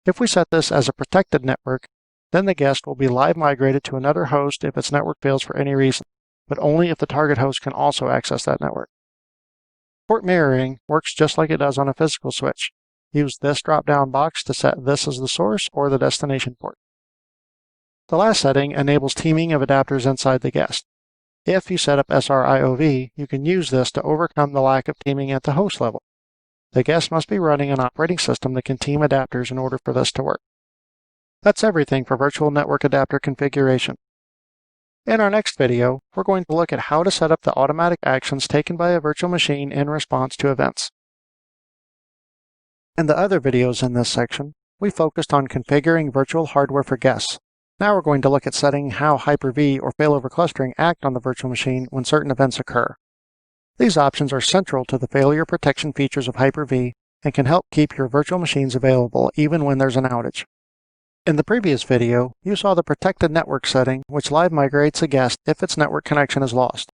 [SPEAKER 1] If we set this as a protected network, then the guest will be live migrated to another host if its network fails for any reason, but only if the target host can also access that network. Port mirroring works just like it does on a physical switch. Use this drop-down box to set this as the source or the destination port. The last setting enables teaming of adapters inside the guest. If you set up SR-IOV, you can use this to overcome the lack of teaming at the host level. The guest must be running an operating system that can team adapters in order for this to work. That's everything for virtual network adapter configuration. In our next video, we're going to look at how to set up the automatic actions taken by a virtual machine in response to events. In the other videos in this section, we focused on configuring virtual hardware for guests. Now we're going to look at setting how Hyper-V or failover clustering act on the virtual machine when certain events occur. These options are central to the failure protection features of Hyper-V and can help keep your virtual machines available even when there's an outage. In the previous video, you saw the protected network setting, which live migrates a guest if its network connection is lost.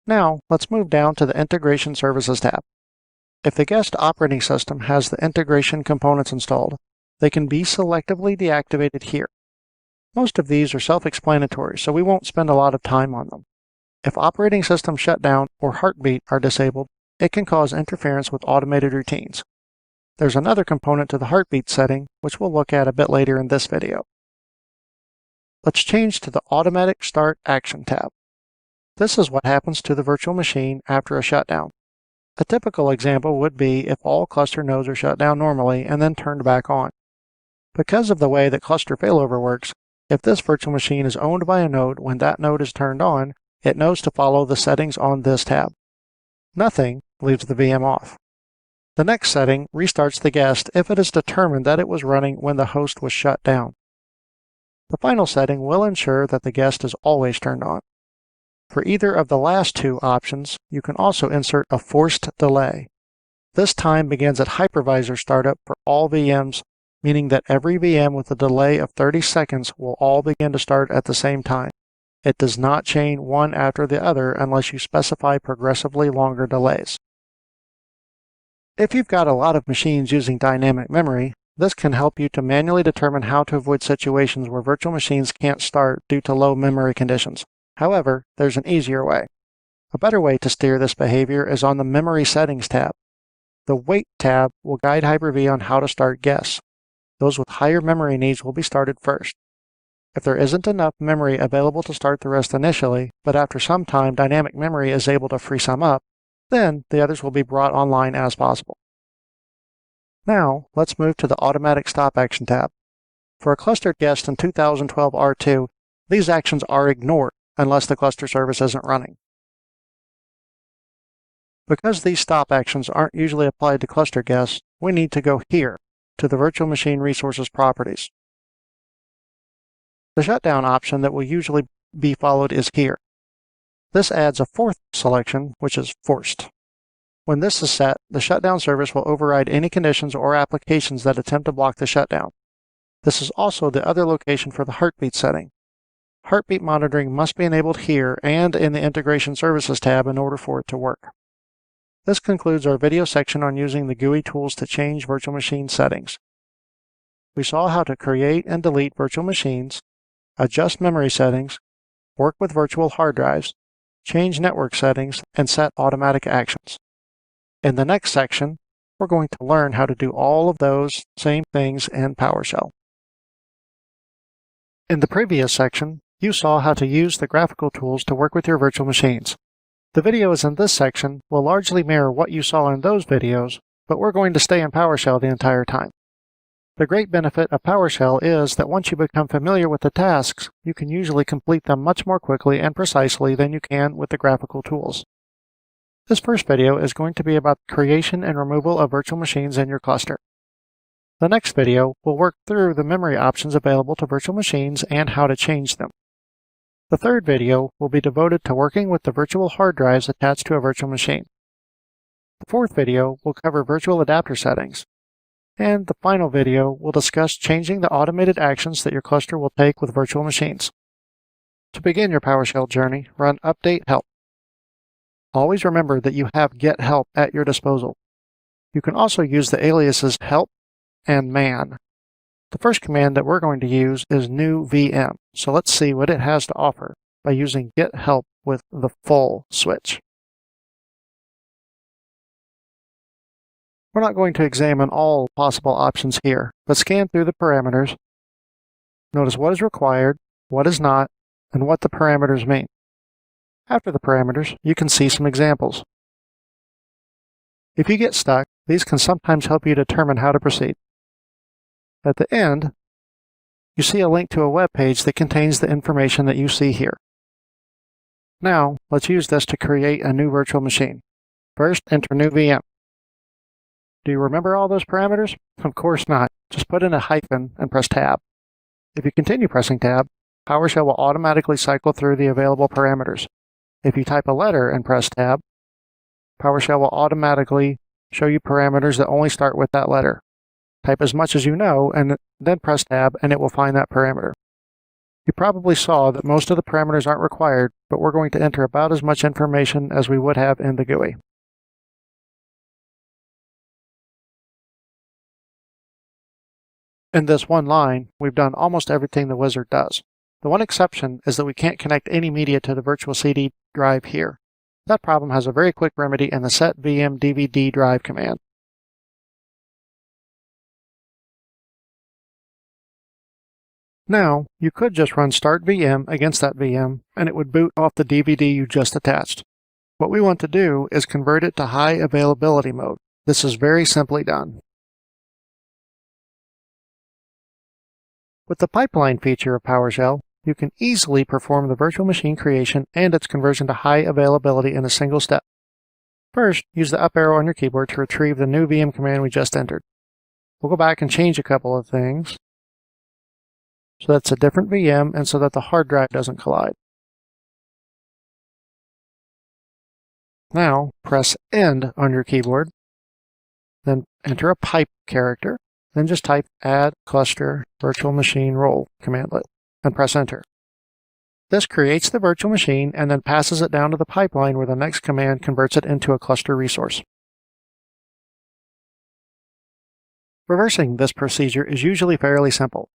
[SPEAKER 1] Now, let's move down to the Integration Services tab. If the guest operating system has the integration components installed, they can be selectively deactivated here. Most of these are self-explanatory, so we won't spend a lot of time on them. If operating system shutdown or heartbeat are disabled, it can cause interference with automated routines. There's another component to the heartbeat setting, which we'll look at a bit later in this video. Let's change to the Automatic Start Action tab. This is what happens to the virtual machine after a shutdown. A typical example would be if all cluster nodes are shut down normally and then turned back on. Because of the way that cluster failover works, if this virtual machine is owned by a node when that node is turned on, it knows to follow the settings on this tab. Nothing leaves the VM off. The next setting restarts the guest if it is determined that it was running when the host was shut down. The final setting will ensure that the guest is always turned on. For either of the last two options, you can also insert a forced delay. This time begins at hypervisor startup for all VMs, meaning that every VM with a delay of 30 seconds will all begin to start at the same time. It does not chain one after the other unless you specify progressively longer delays. If you've got a lot of machines using dynamic memory, this can help you to manually determine how to avoid situations where virtual machines can't start due to low memory conditions. However, there's an easier way. A better way to steer this behavior is on the Memory Settings tab. The Wait tab will guide Hyper-V on how to start guests. Those with higher memory needs will be started first. If there isn't enough memory available to start the rest initially, but after some time dynamic memory is able to free some up, then the others will be brought online as possible. Now, let's move to the Automatic Stop Action tab. For a clustered guest in 2012 R2, these actions are ignored unless the cluster service isn't running. Because these stop actions aren't usually applied to cluster guests, we need to go here, to the Virtual Machine Resources Properties. The shutdown option that will usually be followed is here. This adds a fourth selection, which is forced. When this is set, the shutdown service will override any conditions or applications that attempt to block the shutdown. This is also the other location for the heartbeat setting. Heartbeat monitoring must be enabled here and in the Integration Services tab in order for it to work. This concludes our video section on using the GUI tools to change virtual machine settings. We saw how to create and delete virtual machines, adjust memory settings, work with virtual hard drives, change network settings, and set automatic actions. In the next section, we're going to learn how to do all of those same things in PowerShell. In the previous section, you saw how to use the graphical tools to work with your virtual machines. The videos in this section will largely mirror what you saw in those videos, but we're going to stay in PowerShell the entire time. The great benefit of PowerShell is that once you become familiar with the tasks, you can usually complete them much more quickly and precisely than you can with the graphical tools. This first video is going to be about the creation and removal of virtual machines in your cluster. The next video will work through the memory options available to virtual machines and how to change them. The third video will be devoted to working with the virtual hard drives attached to a virtual machine. The fourth video will cover virtual adapter settings. And the final video will discuss changing the automated actions that your cluster will take with virtual machines. To begin your PowerShell journey, run update help. Always remember that you have get help at your disposal. You can also use the aliases help and man. The first command that we're going to use is new VM, so let's see what it has to offer by using get help with the full switch. We're not going to examine all possible options here, but scan through the parameters. Notice what is required, what is not, and what the parameters mean. After the parameters, you can see some examples. If you get stuck, these can sometimes help you determine how to proceed. At the end, you see a link to a web page that contains the information that you see here. Now, let's use this to create a new virtual machine. First, enter new VM. Do you remember all those parameters? Of course not. Just put in a hyphen and press Tab. If you continue pressing Tab, PowerShell will automatically cycle through the available parameters. If you type a letter and press Tab, PowerShell will automatically show you parameters that only start with that letter. Type as much as you know and then press Tab and it will find that parameter. You probably saw that most of the parameters aren't required, but we're going to enter about as much information as we would have in the GUI. In this one line, we've done almost everything the wizard does. The one exception is that we can't connect any media to the virtual CD drive here. That problem has a very quick remedy in the set VM DVD drive command. Now, you could just run start VM against that VM and it would boot off the DVD you just attached. What we want to do is convert it to high availability mode. This is very simply done. With the pipeline feature of PowerShell, you can easily perform the virtual machine creation and its conversion to high availability in a single step. First, use the up arrow on your keyboard to retrieve the new VM command we just entered. We'll go back and change a couple of things so that's a different VM and so that the hard drive doesn't collide. Now, press End on your keyboard, then enter a pipe character. Then just type add cluster virtual machine role commandlet and press enter. This creates the virtual machine and then passes it down to the pipeline where the next command converts it into a cluster resource. Reversing this procedure is usually fairly simple.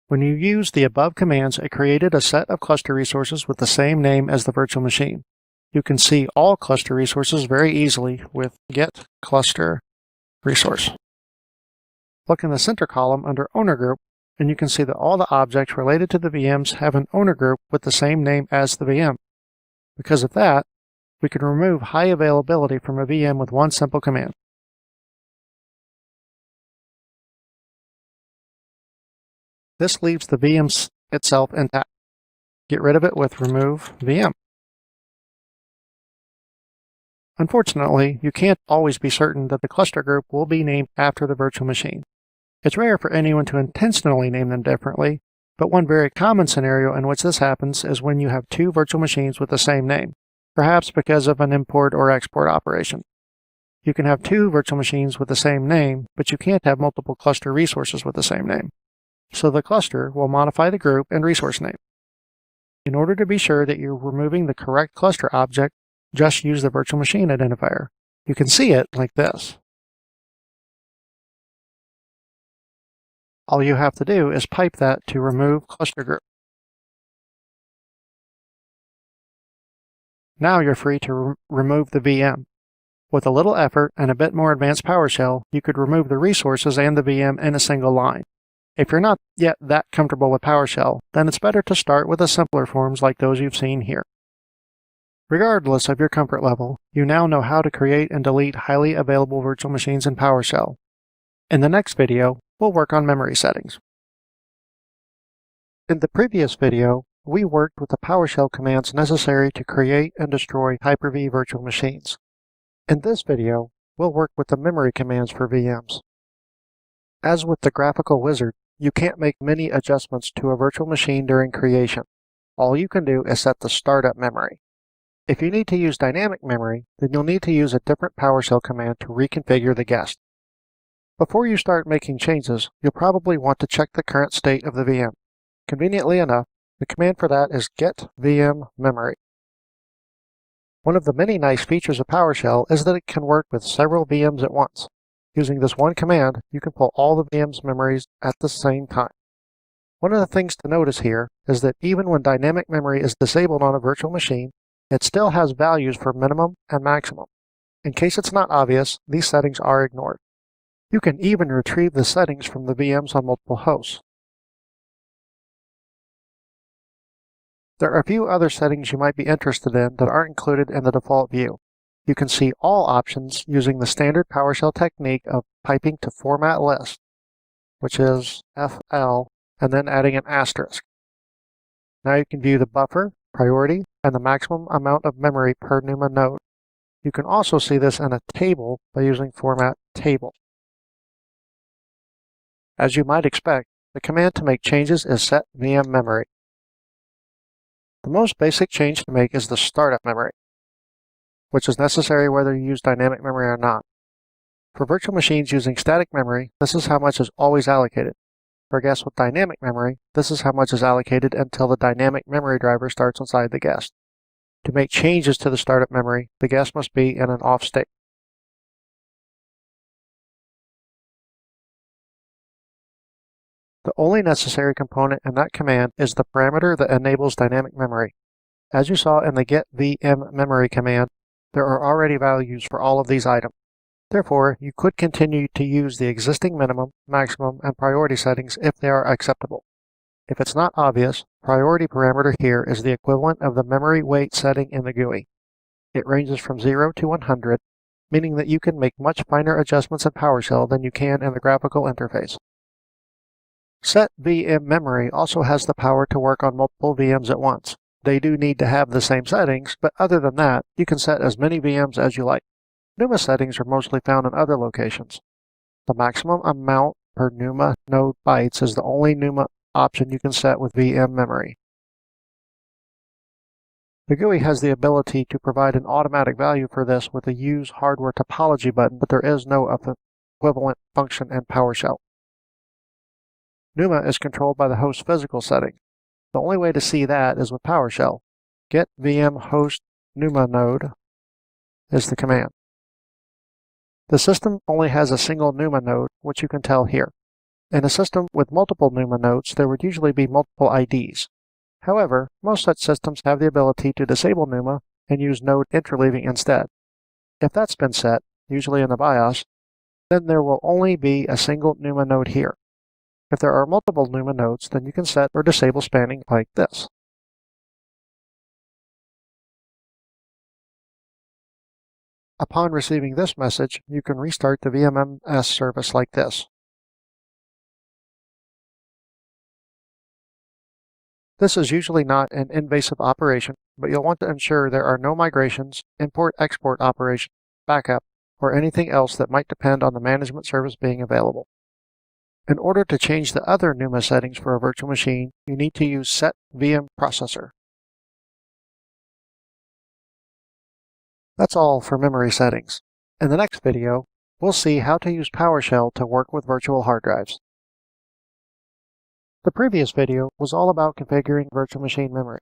[SPEAKER 1] When you use the above commands, it created a set of cluster resources with the same name as the virtual machine. You can see all cluster resources very easily with get cluster resource. Look in the center column under Owner Group, and you can see that all the objects related to the VMs have an owner group with the same name as the VM. Because of that, we can remove high availability from a VM with one simple command. This leaves the VM itself intact. Get rid of it with remove VM. Unfortunately, you can't always be certain that the cluster group will be named after the virtual machine. It's rare for anyone to intentionally name them differently, but one very common scenario in which this happens is when you have two virtual machines with the same name, perhaps because of an import or export operation. You can have two virtual machines with the same name, but you can't have multiple cluster resources with the same name. So the cluster will modify the group and resource name. In order to be sure that you're removing the correct cluster object, just use the virtual machine identifier. You can see it like this. All you have to do is pipe that to remove cluster group. Now you're free to remove the VM. With a little effort and a bit more advanced PowerShell, you could remove the resources and the VM in a single line. If you're not yet that comfortable with PowerShell, then it's better to start with the simpler forms like those you've seen here. Regardless of your comfort level, you now know how to create and delete highly available virtual machines in PowerShell. In the next video, we'll work on memory settings. In the previous video, we worked with the PowerShell commands necessary to create and destroy Hyper-V virtual machines. In this video, we'll work with the memory commands for VMs. As with the graphical wizard, you can't make many adjustments to a virtual machine during creation. All you can do is set the startup memory. If you need to use dynamic memory, then you'll need to use a different PowerShell command to reconfigure the guest. Before you start making changes, you'll probably want to check the current state of the VM. Conveniently enough, the command for that is get VM memory. One of the many nice features of PowerShell is that it can work with several VMs at once. Using this one command, you can pull all the VM's memories at the same time. One of the things to notice here is that even when dynamic memory is disabled on a virtual machine, it still has values for minimum and maximum. In case it's not obvious, these settings are ignored. You can even retrieve the settings from the VMs on multiple hosts. There are a few other settings you might be interested in that aren't included in the default view. You can see all options using the standard PowerShell technique of piping to format list, which is FL, and then adding an asterisk. Now you can view the buffer, priority, and the maximum amount of memory per NUMA node. You can also see this in a table by using format table. As you might expect, the command to make changes is set VM memory. The most basic change to make is the startup memory, which is necessary whether you use dynamic memory or not. For virtual machines using static memory, this is how much is always allocated. For guests with dynamic memory, this is how much is allocated until the dynamic memory driver starts inside the guest. To make changes to the startup memory, the guest must be in an off state. The only necessary component in that command is the parameter that enables dynamic memory. As you saw in the get VM memory command, there are already values for all of these items. Therefore, you could continue to use the existing minimum, maximum, and priority settings if they are acceptable. If it's not obvious, priority parameter here is the equivalent of the memory weight setting in the GUI. It ranges from 0 to 100, meaning that you can make much finer adjustments in PowerShell than you can in the graphical interface. Set VM memory also has the power to work on multiple VMs at once. They do need to have the same settings, but other than that, you can set as many VMs as you like. NUMA settings are mostly found in other locations. The maximum amount per NUMA node bytes is the only NUMA option you can set with VM memory. The GUI has the ability to provide an automatic value for this with the Use Hardware Topology button, but there is no equivalent function in PowerShell. NUMA is controlled by the host physical setting. The only way to see that is with PowerShell. Get VM host NUMA node is the command. The system only has a single NUMA node, which you can tell here. In a system with multiple NUMA nodes, there would usually be multiple IDs. However, most such systems have the ability to disable NUMA and use node interleaving instead. If that's been set, usually in the BIOS, then there will only be a single NUMA node here. If there are multiple NUMA nodes, then you can set or disable spanning like this. Upon receiving this message, you can restart the VMMS service like this. This is usually not an invasive operation, but you'll want to ensure there are no migrations, import-export operations, backup, or anything else that might depend on the management service being available. In order to change the other NUMA settings for a virtual machine, you need to use Set VM Processor. That's all for memory settings. In the next video, we'll see how to use PowerShell to work with virtual hard drives. The previous video was all about configuring virtual machine memory.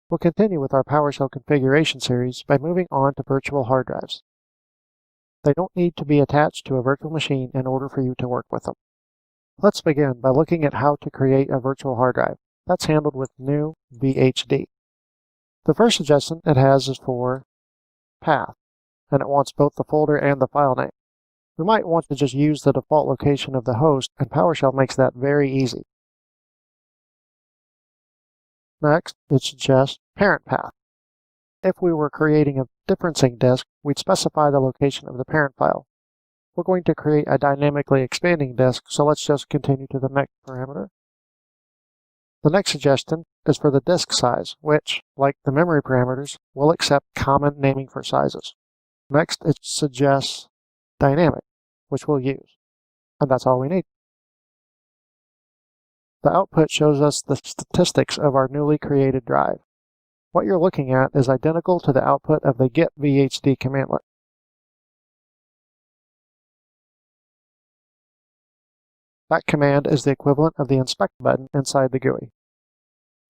[SPEAKER 1] We'll continue with our PowerShell configuration series by moving on to virtual hard drives. They don't need to be attached to a virtual machine in order for you to work with them. Let's begin by looking at how to create a virtual hard drive. That's handled with New VHD. The first suggestion it has is for path, and it wants both the folder and the file name. We might want to just use the default location of the host, and PowerShell makes that very easy. Next, it suggests parent path. If we were creating a differencing disk, we'd specify the location of the parent file. We're going to create a dynamically expanding disk, so let's just continue to the next parameter. The next suggestion is for the disk size, which, like the memory parameters, will accept common naming for sizes. Next, it suggests dynamic, which we'll use. And that's all we need. The output shows us the statistics of our newly created drive. What you're looking at is identical to the output of the get VHD commandlet. That command is the equivalent of the inspect button inside the GUI.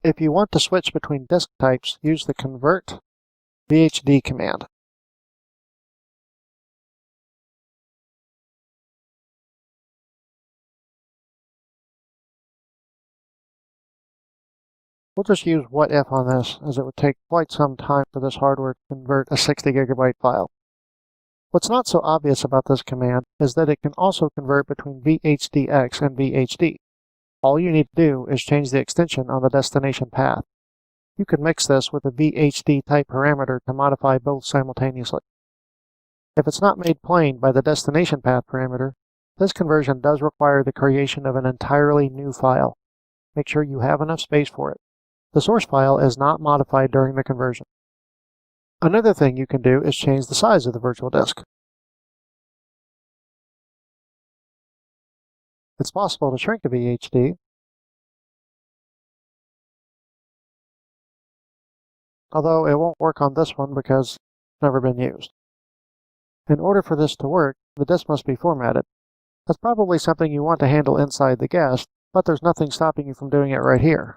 [SPEAKER 1] If you want to switch between disk types, use the convert VHD command. We'll just use what if on this, as it would take quite some time for this hardware to convert a 60 gigabyte file. What's not so obvious about this command is that it can also convert between VHDX and VHD. All you need to do is change the extension on the destination path. You can mix this with a VHD type parameter to modify both simultaneously. If it's not made plain by the destination path parameter, this conversion does require the creation of an entirely new file. Make sure you have enough space for it. The source file is not modified during the conversion. Another thing you can do is change the size of the virtual disk. It's possible to shrink the VHD, although it won't work on this one because it's never been used. In order for this to work, the disk must be formatted. That's probably something you want to handle inside the guest, but there's nothing stopping you from doing it right here.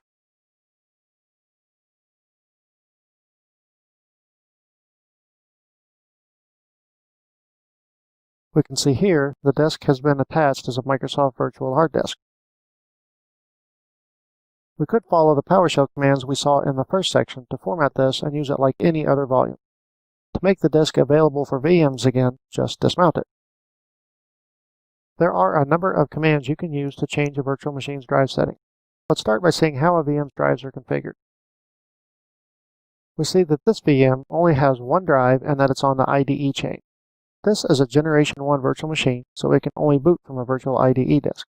[SPEAKER 1] We can see here the disk has been attached as a Microsoft Virtual Hard Disk. We could follow the PowerShell commands we saw in the first section to format this and use it like any other volume. To make the disk available for VMs again, just dismount it. There are a number of commands you can use to change a virtual machine's drive setting. Let's start by seeing how a VM's drives are configured. We see that this VM only has one drive and that it's on the IDE chain. This is a Generation 1 virtual machine, so it can only boot from a virtual IDE disk.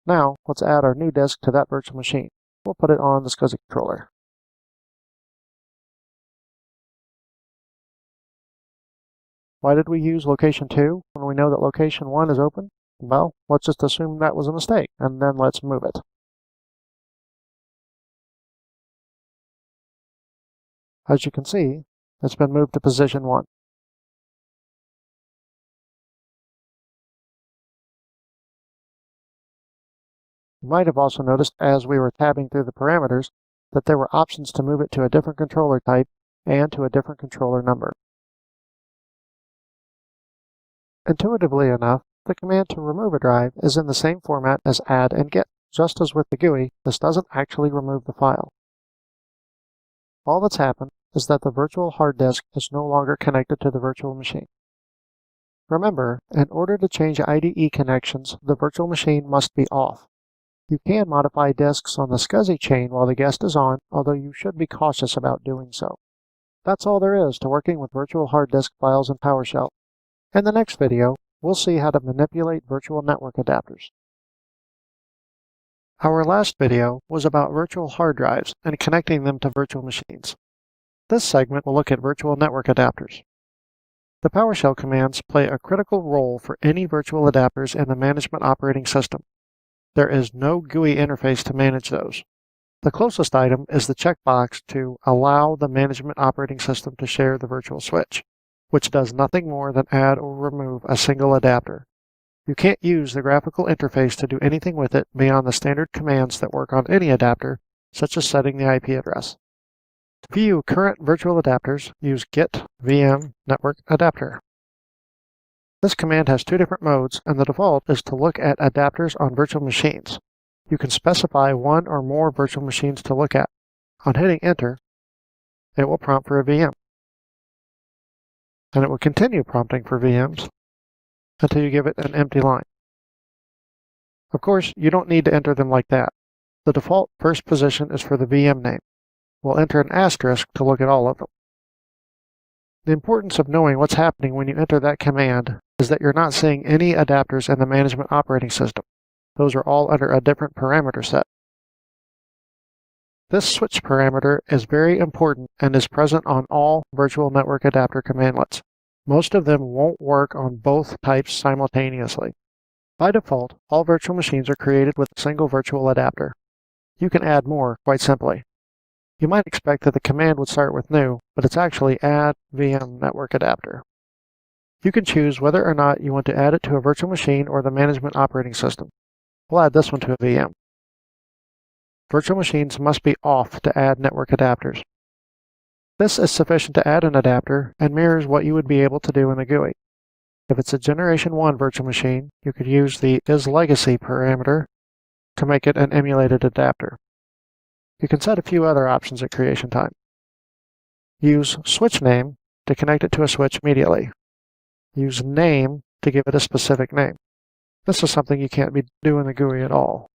[SPEAKER 1] Now, let's add our new disk to that virtual machine. We'll put it on the SCSI controller. Why did we use location 2 when we know that location 1 is open? Well, let's just assume that was a mistake, and then let's move it. As you can see, it's been moved to position 1. You might have also noticed as we were tabbing through the parameters that there were options to move it to a different controller type and to a different controller number. Intuitively enough, the command to remove a drive is in the same format as add and get. Just as with the GUI, this doesn't actually remove the file. All that's happened is that the virtual hard disk is no longer connected to the virtual machine. Remember, in order to change IDE connections, the virtual machine must be off. You can modify disks on the SCSI chain while the guest is on, although you should be cautious about doing so. That's all there is to working with virtual hard disk files in PowerShell. In the next video, we'll see how to manipulate virtual network adapters. Our last video was about virtual hard drives and connecting them to virtual machines. This segment will look at virtual network adapters. The PowerShell commands play a critical role for any virtual adapters in the management operating system. There is no GUI interface to manage those. The closest item is the checkbox to allow the management operating system to share the virtual switch, which does nothing more than add or remove a single adapter. You can't use the graphical interface to do anything with it beyond the standard commands that work on any adapter, such as setting the IP address. To view current virtual adapters, use get VM network adapter. This command has two different modes, and the default is to look at adapters on virtual machines. You can specify one or more virtual machines to look at. On hitting enter, it will prompt for a VM. And it will continue prompting for VMs until you give it an empty line. Of course, you don't need to enter them like that. The default first position is for the VM name. We'll enter an asterisk to look at all of them. The importance of knowing what's happening when you enter that command is that you're not seeing any adapters in the management operating system. Those are all under a different parameter set. This switch parameter is very important and is present on all virtual network adapter commandlets. Most of them won't work on both types simultaneously. By default, all virtual machines are created with a single virtual adapter. You can add more quite simply. You might expect that the command would start with new, but it's actually add VM network adapter. You can choose whether or not you want to add it to a virtual machine or the management operating system. We'll add this one to a VM. Virtual machines must be off to add network adapters. This is sufficient to add an adapter and mirrors what you would be able to do in the GUI. If it's a Generation 1 virtual machine, you could use the isLegacy parameter to make it an emulated adapter. You can set a few other options at creation time. Use switch name to connect it to a switch immediately. Use name to give it a specific name. This is something you can't do in the GUI at all.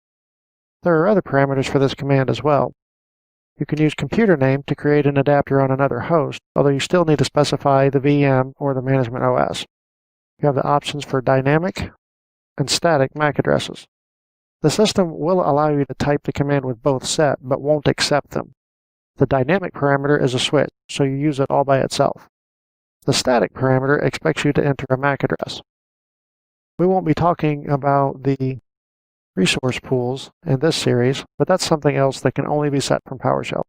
[SPEAKER 1] There are other parameters for this command as well. You can use computer name to create an adapter on another host, although you still need to specify the VM or the management OS. You have the options for dynamic and static MAC addresses. The system will allow you to type the command with both set, but won't accept them. The dynamic parameter is a switch, so you use it all by itself. The static parameter expects you to enter a MAC address. We won't be talking about the resource pools in this series, but that's something else that can only be set from PowerShell.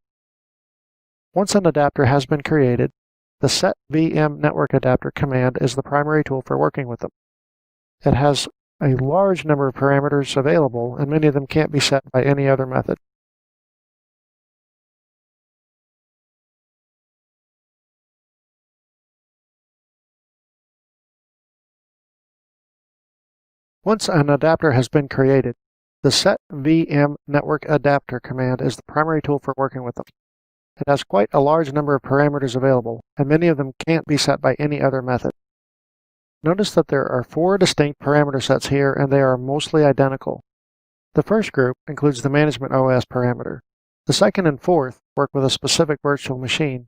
[SPEAKER 1] Once an adapter has been created, the set VM network adapter command is the primary tool for working with them. It has a large number of parameters available, and many of them can't be set by any other method. Once an adapter has been created, the set VM network adapter command is the primary tool for working with them. It has quite a large number of parameters available, and many of them can't be set by any other method. Notice that there are 4 distinct parameter sets here, and they are mostly identical. The first group includes the management OS parameter. The second and fourth work with a specific virtual machine,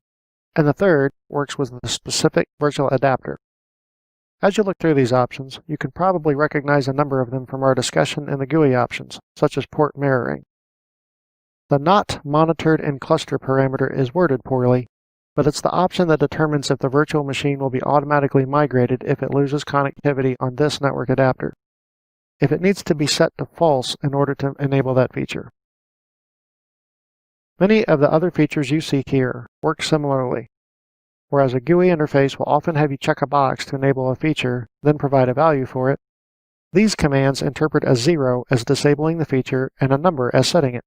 [SPEAKER 1] and the third works with the specific virtual adapter. As you look through these options, you can probably recognize a number of them from our discussion in the GUI options, such as port mirroring. The not monitored in cluster parameter is worded poorly, but it's the option that determines if the virtual machine will be automatically migrated if it loses connectivity on this network adapter. If it needs to be set to false in order to enable that feature. Many of the other features you see here work similarly. Whereas a GUI interface will often have you check a box to enable a feature, then provide a value for it, these commands interpret a 0 as disabling the feature and a number as setting it.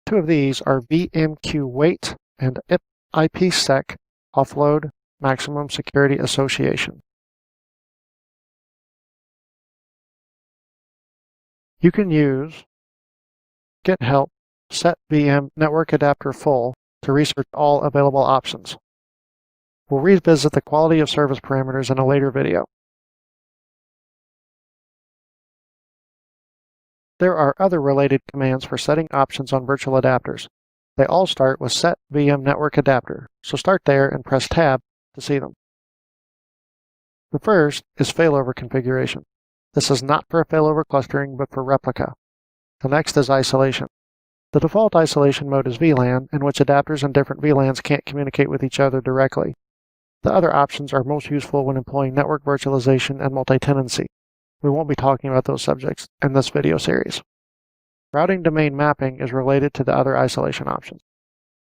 [SPEAKER 1] 2 of these are vmqwait and ipsec offload maximum security association. You can use get help set VM network adapter full to research all available options. We'll revisit the quality of service parameters in a later video. There are other related commands for setting options on virtual adapters. They all start with set VM network adapter, so start there and press Tab to see them. The first is failover configuration. This is not for failover clustering, but for replica. The next is isolation. The default isolation mode is VLAN, in which adapters in different VLANs can't communicate with each other directly. The other options are most useful when employing network virtualization and multi-tenancy. We won't be talking about those subjects in this video series. Routing domain mapping is related to the other isolation options.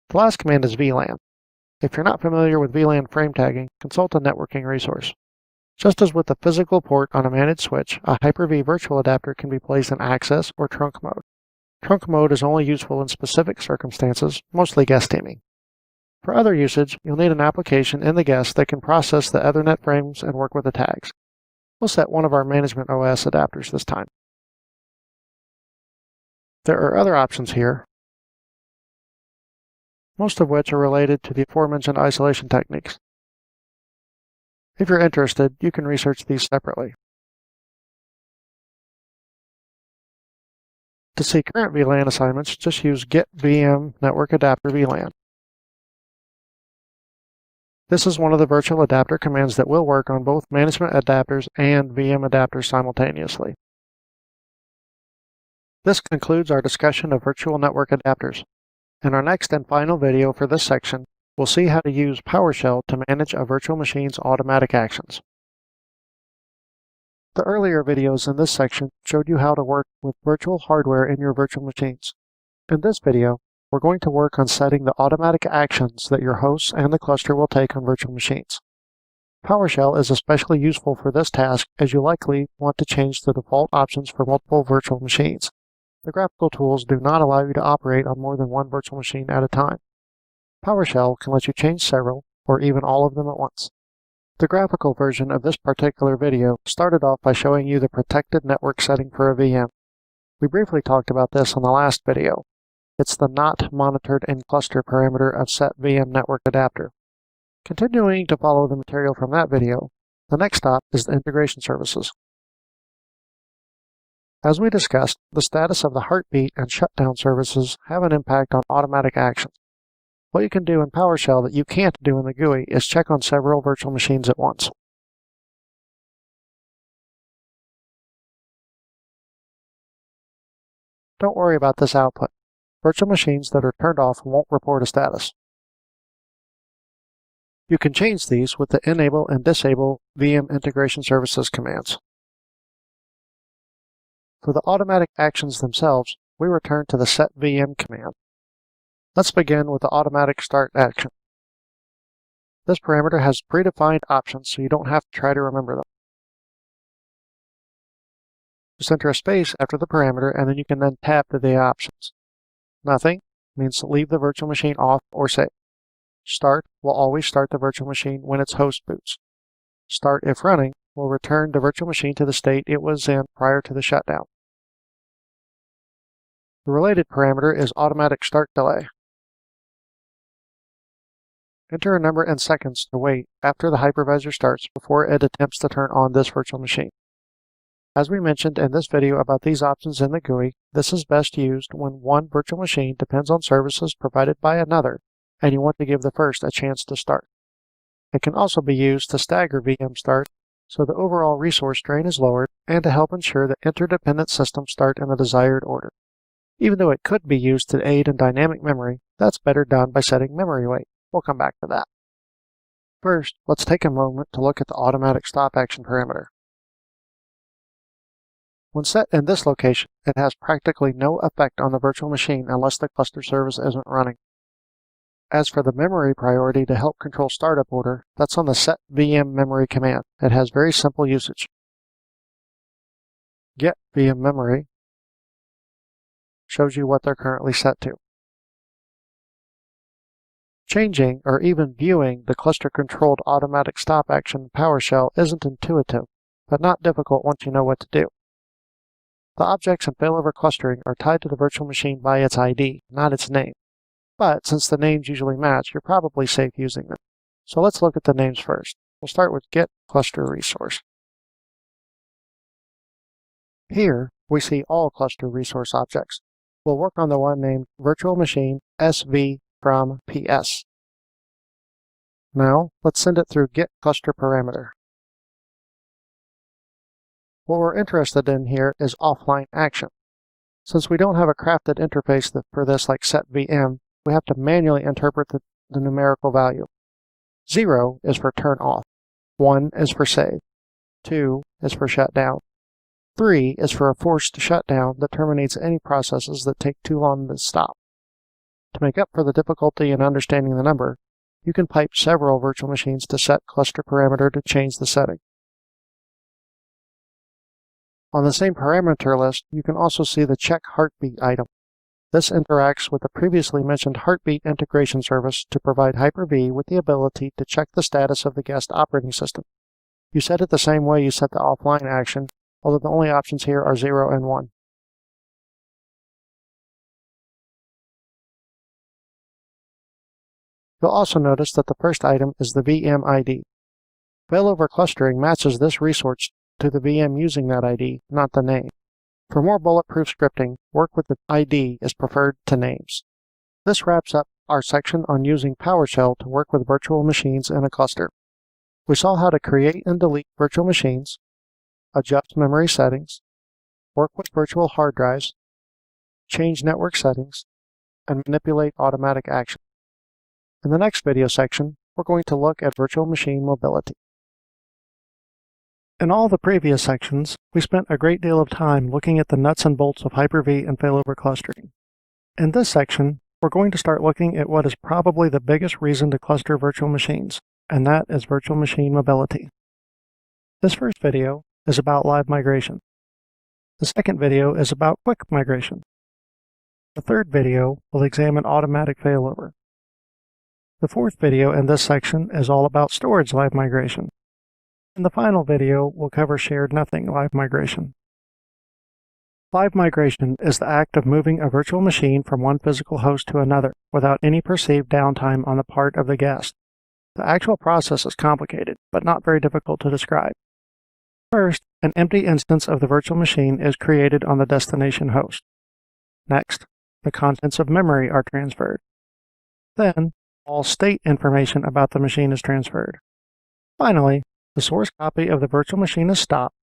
[SPEAKER 1] The last command is VLAN. If you're not familiar with VLAN frame tagging, consult a networking resource. Just as with the physical port on a managed switch, a Hyper-V virtual adapter can be placed in access or trunk mode. Trunk mode is only useful in specific circumstances, mostly guest teaming. For other usage, you'll need an application in the guest that can process the Ethernet frames and work with the tags. We'll set one of our management OS adapters this time. There are other options here, most of which are related to the aforementioned isolation techniques. If you're interested, you can research these separately. To see current VLAN assignments, just use get VM network adapter VLAN. This is one of the virtual adapter commands that will work on both management adapters and VM adapters simultaneously. This concludes our discussion of virtual network adapters. In our next and final video for this section, we'll see how to use PowerShell to manage a virtual machine's automatic actions. The earlier videos in this section showed you how to work with virtual hardware in your virtual machines. In this video, we're going to work on setting the automatic actions that your hosts and the cluster will take on virtual machines. PowerShell is especially useful for this task as you likely want to change the default options for multiple virtual machines. The graphical tools do not allow you to operate on more than one virtual machine at a time. PowerShell can let you change several, or even all of them at once. The graphical version of this particular video started off by showing you the protected network setting for a VM. We briefly talked about this in the last video. It's the not monitored in cluster parameter of set VM network adapter. Continuing to follow the material from that video, the next stop is the integration services. As we discussed, the status of the heartbeat and shutdown services have an impact on automatic actions. What you can do in PowerShell that you can't do in the GUI is check on several virtual machines at once. don't worry about this output. Virtual machines that are turned off won't report a status. You can change these with the Enable and Disable VM Integration Services commands. For the automatic actions themselves, we return to the Set VM command. Let's begin with the automatic start action. This parameter has predefined options, so you don't have to try to remember them. Just enter a space after the parameter, and then you can then tab to the options. Nothing means to leave the virtual machine off or save. Start will always start the virtual machine when its host boots. Start, if running, will return the virtual machine to the state it was in prior to the shutdown. The related parameter is automatic start delay. Enter a number in seconds to wait after the hypervisor starts before it attempts to turn on this virtual machine. As we mentioned in this video about these options in the GUI, this is best used when one virtual machine depends on services provided by another, and you want to give the first a chance to start. It can also be used to stagger VM start, so the overall resource drain is lowered, and to help ensure that interdependent systems start in the desired order. Even though it could be used to aid in dynamic memory, that's better done by setting memory weight. We'll come back to that. First, let's take a moment to look at the automatic stop action parameter. When set in this location, it has practically no effect on the virtual machine unless the cluster service isn't running. As for the memory priority to help control startup order, that's on the set VM memory command. It has very simple usage. Get VM memory shows you what they're currently set to. Changing or even viewing the cluster-controlled automatic stop action in PowerShell isn't intuitive, but not difficult once you know what to do. The objects in failover clustering are tied to the virtual machine by its ID, not its name. But since the names usually match, you're probably safe using them. So let's look at the names first. We'll start with Get Cluster Resource. Here, we see all cluster resource objects. We'll work on the one named Virtual Machine SV from PS. Now, let's send it through Get Cluster Parameter. What we're interested in here is offline action. Since we don't have a crafted interface for this like setVM, we have to manually interpret the numerical value. 0 is for turn off, 1 is for save, 2 is for shut down, 3 is for a forced shutdown that terminates any processes that take too long to stop. To make up for the difficulty in understanding the number, you can pipe several virtual machines to set cluster parameter to change the setting. On the same parameter list, you can also see the check heartbeat item. This interacts with the previously mentioned heartbeat integration service to provide Hyper-V with the ability to check the status of the guest operating system. You set it the same way you set the offline action, although the only options here are 0 and 1. You'll also notice that the first item is the VM ID. Failover clustering matches this resource to the VM using that ID, not the name. For more bulletproof scripting, work with the ID is preferred to names. This wraps up our section on using PowerShell to work with virtual machines in a cluster. We saw how to create and delete virtual machines, adjust memory settings, work with virtual hard drives, change network settings, and manipulate automatic action. In the next video section, we're going to look at virtual machine mobility. In all the previous sections, we spent a great deal of time looking at the nuts and bolts of Hyper-V and failover clustering. In this section, we're going to start looking at what is probably the biggest reason to cluster virtual machines, and that is virtual machine mobility. This first video is about live migration. The second video is about quick migration. The third video will examine automatic failover. The fourth video in this section is all about storage live migration. And the final video will cover shared nothing live migration. Live migration is the act of moving a virtual machine from one physical host to another without any perceived downtime on the part of the guest. The actual process is complicated, but not very difficult to describe. First, an empty instance of the virtual machine is created on the destination host. Next, the contents of memory are transferred. Then, all state information about the machine is transferred. Finally, the source copy of the virtual machine is stopped,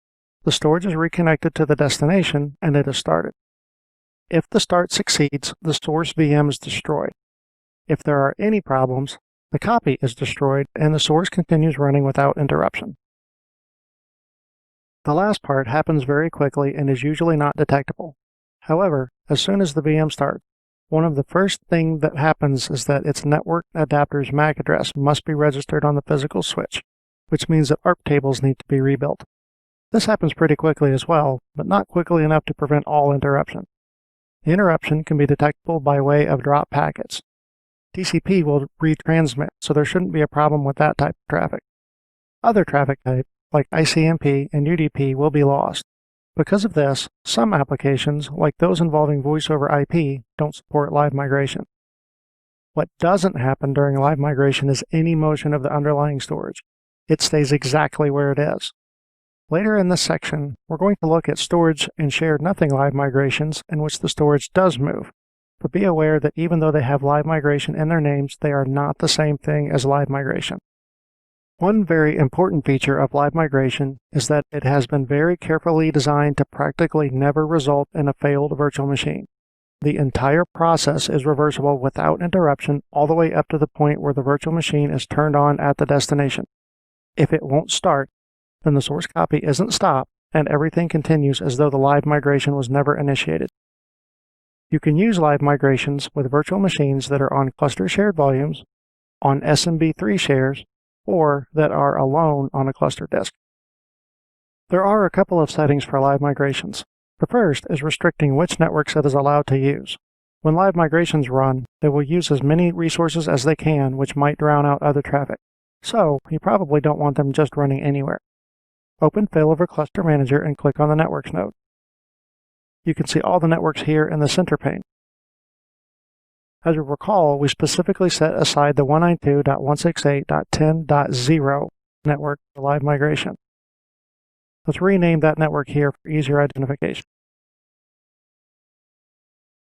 [SPEAKER 1] the storage is reconnected to the destination, and it is started. If the start succeeds, the source VM is destroyed. If there are any problems, the copy is destroyed and the source continues running without interruption. The last part happens very quickly and is usually not detectable. However, as soon as the VM starts, one of the first things that happens is that its network adapter's MAC address must be registered on the physical switch, which means that ARP tables need to be rebuilt. This happens pretty quickly as well, but not quickly enough to prevent all interruption. The interruption can be detectable by way of drop packets. TCP will retransmit, so there shouldn't be a problem with that type of traffic. Other traffic types, like ICMP and UDP, will be lost. Because of this, some applications, like those involving voice over IP, don't support live migration. What doesn't happen during live migration is any motion of the underlying storage. It stays exactly where it is. Later in this section, we're going to look at storage and shared nothing live migrations in which the storage does move. But be aware that even though they have live migration in their names, they are not the same thing as live migration. One very important feature of live migration is that it has been very carefully designed to practically never result in a failed virtual machine. The entire process is reversible without interruption all the way up to the point where the virtual machine is turned on at the destination. If it won't start, then the source copy isn't stopped and everything continues as though the live migration was never initiated. You can use live migrations with virtual machines that are on cluster shared volumes, on SMB3 shares, or that are alone on a cluster disk. There are a couple of settings for live migrations. The first is restricting which networks it is allowed to use. When live migrations run, they will use as many resources as they can, which might drown out other traffic. So, you probably don't want them just running anywhere. Open Failover Cluster Manager and click on the Networks node. You can see all the networks here in the center pane. As you recall, we specifically set aside the 192.168.10.0 network for live migration. Let's rename that network here for easier identification.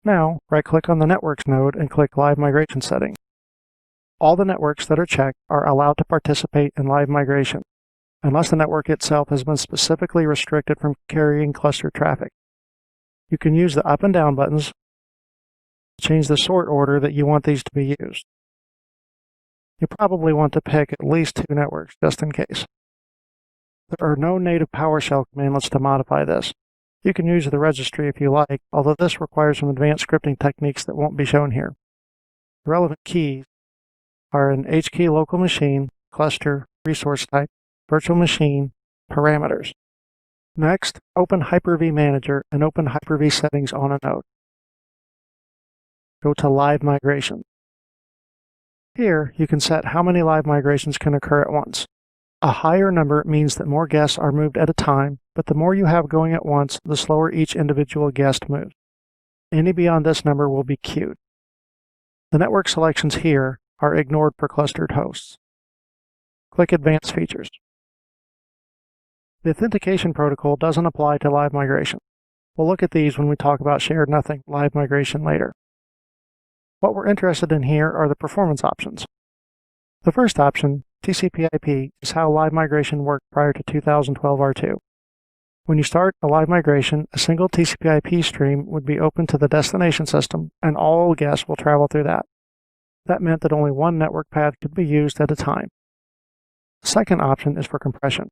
[SPEAKER 1] Now, right-click on the Networks node and click Live Migration Settings. All the networks that are checked are allowed to participate in live migration, unless the network itself has been specifically restricted from carrying cluster traffic. You can use the up and down buttons to change the sort order that you want these to be used. You probably want to pick at least 2 networks, just in case. There are no native PowerShell commandlets to modify this. You can use the registry if you like, although this requires some advanced scripting techniques that won't be shown here. The relevant keys are an HKey local machine, cluster, resource type, virtual machine, parameters. Next, open Hyper-V Manager and open Hyper-V Settings on a node. Go to Live Migration. Here, you can set how many live migrations can occur at once. A higher number means that more guests are moved at a time, but the more you have going at once, the slower each individual guest moves. Any beyond this number will be queued. The network selections here are ignored for clustered hosts. Click Advanced Features. The authentication protocol doesn't apply to live migration. We'll look at these when we talk about shared nothing live migration later. What we're interested in here are the performance options. The first option, TCP/IP, is how live migration worked prior to 2012 R2. When you start a live migration, a single TCP/IP stream would be open to the destination system, and all guests will travel through that. That meant that only one network path could be used at a time. The second option is for compression.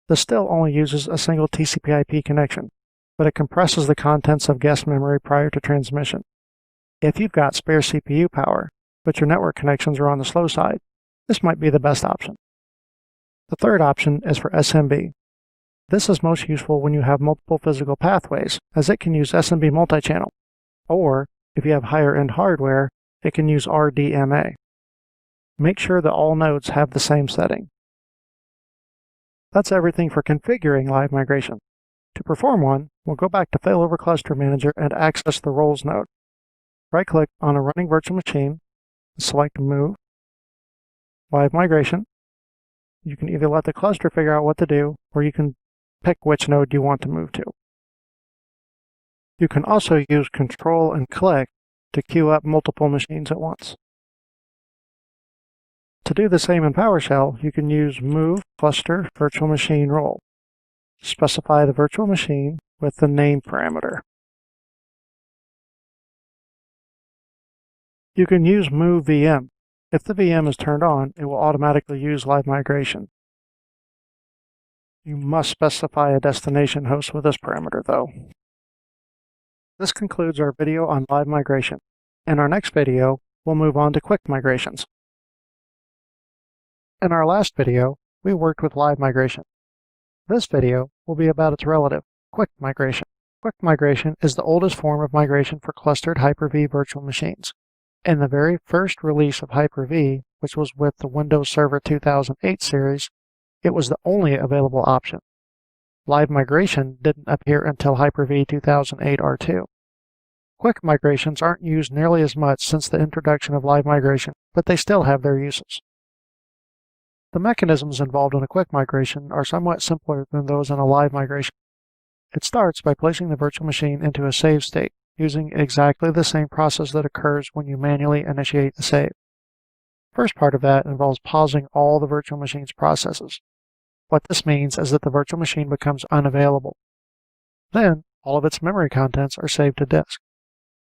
[SPEAKER 1] This still only uses a single TCP/IP connection, but it compresses the contents of guest memory prior to transmission. If you've got spare CPU power, but your network connections are on the slow side, this might be the best option. The third option is for SMB. This is most useful when you have multiple physical pathways, as it can use SMB multi-channel. Or, if you have higher-end hardware, it can use RDMA. Make sure that all nodes have the same setting. That's everything for configuring live migration. To perform one, we'll go back to Failover Cluster Manager and access the Roles node. Right-click on a running virtual machine and select Move, Live Migration. You can either let the cluster figure out what to do, or you can pick which node you want to move to. You can also use Control and click to queue up multiple machines at once. To do the same in PowerShell, you can use Move Cluster Virtual Machine Role. Specify the virtual machine with the name parameter. You can use move VM. If the VM is turned on, it will automatically use live migration. You must specify a destination host with this parameter, though. This concludes our video on live migration. In our next video, we'll move on to quick migrations. In our last video, we worked with live migration. This video will be about its relative, quick migration. Quick migration is the oldest form of migration for clustered Hyper-V virtual machines. In the very first release of Hyper-V, which was with the Windows Server 2008 series, it was the only available option. Live migration didn't appear until Hyper-V 2008 R2. Quick migrations aren't used nearly as much since the introduction of live migration, but they still have their uses. The mechanisms involved in a quick migration are somewhat simpler than those in a live migration. It starts by placing the virtual machine into a save state, using exactly the same process that occurs when you manually initiate a save. The first part of that involves pausing all the virtual machine's processes. What this means is that the virtual machine becomes unavailable. Then, all of its memory contents are saved to disk.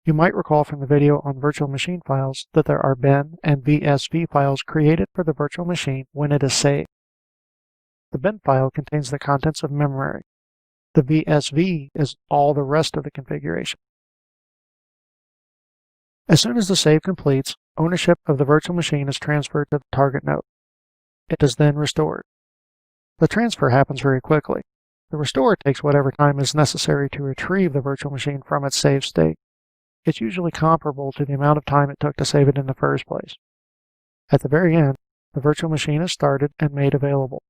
[SPEAKER 1] You might recall from the video on virtual machine files that there are bin and VSV files created for the virtual machine when it is saved. The bin file contains the contents of memory. The VSV is all the rest of the configuration. As soon as the save completes, ownership of the virtual machine is transferred to the target node. It is then restored. The transfer happens very quickly. The restore takes whatever time is necessary to retrieve the virtual machine from its save state. It's usually comparable to the amount of time it took to save it in the first place. At the very end, the virtual machine is started and made available.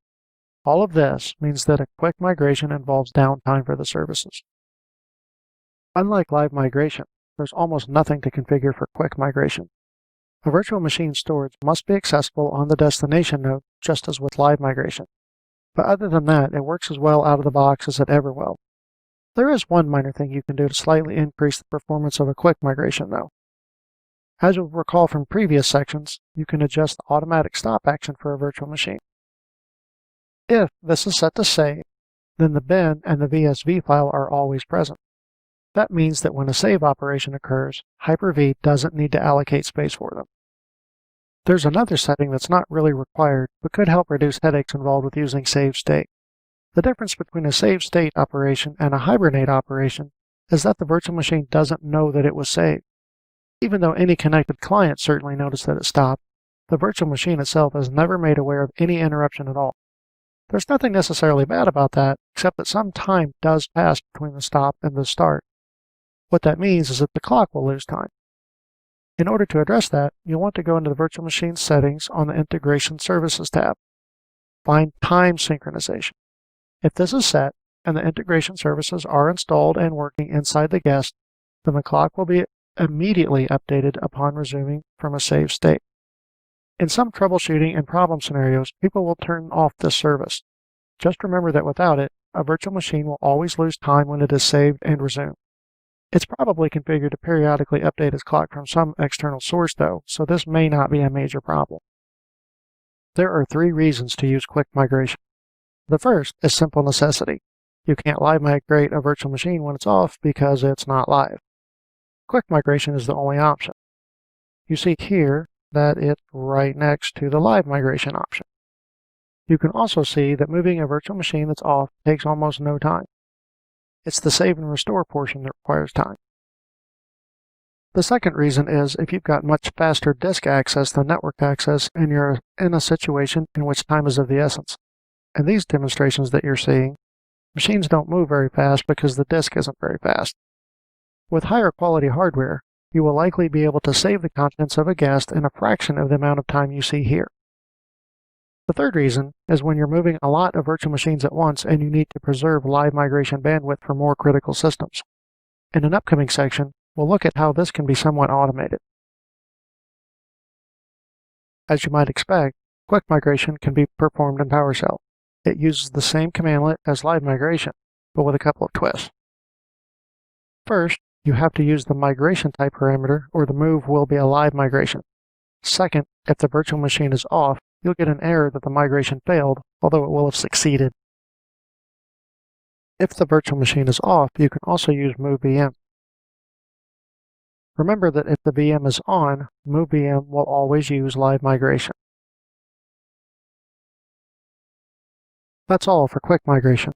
[SPEAKER 1] All of this means that a quick migration involves downtime for the services. Unlike live migration, there's almost nothing to configure for quick migration. A virtual machine storage must be accessible on the destination node, just as with live migration. But other than that, it works as well out of the box as it ever will. There is one minor thing you can do to slightly increase the performance of a quick migration, though. As you'll recall from previous sections, you can adjust the automatic stop action for a virtual machine. If this is set to save, then the bin and the VSV file are always present. That means that when a save operation occurs, Hyper-V doesn't need to allocate space for them. There's another setting that's not really required, but could help reduce headaches involved with using save state. The difference between a save state operation and a hibernate operation is that the virtual machine doesn't know that it was saved. Even though any connected client certainly noticed that it stopped, the virtual machine itself is never made aware of any interruption at all. There's nothing necessarily bad about that, except that some time does pass between the stop and the start. What that means is that the clock will lose time. In order to address that, you'll want to go into the virtual machine settings on the Integration Services tab. Find Time Synchronization. If this is set, and the integration services are installed and working inside the guest, then the clock will be immediately updated upon resuming from a save state. In some troubleshooting and problem scenarios, people will turn off this service. Just remember that without it, a virtual machine will always lose time when it is saved and resumed. It's probably configured to periodically update its clock from some external source, though, so this may not be a major problem. There are 3 reasons to use quick migration. The first is simple necessity. You can't live migrate a virtual machine when it's off because it's not live. Quick migration is the only option. You see here that it's right next to the live migration option. You can also see that moving a virtual machine that's off takes almost no time. It's the save and restore portion that requires time. The second reason is if you've got much faster disk access than network access and you're in a situation in which time is of the essence. In these demonstrations that you're seeing, machines don't move very fast because the disk isn't very fast. With higher quality hardware, you will likely be able to save the contents of a guest in a fraction of the amount of time you see here. The third reason is when you're moving a lot of virtual machines at once and you need to preserve live migration bandwidth for more critical systems. In an upcoming section, we'll look at how this can be somewhat automated. As you might expect, quick migration can be performed in PowerShell. It uses the same commandlet as live migration, but with a couple of twists. First, you have to use the migration type parameter, or the move will be a live migration. Second, if the virtual machine is off, you'll get an error that the migration failed, although it will have succeeded. If the virtual machine is off, you can also use move VM. Remember that if the VM is on, Move VM will always use live migration. That's all for quick migration.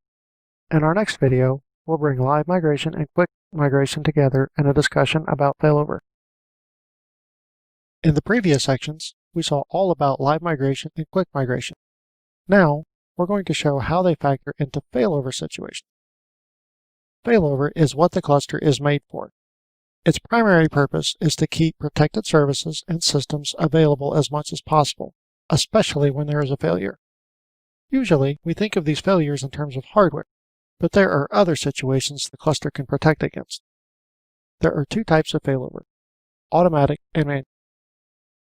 [SPEAKER 1] In our next video, we'll bring live migration and quick migration together in a discussion about failover. In the previous sections, we saw all about live migration and quick migration. Now, we're going to show how they factor into failover situations. Failover is what the cluster is made for. Its primary purpose is to keep protected services and systems available as much as possible, especially when there is a failure. Usually, we think of these failures in terms of hardware, but there are other situations the cluster can protect against. There are two types of failover: automatic and manual.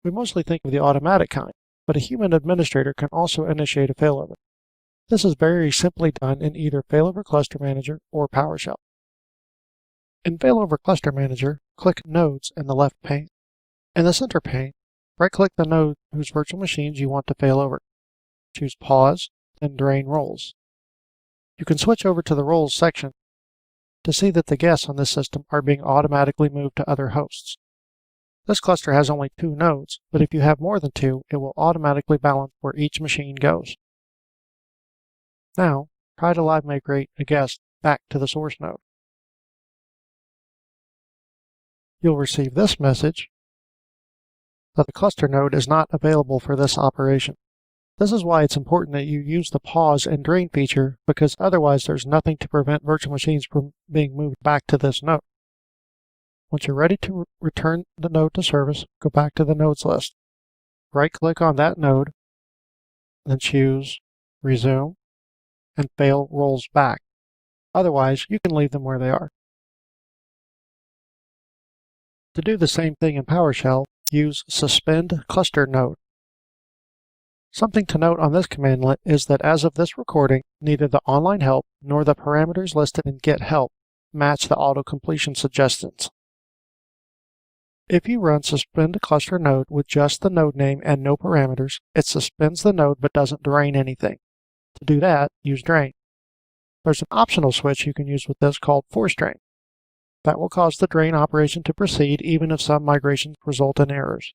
[SPEAKER 1] We mostly think of the automatic kind, but a human administrator can also initiate a failover. This is very simply done in either Failover Cluster Manager or PowerShell. In Failover Cluster Manager, click Nodes in the left pane. In the center pane, right-click the node whose virtual machines you want to failover. Choose Pause, then Drain Roles. You can switch over to the Roles section to see that the guests on this system are being automatically moved to other hosts. This cluster has only 2 nodes, but if you have more than 2, it will automatically balance where each machine goes. Now, try to live migrate a guest back to the source node. You'll receive this message that the cluster node is not available for this operation. This is why it's important that you use the pause and drain feature, because otherwise there's nothing to prevent virtual machines from being moved back to this node. Once you're ready to return the node to service, go back to the nodes list. Right-click on that node, then choose Resume and Fail Roles Back. Otherwise, you can leave them where they are. To do the same thing in PowerShell, use Suspend Cluster Node. Something to note on this commandlet is that as of this recording, neither the online help nor the parameters listed in Get Help match the auto-completion suggestions. If you run Suspend Cluster Node with just the node name and no parameters, it suspends the node but doesn't drain anything. To do that, use Drain. There's an optional switch you can use with this called Force Drain. That will cause the drain operation to proceed even if some migrations result in errors.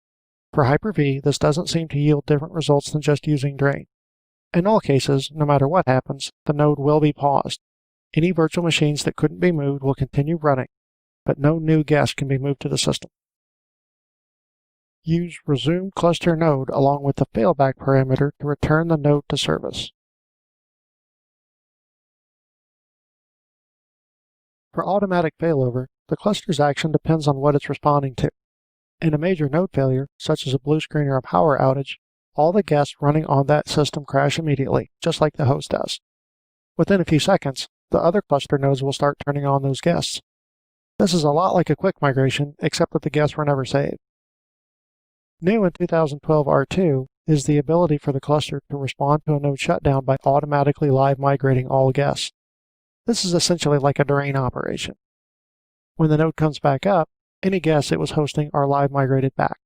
[SPEAKER 1] For Hyper-V, this doesn't seem to yield different results than just using Drain. In all cases, no matter what happens, the node will be paused. Any virtual machines that couldn't be moved will continue running, but no new guests can be moved to the system. Use Resume Cluster Node along with the failback parameter to return the node to service. For automatic failover, the cluster's action depends on what it's responding to. In a major node failure, such as a blue screen or a power outage, all the guests running on that system crash immediately, just like the host does. Within a few seconds, the other cluster nodes will start turning on those guests. This is a lot like a quick migration, except that the guests were never saved. New in 2012 R2 is the ability for the cluster to respond to a node shutdown by automatically live migrating all guests. This is essentially like a drain operation. When the node comes back up, any guests it was hosting are live migrated back.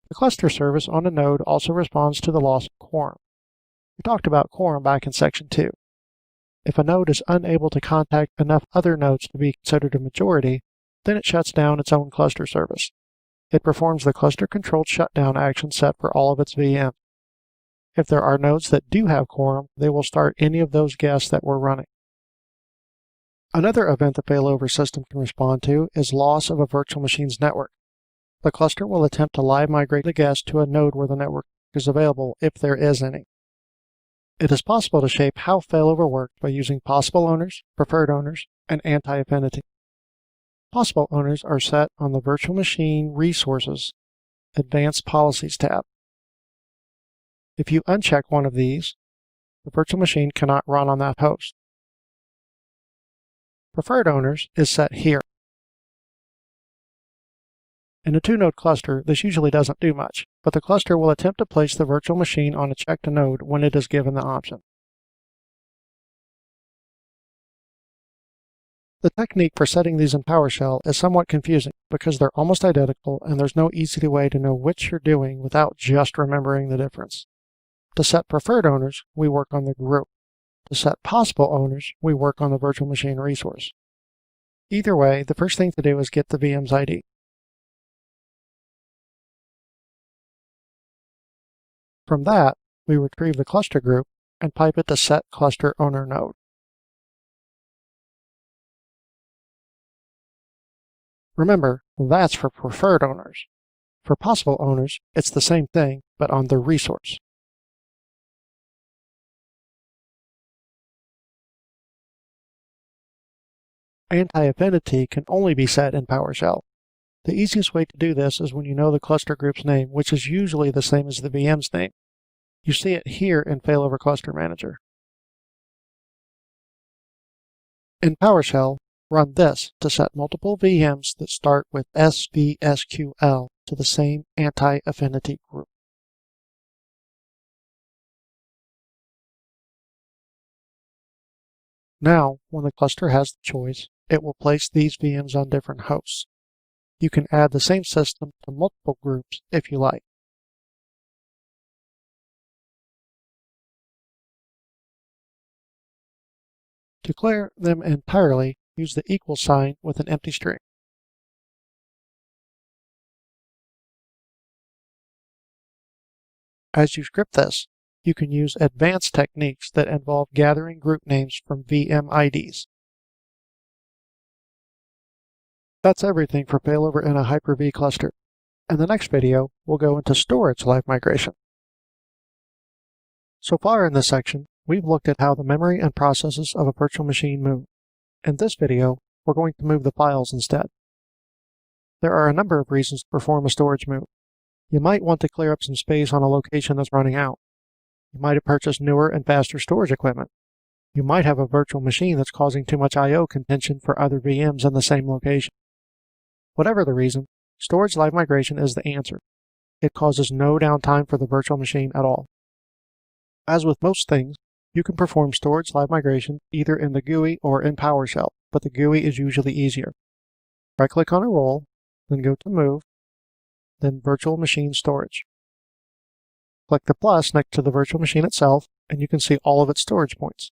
[SPEAKER 1] The cluster service on a node also responds to the loss of quorum. We talked about quorum back in section 2. If a node is unable to contact enough other nodes to be considered a majority, then it shuts down its own cluster service. It performs the cluster-controlled shutdown action set for all of its VMs. If there are nodes that do have quorum, they will start any of those guests that were running. Another event the failover system can respond to is loss of a virtual machine's network. The cluster will attempt to live migrate the guest to a node where the network is available, if there is any. It is possible to shape how failover works by using possible owners, preferred owners, and anti-affinity. Possible owners are set on the Virtual Machine Resources Advanced Policies tab. If you uncheck one of these, the virtual machine cannot run on that host. Preferred owners is set here. In a 2-node cluster, this usually doesn't do much, but the cluster will attempt to place the virtual machine on a checked node when it is given the option. The technique for setting these in PowerShell is somewhat confusing because they're almost identical and there's no easy way to know which you're doing without just remembering the difference. To set preferred owners, we work on the group. To set possible owners, we work on the virtual machine resource. Either way, the first thing to do is get the VM's ID. From that, we retrieve the cluster group and pipe it to set cluster owner node. Remember, that's for preferred owners. For possible owners, it's the same thing, but on the resource. Anti-affinity can only be set in PowerShell. The easiest way to do this is when you know the cluster group's name, which is usually the same as the VM's name. You see it here in Failover Cluster Manager. In PowerShell, run this to set multiple VMs that start with SVSQL to the same anti-affinity group. Now, when the cluster has the choice, it will place these VMs on different hosts. You can add the same system to multiple groups if you like. To clear them entirely, use the equal sign with an empty string. As you script this, you can use advanced techniques that involve gathering group names from VM IDs. That's everything for failover in a Hyper-V cluster. In the next video, we'll go into storage live migration. So far in this section, we've looked at how the memory and processes of a virtual machine move. In this video, we're going to move the files instead. There are a number of reasons to perform a storage move. You might want to clear up some space on a location that's running out. You might have purchased newer and faster storage equipment. You might have a virtual machine that's causing too much I/O contention for other VMs in the same location. Whatever the reason, storage live migration is the answer. It causes no downtime for the virtual machine at all. As with most things, you can perform storage live migration either in the GUI or in PowerShell, but the GUI is usually easier. Right-click on a role, then go to Move, then Virtual Machine Storage. Click the plus next to the virtual machine itself, and you can see all of its storage points.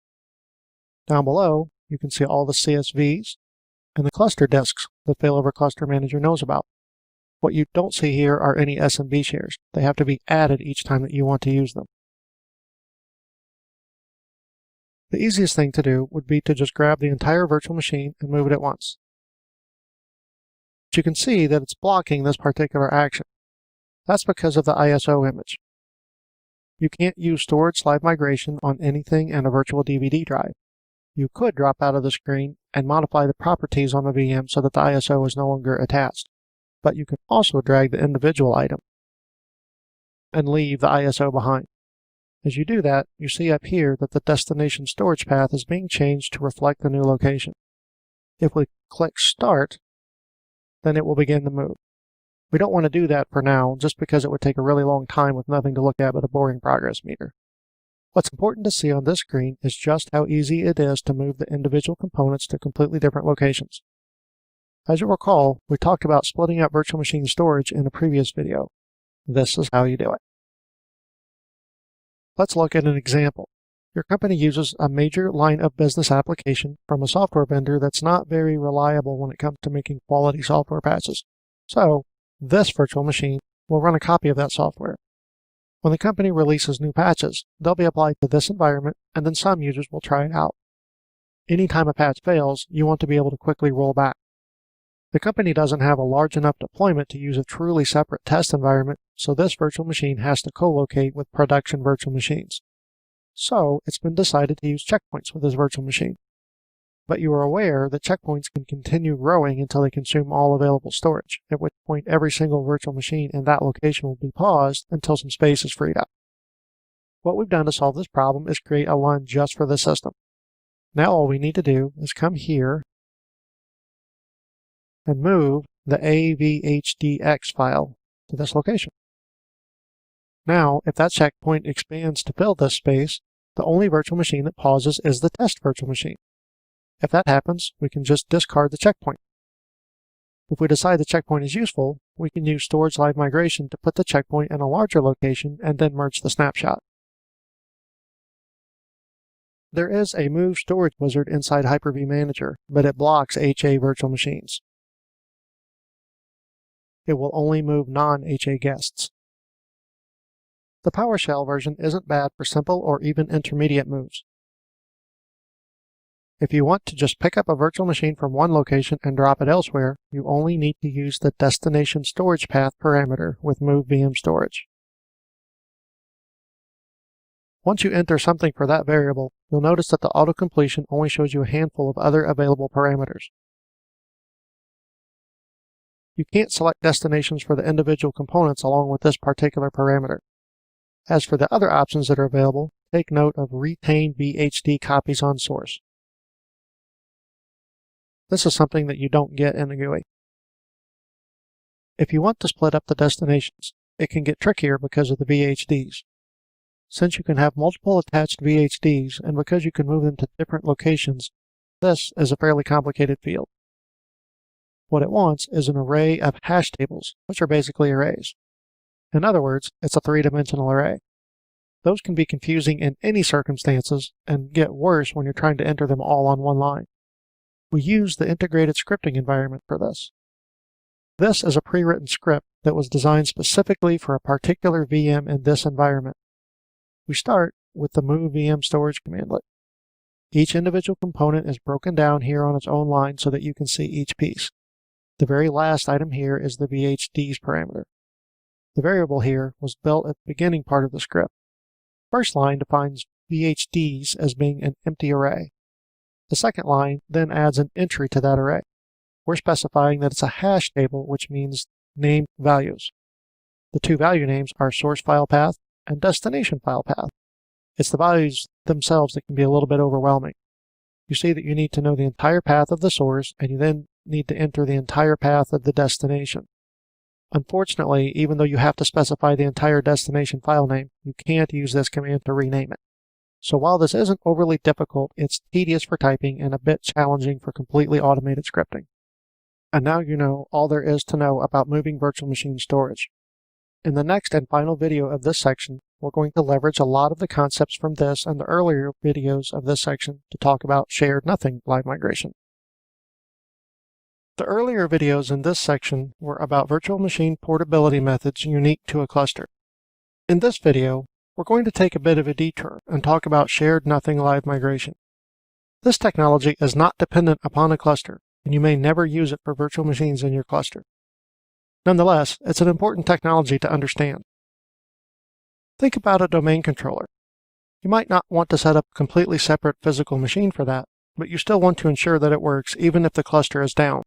[SPEAKER 1] Down below, you can see all the CSVs and the cluster disks the Failover Cluster Manager knows about. What you don't see here are any SMB shares. They have to be added each time that you want to use them. The easiest thing to do would be to just grab the entire virtual machine and move it at once. But you can see that it's blocking this particular action. That's because of the ISO image. You can't use storage live migration on anything in a virtual DVD drive. You could drop out of the screen and modify the properties on the VM so that the ISO is no longer attached. But you can also drag the individual item and leave the ISO behind. As you do that, you see up here that the destination storage path is being changed to reflect the new location. If we click Start, then it will begin to move. We don't want to do that for now, just because it would take a really long time with nothing to look at but a boring progress meter. What's important to see on this screen is just how easy it is to move the individual components to completely different locations. As you'll recall, we talked about splitting up virtual machine storage in a previous video. This is how you do it. Let's look at an example. Your company uses a major line of business application from a software vendor that's not very reliable when it comes to making quality software patches. So, this virtual machine will run a copy of that software. When the company releases new patches, they'll be applied to this environment, and then some users will try it out. Anytime a patch fails, you want to be able to quickly roll back. The company doesn't have a large enough deployment to use a truly separate test environment, so this virtual machine has to co-locate with production virtual machines. So, it's been decided to use checkpoints with this virtual machine. But you are aware that checkpoints can continue growing until they consume all available storage, at which point every single virtual machine in that location will be paused until some space is freed up. What we've done to solve this problem is create a one just for the system. Now all we need to do is come here and move the avhdx file to this location. Now, if that checkpoint expands to fill this space, the only virtual machine that pauses is the test virtual machine. If that happens, we can just discard the checkpoint. If we decide the checkpoint is useful, we can use storage live migration to put the checkpoint in a larger location and then merge the snapshot. There is a Move Storage wizard inside Hyper-V Manager, but it blocks HA virtual machines. It will only move non-HA guests. The PowerShell version isn't bad for simple or even intermediate moves. If you want to just pick up a virtual machine from one location and drop it elsewhere, you only need to use the destination storage path parameter with move VM storage. Once you enter something for that variable, you'll notice that the auto-completion only shows you a handful of other available parameters. You can't select destinations for the individual components along with this particular parameter. As for the other options that are available, take note of retain VHD copies on source. This is something that you don't get in the GUI. If you want to split up the destinations, it can get trickier because of the VHDs. Since you can have multiple attached VHDs and because you can move them to different locations, this is a fairly complicated field. What it wants is an array of hash tables, which are basically arrays. In other words, it's a three-dimensional array. Those can be confusing in any circumstances and get worse when you're trying to enter them all on one line. We use the integrated scripting environment for this. This is a pre-written script that was designed specifically for a particular VM in this environment. We start with the move VM storage commandlet. Each individual component is broken down here on its own line so that you can see each piece. The very last item here is the VHDs parameter. The variable here was built at the beginning part of the script. First line defines VHDs as being an empty array. The second line then adds an entry to that array. We're specifying that it's a hash table, which means named values. The two value names are source file path and destination file path. It's the values themselves that can be a little bit overwhelming. You see that you need to know the entire path of the source, and you then need to enter the entire path of the destination. Unfortunately, even though you have to specify the entire destination file name, you can't use this command to rename it. So while this isn't overly difficult, it's tedious for typing and a bit challenging for completely automated scripting. And now you know all there is to know about moving virtual machine storage. In the next and final video of this section, we're going to leverage a lot of the concepts from this and the earlier videos of this section to talk about shared nothing live migration. The earlier videos in this section were about virtual machine portability methods unique to a cluster. In this video, we're going to take a bit of a detour and talk about shared nothing live migration. This technology is not dependent upon a cluster, and you may never use it for virtual machines in your cluster. Nonetheless, it's an important technology to understand. Think about a domain controller. You might not want to set up a completely separate physical machine for that, but you still want to ensure that it works even if the cluster is down.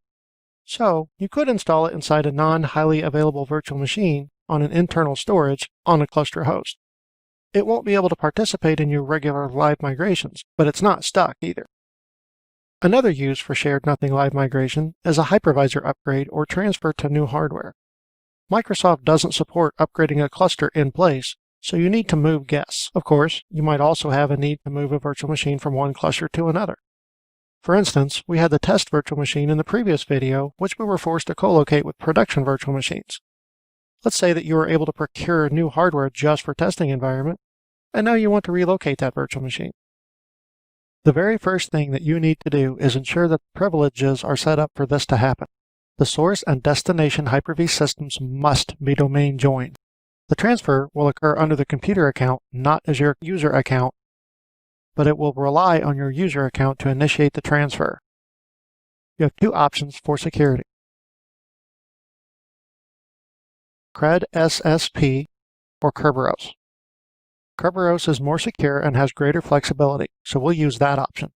[SPEAKER 1] So, you could install it inside a non-highly available virtual machine on an internal storage on a cluster host. It won't be able to participate in your regular live migrations, but it's not stuck either. Another use for shared nothing live migration is a hypervisor upgrade or transfer to new hardware. Microsoft doesn't support upgrading a cluster in place, so you need to move guests. Of course, you might also have a need to move a virtual machine from one cluster to another. For instance, we had the test virtual machine in the previous video, which we were forced to co-locate with production virtual machines. Let's say that you were able to procure new hardware just for testing environment, and now you want to relocate that virtual machine. The very first thing that you need to do is ensure that the privileges are set up for this to happen. The source and destination Hyper-V systems must be domain joined. The transfer will occur under the computer account, not as your user account, but it will rely on your user account to initiate the transfer. You have two options for security: CRED SSP or Kerberos. Kerberos is more secure and has greater flexibility, so we'll use that option.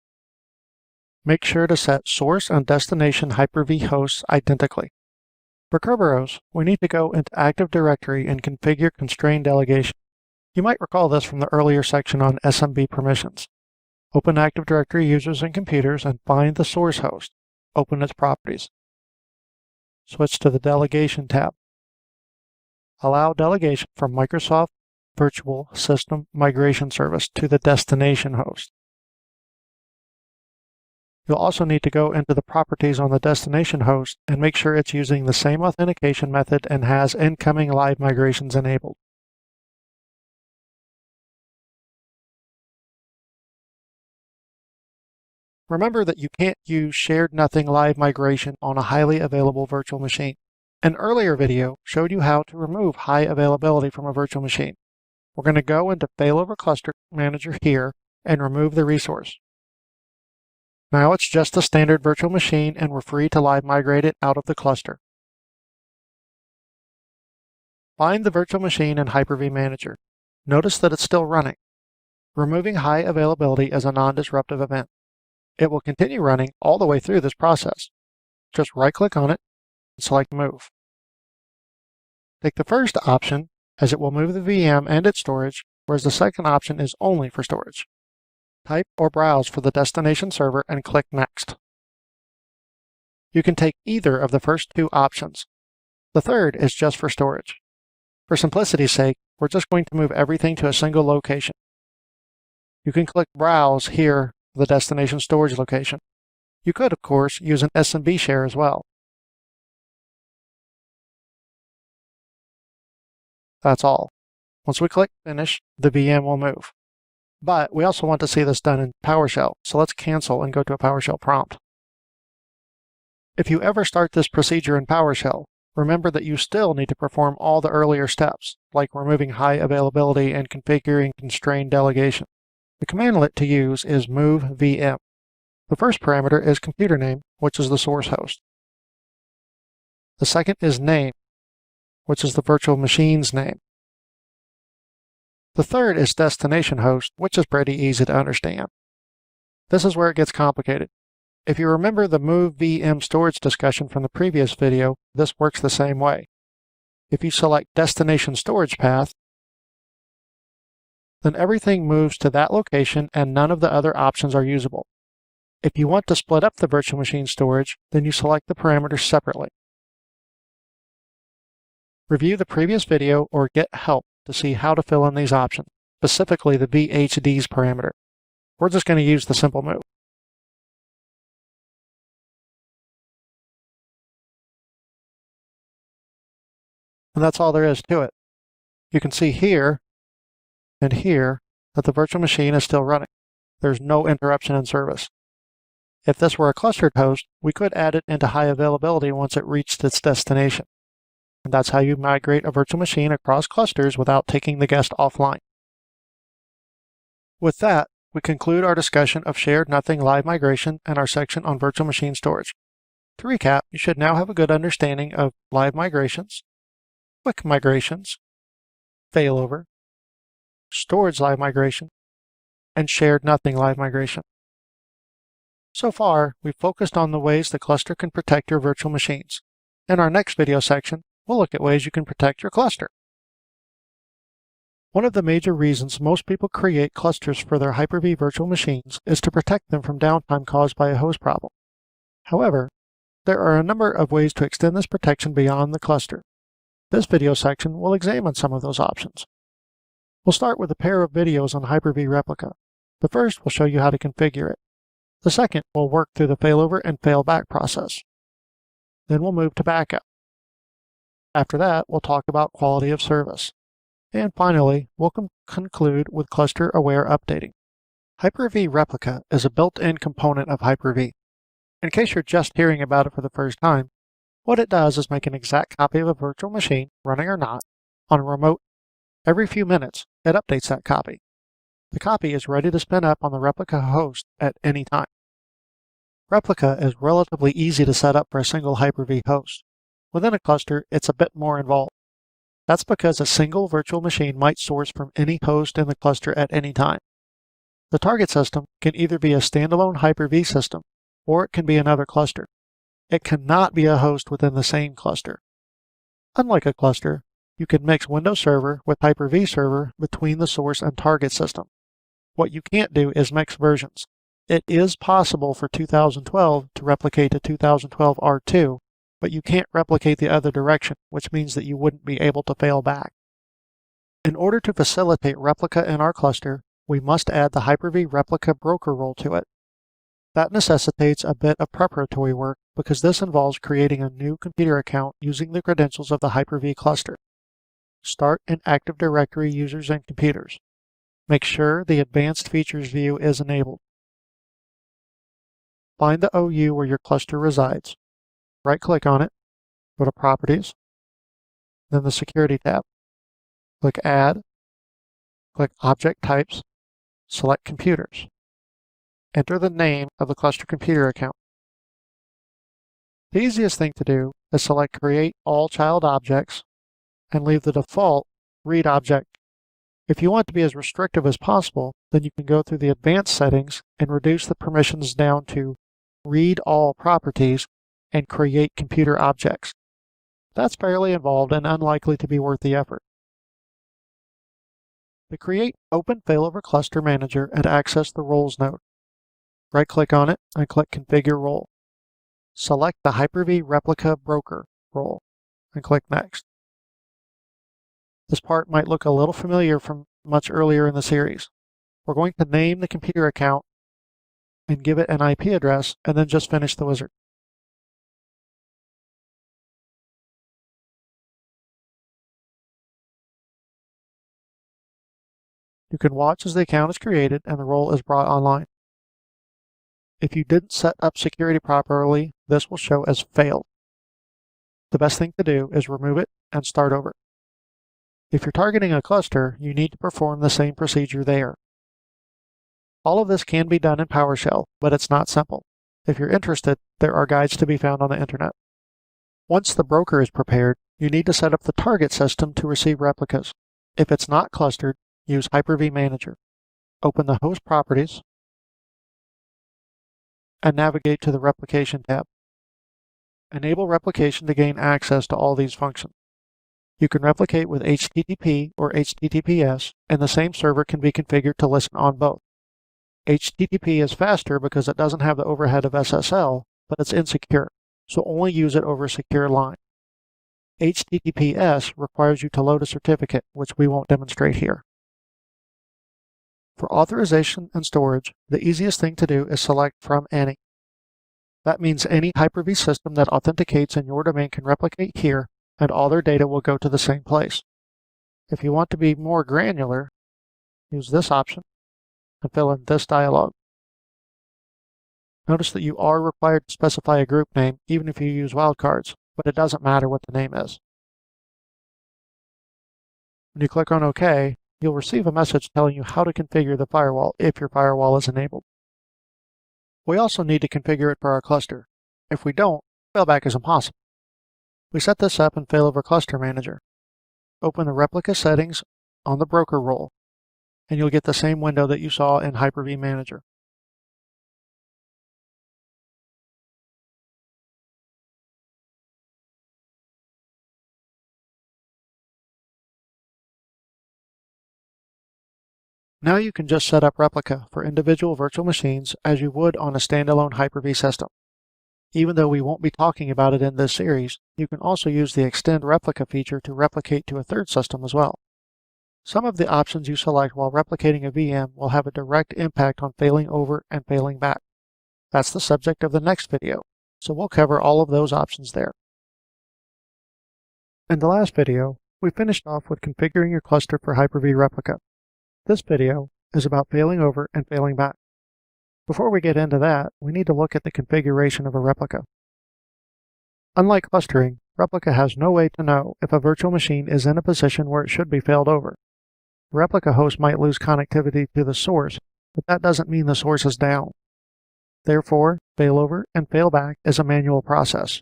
[SPEAKER 1] Make sure to set source and destination Hyper-V hosts identically. For Kerberos, we need to go into Active Directory and configure constrained delegation. You might recall this from the earlier section on SMB permissions. Open Active Directory users and computers and find the source host. Open its properties. Switch to the Delegation tab. Allow delegation from Microsoft Virtual System Migration Service to the destination host. You'll also need to go into the properties on the destination host and make sure it's using the same authentication method and has incoming live migrations enabled. Remember that you can't use shared nothing live migration on a highly available virtual machine. An earlier video showed you how to remove high availability from a virtual machine. We're going to go into Failover Cluster Manager here and remove the resource. Now it's just a standard virtual machine and we're free to live migrate it out of the cluster. Find the virtual machine in Hyper-V Manager. Notice that it's still running. Removing high availability is a non-disruptive event. It will continue running all the way through this process. Just right-click on it and select Move. Take the first option, as it will move the VM and its storage, whereas the second option is only for storage. Type or browse for the destination server and click Next. You can take either of the first two options. The third is just for storage. For simplicity's sake, we're just going to move everything to a single location. You can click Browse here for the destination storage location. You could, of course, use an SMB share as well. That's all. Once we click Finish, the VM will move. But we also want to see this done in PowerShell, so let's cancel and go to a PowerShell prompt. If you ever start this procedure in PowerShell, remember that you still need to perform all the earlier steps, like removing high availability and configuring constrained delegation. The commandlet to use is move VM. The first parameter is computer name, which is the source host. The second is name, which is the virtual machine's name. The third is destination host, which is pretty easy to understand. This is where it gets complicated. If you remember the move VM storage discussion from the previous video, this works the same way. If you select destination storage path, then everything moves to that location and none of the other options are usable. If you want to split up the virtual machine storage, then you select the parameters separately. Review the previous video or get help to see how to fill in these options, specifically the VHDs parameter. We're just going to use the simple move. And that's all there is to it. You can see here and here that the virtual machine is still running. There's no interruption in service. If this were a clustered host, we could add it into high availability once it reached its destination. And that's how you migrate a virtual machine across clusters without taking the guest offline. With that, we conclude our discussion of shared nothing live migration and our section on virtual machine storage. To recap, you should now have a good understanding of live migrations, quick migrations, failover, storage live migration, and shared nothing live migration. So far, we've focused on the ways the cluster can protect your virtual machines. In our next video section, we'll look at ways you can protect your cluster. One of the major reasons most people create clusters for their Hyper-V virtual machines is to protect them from downtime caused by a host problem. However, there are a number of ways to extend this protection beyond the cluster. This video section will examine some of those options. We'll start with a pair of videos on Hyper-V Replica. The first will show you how to configure it. The second will work through the failover and failback process. Then we'll move to backup. After that, we'll talk about quality of service. And finally, we'll conclude with cluster-aware updating. Hyper-V Replica is a built-in component of Hyper-V. In case you're just hearing about it for the first time, what it does is make an exact copy of a virtual machine, running or not, on a remote. Every few minutes, it updates that copy. The copy is ready to spin up on the Replica host at any time. Replica is relatively easy to set up for a single Hyper-V host. Within a cluster, it's a bit more involved. That's because a single virtual machine might source from any host in the cluster at any time. The target system can either be a standalone Hyper-V system, or it can be another cluster. It cannot be a host within the same cluster. Unlike a cluster, you can mix Windows Server with Hyper-V Server between the source and target system. What you can't do is mix versions. It is possible for 2012 to replicate to 2012 R2, but you can't replicate the other direction, which means that you wouldn't be able to fail back. In order to facilitate replica in our cluster, we must add the Hyper-V Replica broker role to it. That necessitates a bit of preparatory work because this involves creating a new computer account using the credentials of the Hyper-V cluster. Start in Active Directory Users and Computers. Make sure the Advanced Features view is enabled. Find the OU where your cluster resides. Right-click on it, go to Properties, then the Security tab. Click Add, Click Object Types, select Computers. Enter the name of the cluster computer account. The easiest thing to do is select Create All Child Objects and leave the default Read Object. If you want to be as restrictive as possible, then you can go through the advanced settings and reduce the permissions down to Read All Properties and Create Computer Objects. That's fairly involved and unlikely to be worth the effort. To create, open Failover Cluster Manager and access the Roles node. Right-click on it and click Configure Role. Select the Hyper-V Replica Broker role and click Next. This part might look a little familiar from much earlier in the series. We're going to name the computer account and give it an IP address and then just finish the wizard. You can watch as the account is created and the role is brought online. If you didn't set up security properly, this will show as failed. The best thing to do is remove it and start over. If you're targeting a cluster, you need to perform the same procedure there. All of this can be done in PowerShell, but it's not simple. If you're interested, there are guides to be found on the internet. Once the broker is prepared, you need to set up the target system to receive replicas. If it's not clustered, use Hyper-V Manager. Open the Host Properties and navigate to the Replication tab. Enable replication to gain access to all these functions. You can replicate with HTTP or HTTPS, and the same server can be configured to listen on both. HTTP is faster because it doesn't have the overhead of SSL, but it's insecure, so only use it over a secure line. HTTPS requires you to load a certificate, which we won't demonstrate here. For authorization and storage, the easiest thing to do is select From Any. That means any Hyper-V system that authenticates in your domain can replicate here, and all their data will go to the same place. If you want to be more granular, use this option and fill in this dialog. Notice that you are required to specify a group name even if you use wildcards, but it doesn't matter what the name is. When you click on OK, you'll receive a message telling you how to configure the firewall if your firewall is enabled. We also need to configure it for our cluster. If we don't, failback is impossible. We set this up in Failover Cluster Manager. Open the replica settings on the broker role, and you'll get the same window that you saw in Hyper-V Manager. Now you can just set up replica for individual virtual machines as you would on a standalone Hyper-V system. Even though we won't be talking about it in this series, you can also use the Extend Replica feature to replicate to a third system as well. Some of the options you select while replicating a VM will have a direct impact on failing over and failing back. That's the subject of the next video, so we'll cover all of those options there. In the last video, we finished off with configuring your cluster for Hyper-V Replica. This video is about failing over and failing back. Before we get into that, we need to look at the configuration of a replica. Unlike clustering, replica has no way to know if a virtual machine is in a position where it should be failed over. The replica host might lose connectivity to the source, but that doesn't mean the source is down. Therefore, failover and failback is a manual process.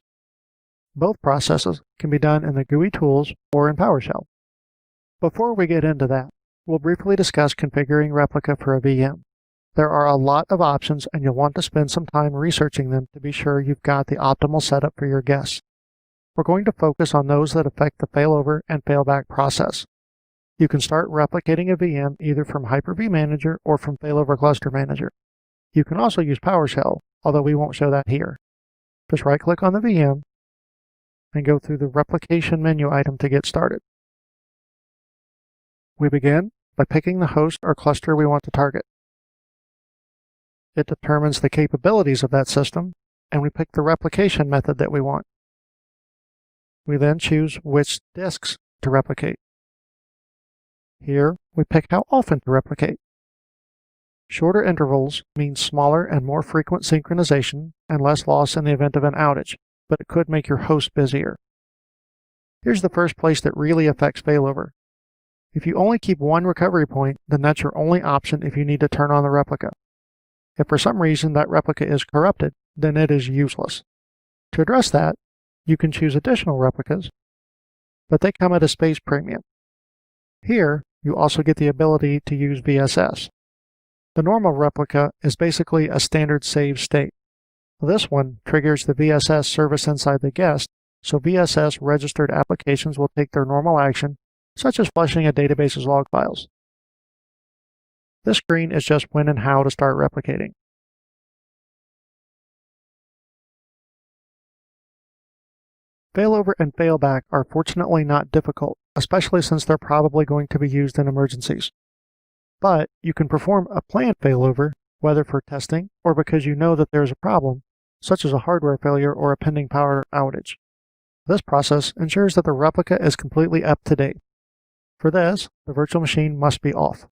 [SPEAKER 1] Both processes can be done in the GUI tools or in PowerShell. Before we get into that, we'll briefly discuss configuring replica for a VM. There are a lot of options and you'll want to spend some time researching them to be sure you've got the optimal setup for your guests. We're going to focus on those that affect the failover and failback process. You can start replicating a VM either from Hyper-V Manager or from Failover Cluster Manager. You can also use PowerShell, although we won't show that here. Just right-click on the VM and go through the Replication menu item to get started. We begin by picking the host or cluster we want to target. It determines the capabilities of that system, and we pick the replication method that we want. We then choose which disks to replicate. Here, we pick how often to replicate. Shorter intervals mean smaller and more frequent synchronization and less loss in the event of an outage, but it could make your host busier. Here's the first place that really affects failover. If you only keep one recovery point, then that's your only option if you need to turn on the replica. If for some reason that replica is corrupted, then it is useless. To address that, you can choose additional replicas, but they come at a space premium. Here, you also get the ability to use VSS. The normal replica is basically a standard save state. This one triggers the VSS service inside the guest, so VSS registered applications will take their normal action, such as flushing a database's log files. This screen is just when and how to start replicating. Failover and failback are fortunately not difficult, especially since they're probably going to be used in emergencies. But you can perform a planned failover, whether for testing or because you know that there is a problem, such as a hardware failure or a pending power outage. This process ensures that the replica is completely up to date. For this, the virtual machine must be off.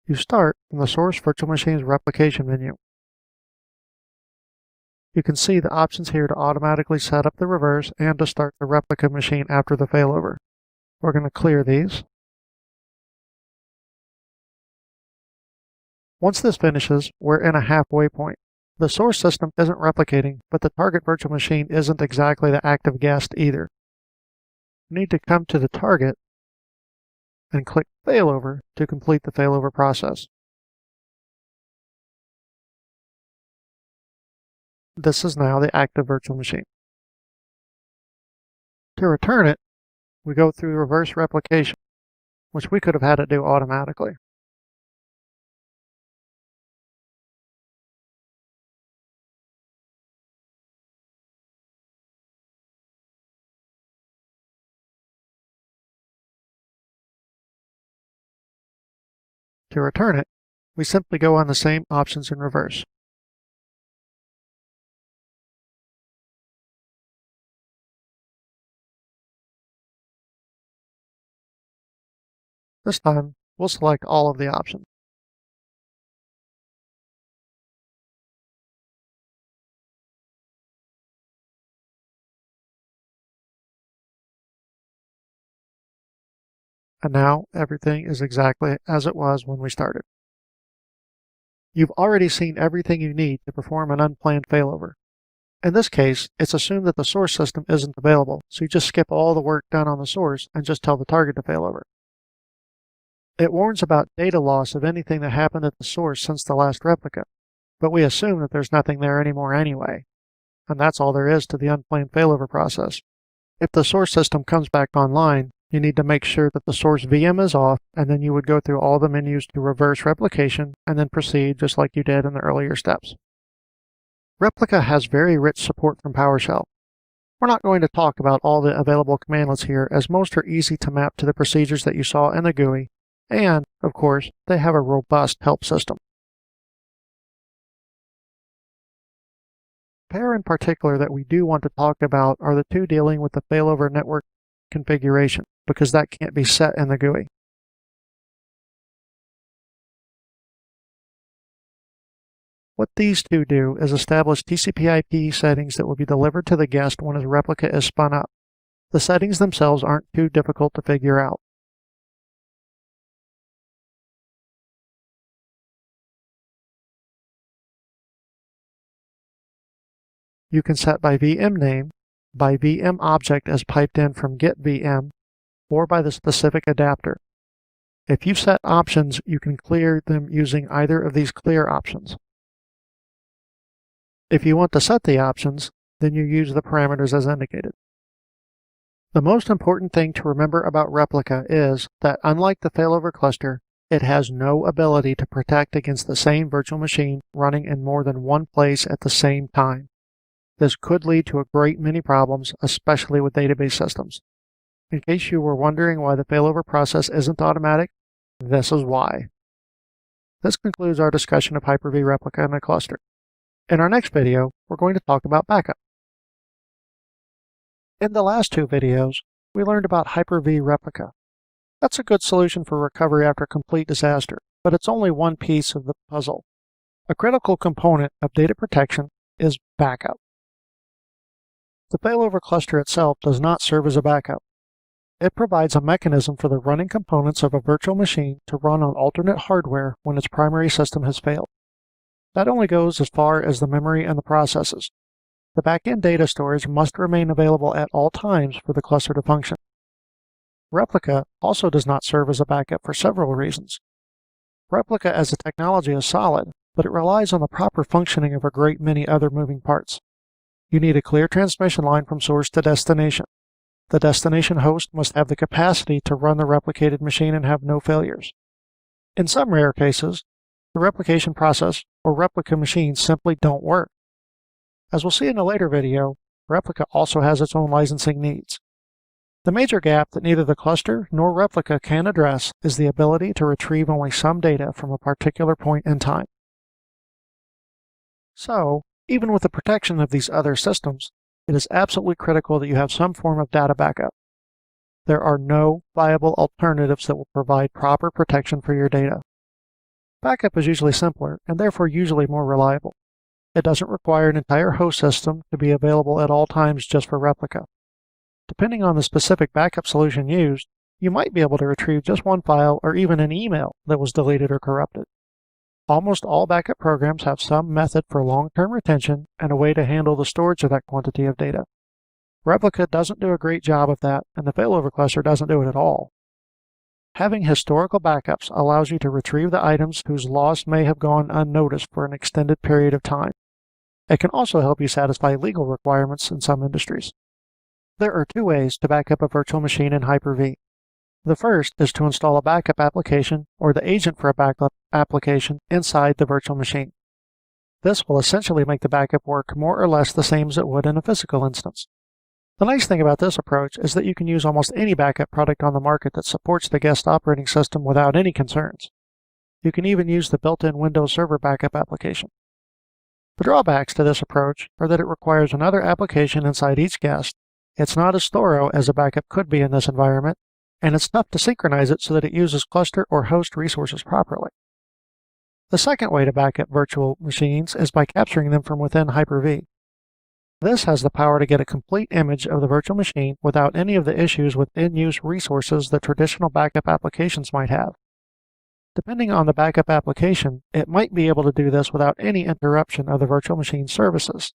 [SPEAKER 1] You start from the source virtual machine's replication menu. You can see the options here to automatically set up the reverse and to start the replica machine after the failover. We're going to clear these. Once this finishes, we're in a halfway point. The source system isn't replicating, but the target virtual machine isn't exactly the active guest either. You need to come to the target and click Failover to complete the failover process. This is now the active virtual machine. To return it, we go through reverse replication, which we could have had it do automatically. To return it, we simply go on the same options in reverse. This time, we'll select all of the options. And now everything is exactly as it was when we started. You've already seen everything you need to perform an unplanned failover. In this case, it's assumed that the source system isn't available, so you just skip all the work done on the source and just tell the target to failover. It warns about data loss of anything that happened at the source since the last replica, but we assume that there's nothing there anymore anyway, and that's all there is to the unplanned failover process. If the source system comes back online, you need to make sure that the source VM is off, and then you would go through all the menus to reverse replication and then proceed just like you did in the earlier steps. Replica has very rich support from PowerShell. We're not going to talk about all the available commandlets here, as most are easy to map to the procedures that you saw in the GUI, and, of course, they have a robust help system. The pair in particular that we do want to talk about are the two dealing with the failover network configuration, because that can't be set in the GUI. What these two do is establish TCP/IP settings that will be delivered to the guest when his replica is spun up. The settings themselves aren't too difficult to figure out. You can set by VM name, by VM object as piped in from GetVM, or by the specific adapter. If you set options, you can clear them using either of these clear options. If you want to set the options, then you use the parameters as indicated. The most important thing to remember about Replica is that unlike the failover cluster, it has no ability to protect against the same virtual machine running in more than one place at the same time. This could lead to a great many problems, especially with database systems. In case you were wondering why the failover process isn't automatic, this is why. This concludes our discussion of Hyper-V Replica in a cluster. In our next video, we're going to talk about backup. In the last two videos, we learned about Hyper-V Replica. That's a good solution for recovery after complete disaster, but it's only one piece of the puzzle. A critical component of data protection is backup. The failover cluster itself does not serve as a backup. It provides a mechanism for the running components of a virtual machine to run on alternate hardware when its primary system has failed. That only goes as far as the memory and the processes. The back-end data storage must remain available at all times for the cluster to function. Replica also does not serve as a backup for several reasons. Replica as a technology is solid, but it relies on the proper functioning of a great many other moving parts. You need a clear transmission line from source to destination. The destination host must have the capacity to run the replicated machine and have no failures. In some rare cases, the replication process or replica machines simply don't work. As we'll see in a later video, replica also has its own licensing needs. The major gap that neither the cluster nor replica can address is the ability to retrieve only some data from a particular point in time. So, even with the protection of these other systems, it is absolutely critical that you have some form of data backup. There are no viable alternatives that will provide proper protection for your data. Backup is usually simpler and therefore usually more reliable. It doesn't require an entire host system to be available at all times just for replica. Depending on the specific backup solution used, you might be able to retrieve just one file or even an email that was deleted or corrupted. Almost all backup programs have some method for long-term retention and a way to handle the storage of that quantity of data. Replica doesn't do a great job of that, and the failover cluster doesn't do it at all. Having historical backups allows you to retrieve the items whose loss may have gone unnoticed for an extended period of time. It can also help you satisfy legal requirements in some industries. There are two ways to back up a virtual machine in Hyper-V. The first is to install a backup application or the agent for a backup application inside the virtual machine. This will essentially make the backup work more or less the same as it would in a physical instance. The nice thing about this approach is that you can use almost any backup product on the market that supports the guest operating system without any concerns. You can even use the built-in Windows Server backup application. The drawbacks to this approach are that it requires another application inside each guest. It's not as thorough as a backup could be in this environment, and it's tough to synchronize it so that it uses cluster or host resources properly. The second way to back up virtual machines is by capturing them from within Hyper-V. This has the power to get a complete image of the virtual machine without any of the issues with in-use resources that traditional backup applications might have. Depending on the backup application, it might be able to do this without any interruption of the virtual machine services.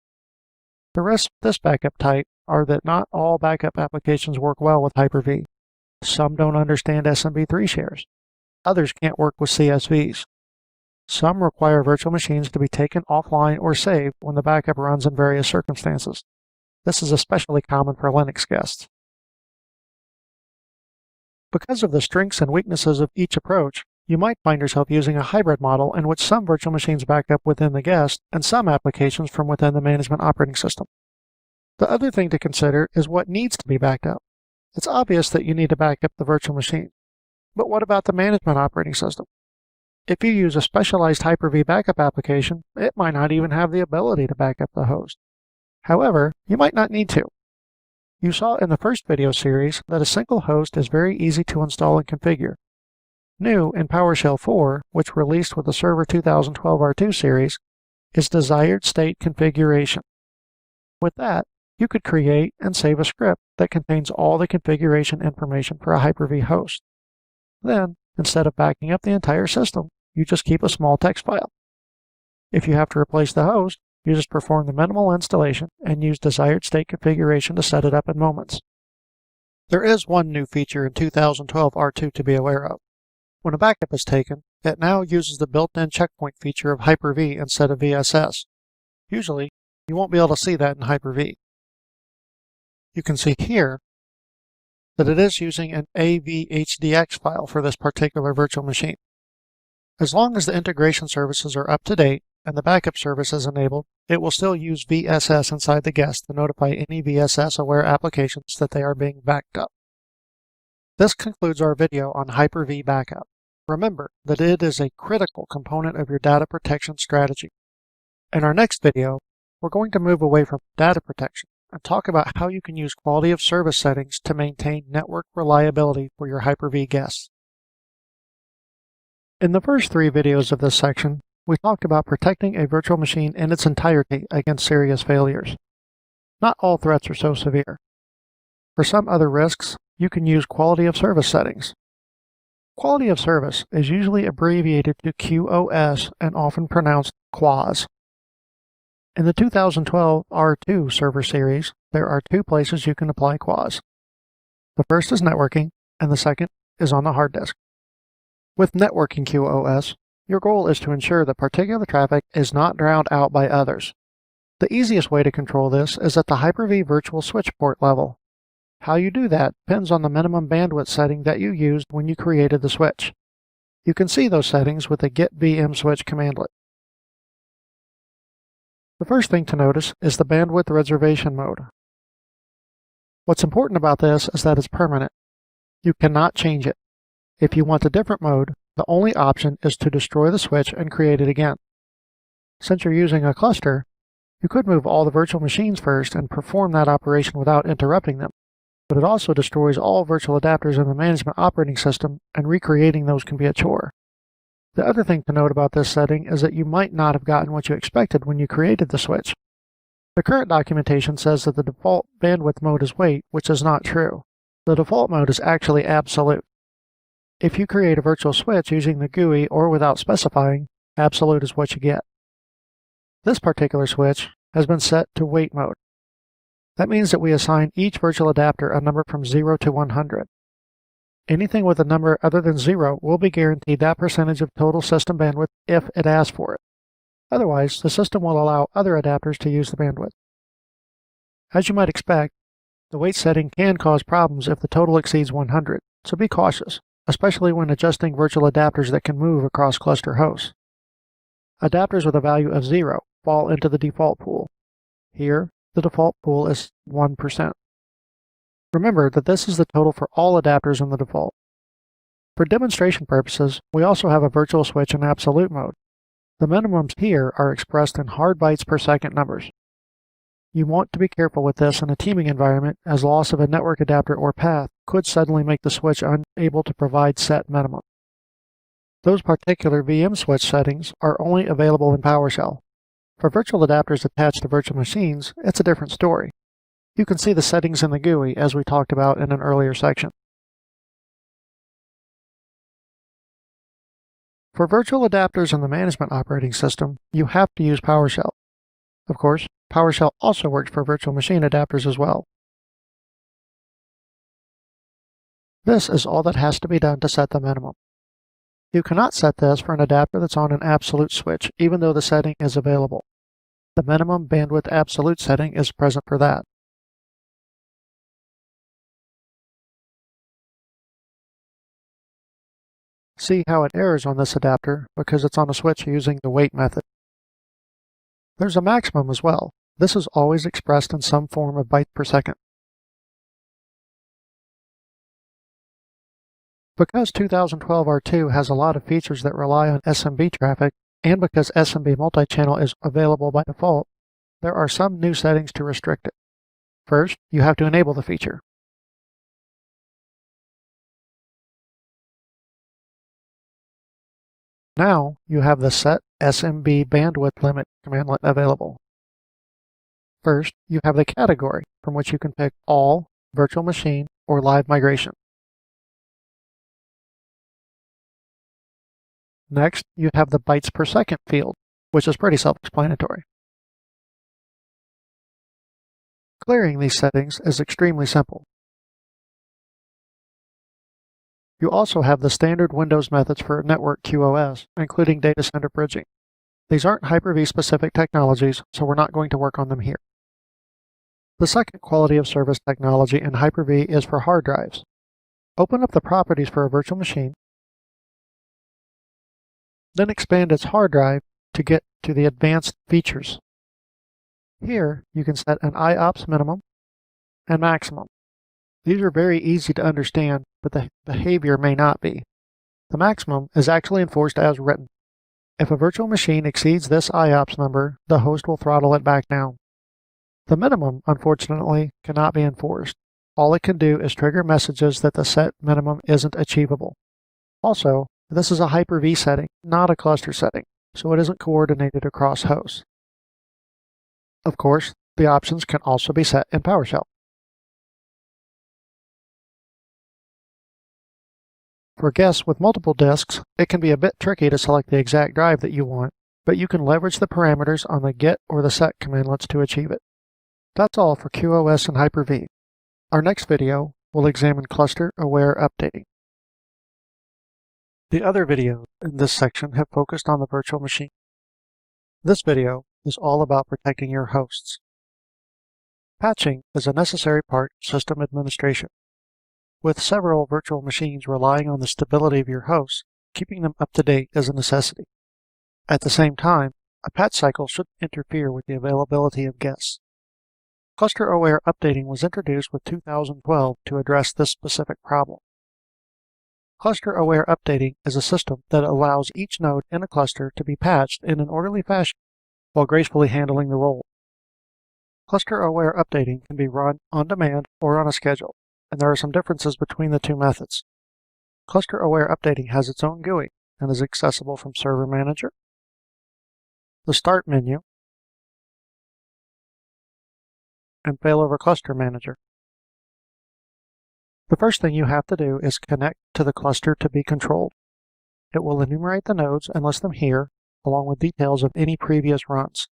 [SPEAKER 1] The risks with this backup type are that not all backup applications work well with Hyper-V. Some don't understand SMB3 shares. Others can't work with CSVs. Some require virtual machines to be taken offline or saved when the backup runs in various circumstances. This is especially common for Linux guests. Because of the strengths and weaknesses of each approach, you might find yourself using a hybrid model in which some virtual machines back up within the guest and some applications from within the management operating system. The other thing to consider is what needs to be backed up. It's obvious that you need to back up the virtual machine. But what about the management operating system? If you use a specialized Hyper-V backup application, it might not even have the ability to back up the host. However, you might not need to. You saw in the first video series that a single host is very easy to install and configure. New in PowerShell 4, which released with the Server 2012 R2 series, is desired state configuration. With that, you could create and save a script that contains all the configuration information for a Hyper-V host. Then, instead of backing up the entire system, you just keep a small text file. If you have to replace the host, you just perform the minimal installation and use desired state configuration to set it up in moments. There is one new feature in 2012 R2 to be aware of. When a backup is taken, it now uses the built-in checkpoint feature of Hyper-V instead of VSS. Usually, you won't be able to see that in Hyper-V. You can see here that it is using an AVHDX file for this particular virtual machine. As long as the integration services are up to date and the backup service is enabled, it will still use VSS inside the guest to notify any VSS-aware applications that they are being backed up. This concludes our video on Hyper-V backup. Remember that it is a critical component of your data protection strategy. In our next video, we're going to move away from data protection and talk about how you can use quality of service settings to maintain network reliability for your Hyper-V guests. In the first 3 videos of this section, we talked about protecting a virtual machine in its entirety against serious failures. not all threats are so severe. For some other risks, you can use quality of service settings. Quality of service is usually abbreviated to QoS and often pronounced QoS. In the 2012 R2 server series, there are two places you can apply QoS. The first is networking, and the second is on the hard disk. With networking QoS, your goal is to ensure that particular traffic is not drowned out by others. The easiest way to control this is at the Hyper-V virtual switch port level. How you do that depends on the minimum bandwidth setting that you used when you created the switch. You can see those settings with the get VM switch commandlet. The first thing to notice is the bandwidth reservation mode. What's important about this is that it's permanent. You cannot change it. If you want a different mode, the only option is to destroy the switch and create it again. Since you're using a cluster, you could move all the virtual machines first and perform that operation without interrupting them, but it also destroys all virtual adapters in the management operating system, and recreating those can be a chore. The other thing to note about this setting is that you might not have gotten what you expected when you created the switch. The current documentation says that the default bandwidth mode is wait, which is not true. The default mode is actually absolute. If you create a virtual switch using the GUI or without specifying, absolute is what you get. This particular switch has been set to wait mode. That means that we assign each virtual adapter a number from 0 to 100. Anything with a number other than 0 will be guaranteed that percentage of total system bandwidth if it asks for it. Otherwise, the system will allow other adapters to use the bandwidth. As you might expect, the wait setting can cause problems if the total exceeds 100, so be cautious, especially when adjusting virtual adapters that can move across cluster hosts. Adapters with a value of 0 fall into the default pool. Here, the default pool is 1%. Remember that this is the total for all adapters in the default. For demonstration purposes, we also have a virtual switch in absolute mode. The minimums here are expressed in hard bytes per second numbers. You want to be careful with this in a teaming environment, as loss of a network adapter or path could suddenly make the switch unable to provide set minimum. Those particular VM switch settings are only available in PowerShell. For virtual adapters attached to virtual machines, it's a different story. You can see the settings in the GUI as we talked about in an earlier section. For virtual adapters in the management operating system, you have to use PowerShell. Of course, PowerShell also works for virtual machine adapters as well. This is all that has to be done to set the minimum. You cannot set this for an adapter that's on an absolute switch, even though the setting is available. The minimum bandwidth absolute setting is present for that. See how it errors on this adapter because it's on a switch using the wait method. There's a maximum as well. This is always expressed in some form of bytes per second. Because 2012 R2 has a lot of features that rely on SMB traffic, and because SMB multi-channel is available by default, there are some new settings to restrict it. First, you have to enable the feature. Now, you have the Set SMB Bandwidth Limit commandlet available. First, you have the category, from which you can pick All, Virtual Machine, or Live Migration. Next, you have the bytes per second field, which is pretty self-explanatory. Clearing these settings is extremely simple. You also have the standard Windows methods for network QoS, including data center bridging. These aren't Hyper-V specific technologies, so we're not going to work on them here. The second quality of service technology in Hyper-V is for hard drives. Open up the properties for a virtual machine, then expand its hard drive to get to the advanced features. Here, you can set an IOPS minimum and maximum. These are very easy to understand, but the behavior may not be. The maximum is actually enforced as written. If a virtual machine exceeds this IOPS number, the host will throttle it back down. The minimum, unfortunately, cannot be enforced. All it can do is trigger messages that the set minimum isn't achievable. Also, this is a Hyper-V setting, not a cluster setting, so it isn't coordinated across hosts. Of course, The options can also be set in PowerShell. For guests with multiple disks, it can be a bit tricky to select the exact drive that you want, but you can leverage the parameters on the get or the set commandlets to achieve it. That's all for QoS and Hyper-V. Our next video will examine cluster-aware updating. The other videos in this section have focused on the virtual machine. This video is all about protecting your hosts. Patching is a necessary part of system administration. With several virtual machines relying on the stability of your hosts, keeping them up to date is a necessity. At the same time, a patch cycle shouldn't interfere with the availability of guests. Cluster-aware updating was introduced with 2012 to address this specific problem. Cluster-aware updating is a system that allows each node in a cluster to be patched in an orderly fashion while gracefully handling the role. Cluster-aware updating can be run on demand or on a schedule, and there are some differences between the two methods. Cluster-aware updating has its own GUI and is accessible from Server Manager, the Start menu, and Failover Cluster Manager. The first thing you have to do is connect to the cluster to be controlled. It will enumerate the nodes and list them here, along with details of any previous runs.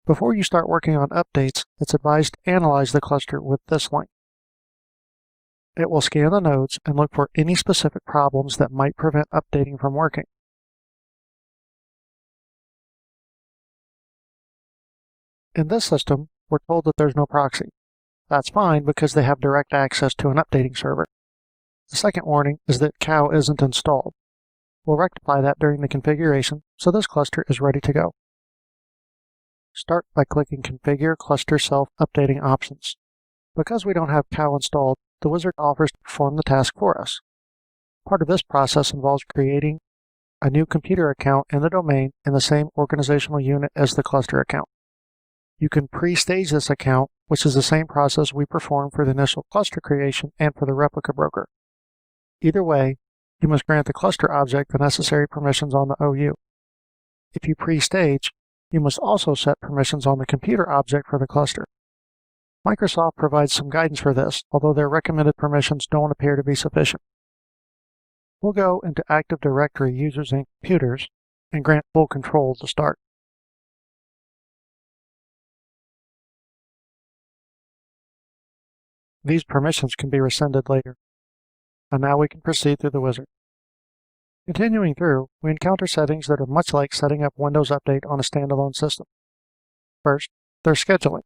[SPEAKER 1] Before you start working on updates, it's advised to analyze the cluster with this link. It will scan the nodes and look for any specific problems that might prevent updating from working. In this system, we're told that there's no proxy. That's fine because they have direct access to an updating server. The second warning is that cow isn't installed. We'll rectify that during the configuration, so this cluster is ready to go. Start by clicking Configure Cluster Self-Updating Options. Because we don't have cow installed, the wizard offers to perform the task for us. Part of this process involves creating a new computer account in the domain in the same organizational unit as the cluster account. You can pre-stage this account, which is the same process we perform for the initial cluster creation and for the replica broker. Either way, you must grant the cluster object the necessary permissions on the OU. If you pre-stage, you must also set permissions on the computer object for the cluster. Microsoft provides some guidance for this, although their recommended permissions don't appear to be sufficient. We'll go into Active Directory Users and Computers and grant full control to start. These permissions can be rescinded later. And now we can proceed through the wizard. Continuing through, we encounter settings that are much like setting up Windows Update on a standalone system. First, there's scheduling.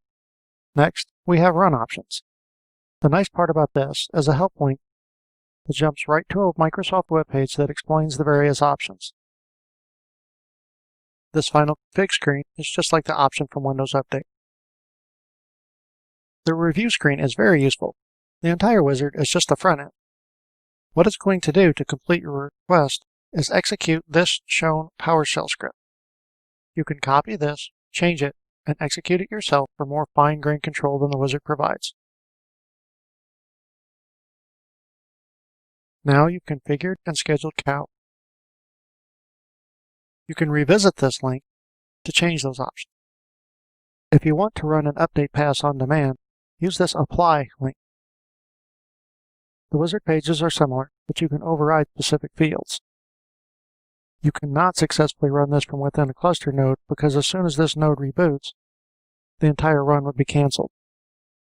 [SPEAKER 1] Next, we have run options. The nice part about this is a help link that jumps right to a Microsoft webpage that explains the various options. This final config screen is just like the option from Windows Update. The review screen is very useful. The entire wizard is just the front end. What it's going to do to complete your request is execute this shown PowerShell script. You can copy this, change it, and execute it yourself for more fine-grained control than the wizard provides. Now you've configured and scheduled cow. You can revisit this link to change those options. If you want to run an update pass on demand, use this Apply link. The wizard pages are similar, but you can override specific fields. You cannot successfully run this from within a cluster node because as soon as this node reboots, the entire run would be canceled.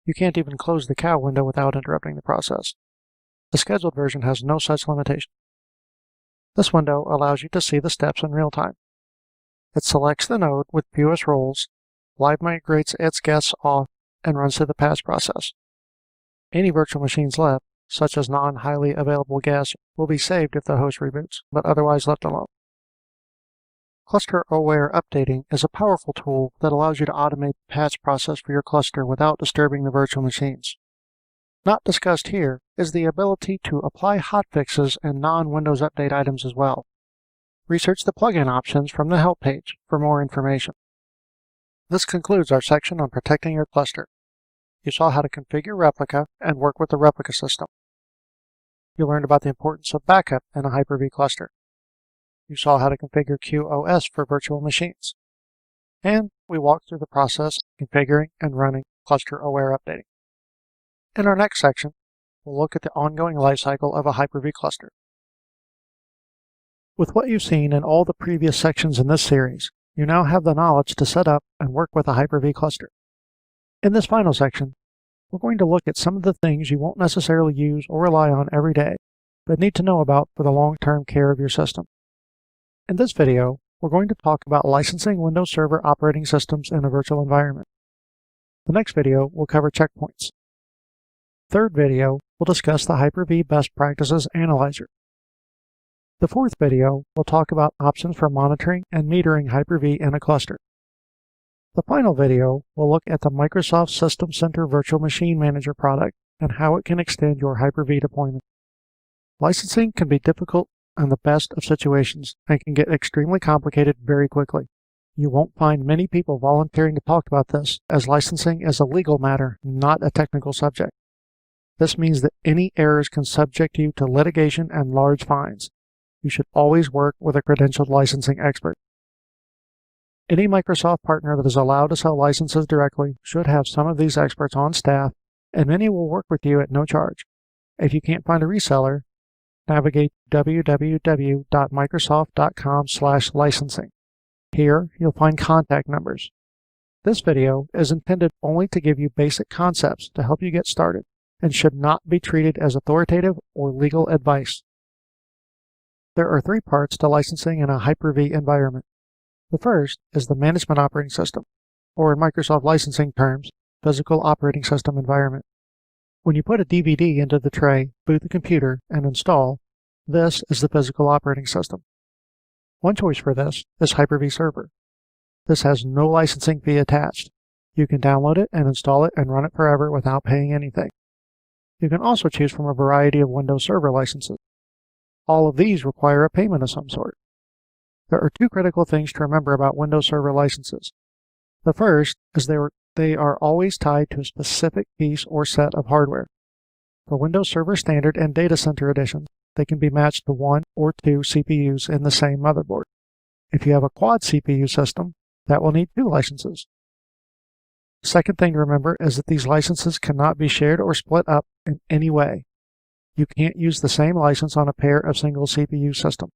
[SPEAKER 1] You can't even close the cow window without interrupting the process. The scheduled version has no such limitation. This window allows you to see the steps in real time. It selects the node with fewest roles, live migrates its guests off, and runs through the patch process. Any virtual machines left, such as non-highly available guests, will be saved if the host reboots, but otherwise left alone. Cluster-aware updating is a powerful tool that allows you to automate the patch process for your cluster without disturbing the virtual machines. Not discussed here is the ability to apply hotfixes and non-Windows Update items as well. Research the plugin options from the help page for more information. This concludes our section on protecting your cluster. You saw how to configure replica and work with the replica system. You learned about the importance of backup in a Hyper-V cluster. You saw how to configure QoS for virtual machines. And we walk through the process of configuring and running cluster-aware updating. In our next section, we'll look at the ongoing lifecycle of a Hyper-V cluster. With what you've seen in all the previous sections in this series, you now have the knowledge to set up and work with a Hyper-V cluster. In this final section, we're going to look at some of the things you won't necessarily use or rely on every day, but need to know about for the long-term care of your system. In this video, we're going to talk about licensing Windows Server operating systems in a virtual environment. The next video will cover checkpoints. The third video will discuss the Hyper-V Best Practices Analyzer. The fourth video will talk about options for monitoring and metering Hyper-V in a cluster. The final video will look at the Microsoft System Center Virtual Machine Manager product and how it can extend your Hyper-V deployment. Licensing can be difficult in the best of situations and can get extremely complicated very quickly. You won't find many people volunteering to talk about this, as licensing is a legal matter, not a technical subject. This means that any errors can subject you to litigation and large fines. You should always work with a credentialed licensing expert. Any Microsoft partner that is allowed to sell licenses directly should have some of these experts on staff, and many will work with you at no charge. If you can't find a reseller, navigate www.microsoft.com/licensing. Here, you'll find contact numbers. This video is intended only to give you basic concepts to help you get started and should not be treated as authoritative or legal advice. There are three parts to licensing in a Hyper-V environment. The first is the management operating system, or in Microsoft licensing terms, physical operating system environment. When you put a DVD into the tray, boot the computer, and install, this is the physical operating system. One choice for this is Hyper-V Server. This has no licensing fee attached. You can download it and install it and run it forever without paying anything. You can also choose from a variety of Windows Server licenses. All of these require a payment of some sort. There are two critical things to remember about Windows Server licenses. The first is they are always tied to a specific piece or set of hardware. For Windows Server Standard and Data Center editions, they can be matched to one or two CPUs in the same motherboard. If you have a quad CPU system, that will need two licenses. The second thing to remember is that these licenses cannot be shared or split up in any way. You can't use the same license on a pair of single CPU systems.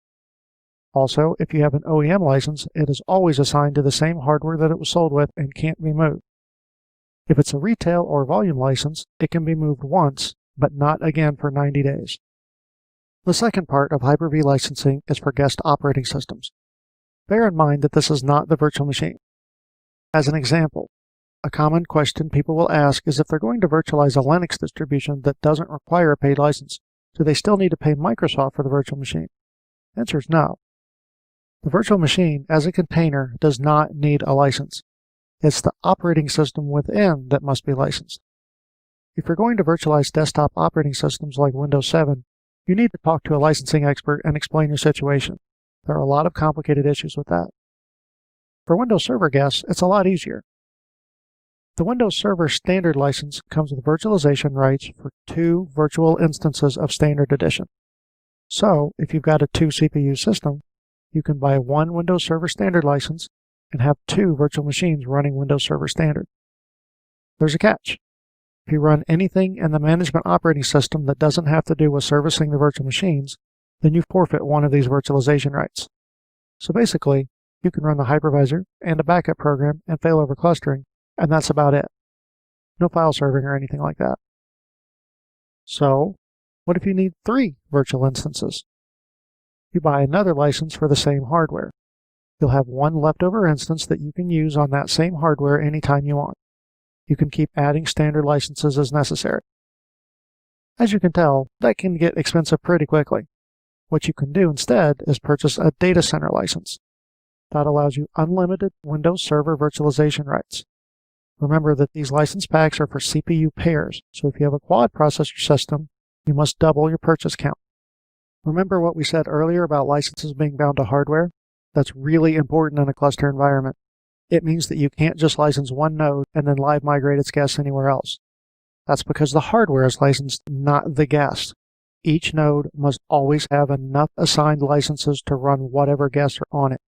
[SPEAKER 1] Also, if you have an OEM license, it is always assigned to the same hardware that it was sold with and can't be moved. If it's a retail or volume license, it can be moved once, but not again for 90 days. The second part of Hyper-V licensing is for guest operating systems. Bear in mind that this is not the virtual machine. As an example, a common question people will ask is if they're going to virtualize a Linux distribution that doesn't require a paid license, do they still need to pay Microsoft for the virtual machine? The answer is no. The virtual machine, as a container, does not need a license. It's the operating system within that must be licensed. If you're going to virtualize desktop operating systems like Windows 7, you need to talk to a licensing expert and explain your situation. There are a lot of complicated issues with that. For Windows Server guests, it's a lot easier. The Windows Server Standard license comes with virtualization rights for 2 virtual instances of Standard Edition. So, if you've got a 2 CPU system, you can buy one Windows Server Standard license and have 2 virtual machines running Windows Server Standard. There's a catch. If you run anything in the management operating system that doesn't have to do with servicing the virtual machines, then you forfeit one of these virtualization rights. So basically, you can run the hypervisor and a backup program and failover clustering, and that's about it. No file serving or anything like that. So, what if you need 3 virtual instances? You buy another license for the same hardware. You'll have one leftover instance that you can use on that same hardware anytime you want. You can keep adding standard licenses as necessary. As you can tell, that can get expensive pretty quickly. What you can do instead is purchase a data center license. That allows you unlimited Windows Server virtualization rights. Remember that these license packs are for CPU pairs, so if you have a quad processor system, you must double your purchase count. Remember what we said earlier about licenses being bound to hardware? That's really important in a cluster environment. It means that you can't just license one node and then live migrate its guests anywhere else. That's because the hardware is licensed, not the guest. Each node must always have enough assigned licenses to run whatever guests are on it.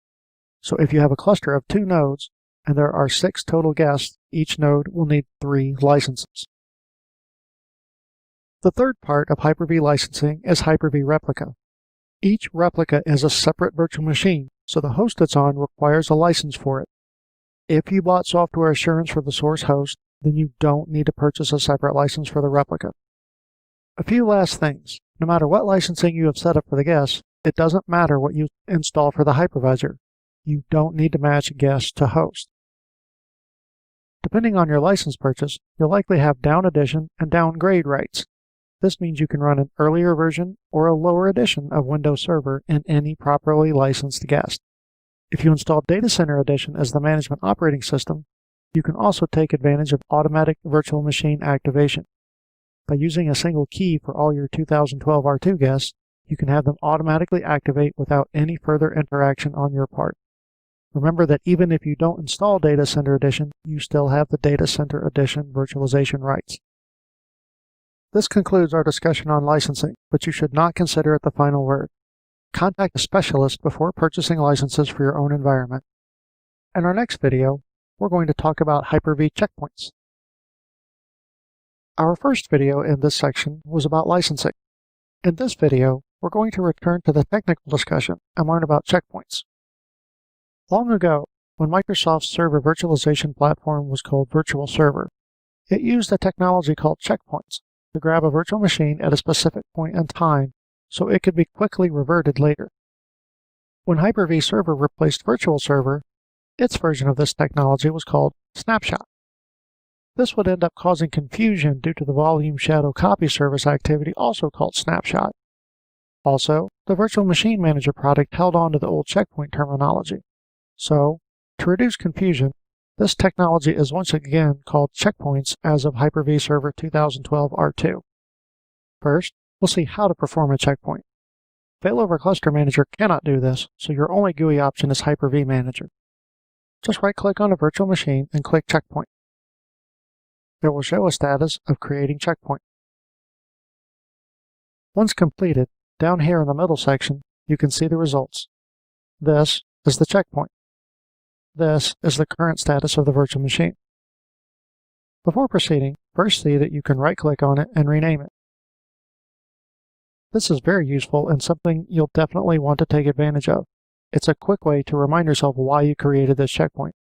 [SPEAKER 1] So if you have a cluster of 2 nodes, and there are 6 total guests, each node will need 3 licenses. The third part of Hyper-V licensing is Hyper-V Replica. Each replica is a separate virtual machine, so the host it's on requires a license for it. If you bought software assurance for the source host, then you don't need to purchase a separate license for the replica. A few last things. No matter what licensing you have set up for the guests, it doesn't matter what you install for the hypervisor. You don't need to match guest to host. Depending on your license purchase, you'll likely have down edition and downgrade rights. This means you can run an earlier version or a lower edition of Windows Server in any properly licensed guest. If you install Data Center Edition as the management operating system, you can also take advantage of automatic virtual machine activation. By using a single key for all your 2012 R2 guests, you can have them automatically activate without any further interaction on your part. Remember that even if you don't install Data Center Edition, you still have the Data Center Edition virtualization rights. This concludes our discussion on licensing, but you should not consider it the final word. Contact a specialist before purchasing licenses for your own environment. In our next video, we're going to talk about Hyper-V checkpoints. Our first video in this section was about licensing. In this video, we're going to return to the technical discussion and learn about checkpoints. Long ago, when Microsoft's server virtualization platform was called Virtual Server, it used a technology called checkpoints to grab a virtual machine at a specific point in time so it could be quickly reverted later. When Hyper-V Server replaced Virtual Server, its version of this technology was called Snapshot. This would end up causing confusion due to the volume shadow copy service activity also called Snapshot. Also, the Virtual Machine Manager product held on to the old checkpoint terminology. So, to reduce confusion, this technology is once again called checkpoints as of Hyper-V Server 2012 R2. First, we'll see how to perform a checkpoint. Failover Cluster Manager cannot do this, so your only GUI option is Hyper-V Manager. Just right-click on a virtual machine and click Checkpoint. It will show a status of creating checkpoint. Once completed, down here in the middle section, you can see the results. This is the checkpoint. This is the current status of the virtual machine. Before proceeding, first see that you can right-click on it and rename it. This is very useful and something you'll definitely want to take advantage of. It's a quick way to remind yourself why you created this checkpoint.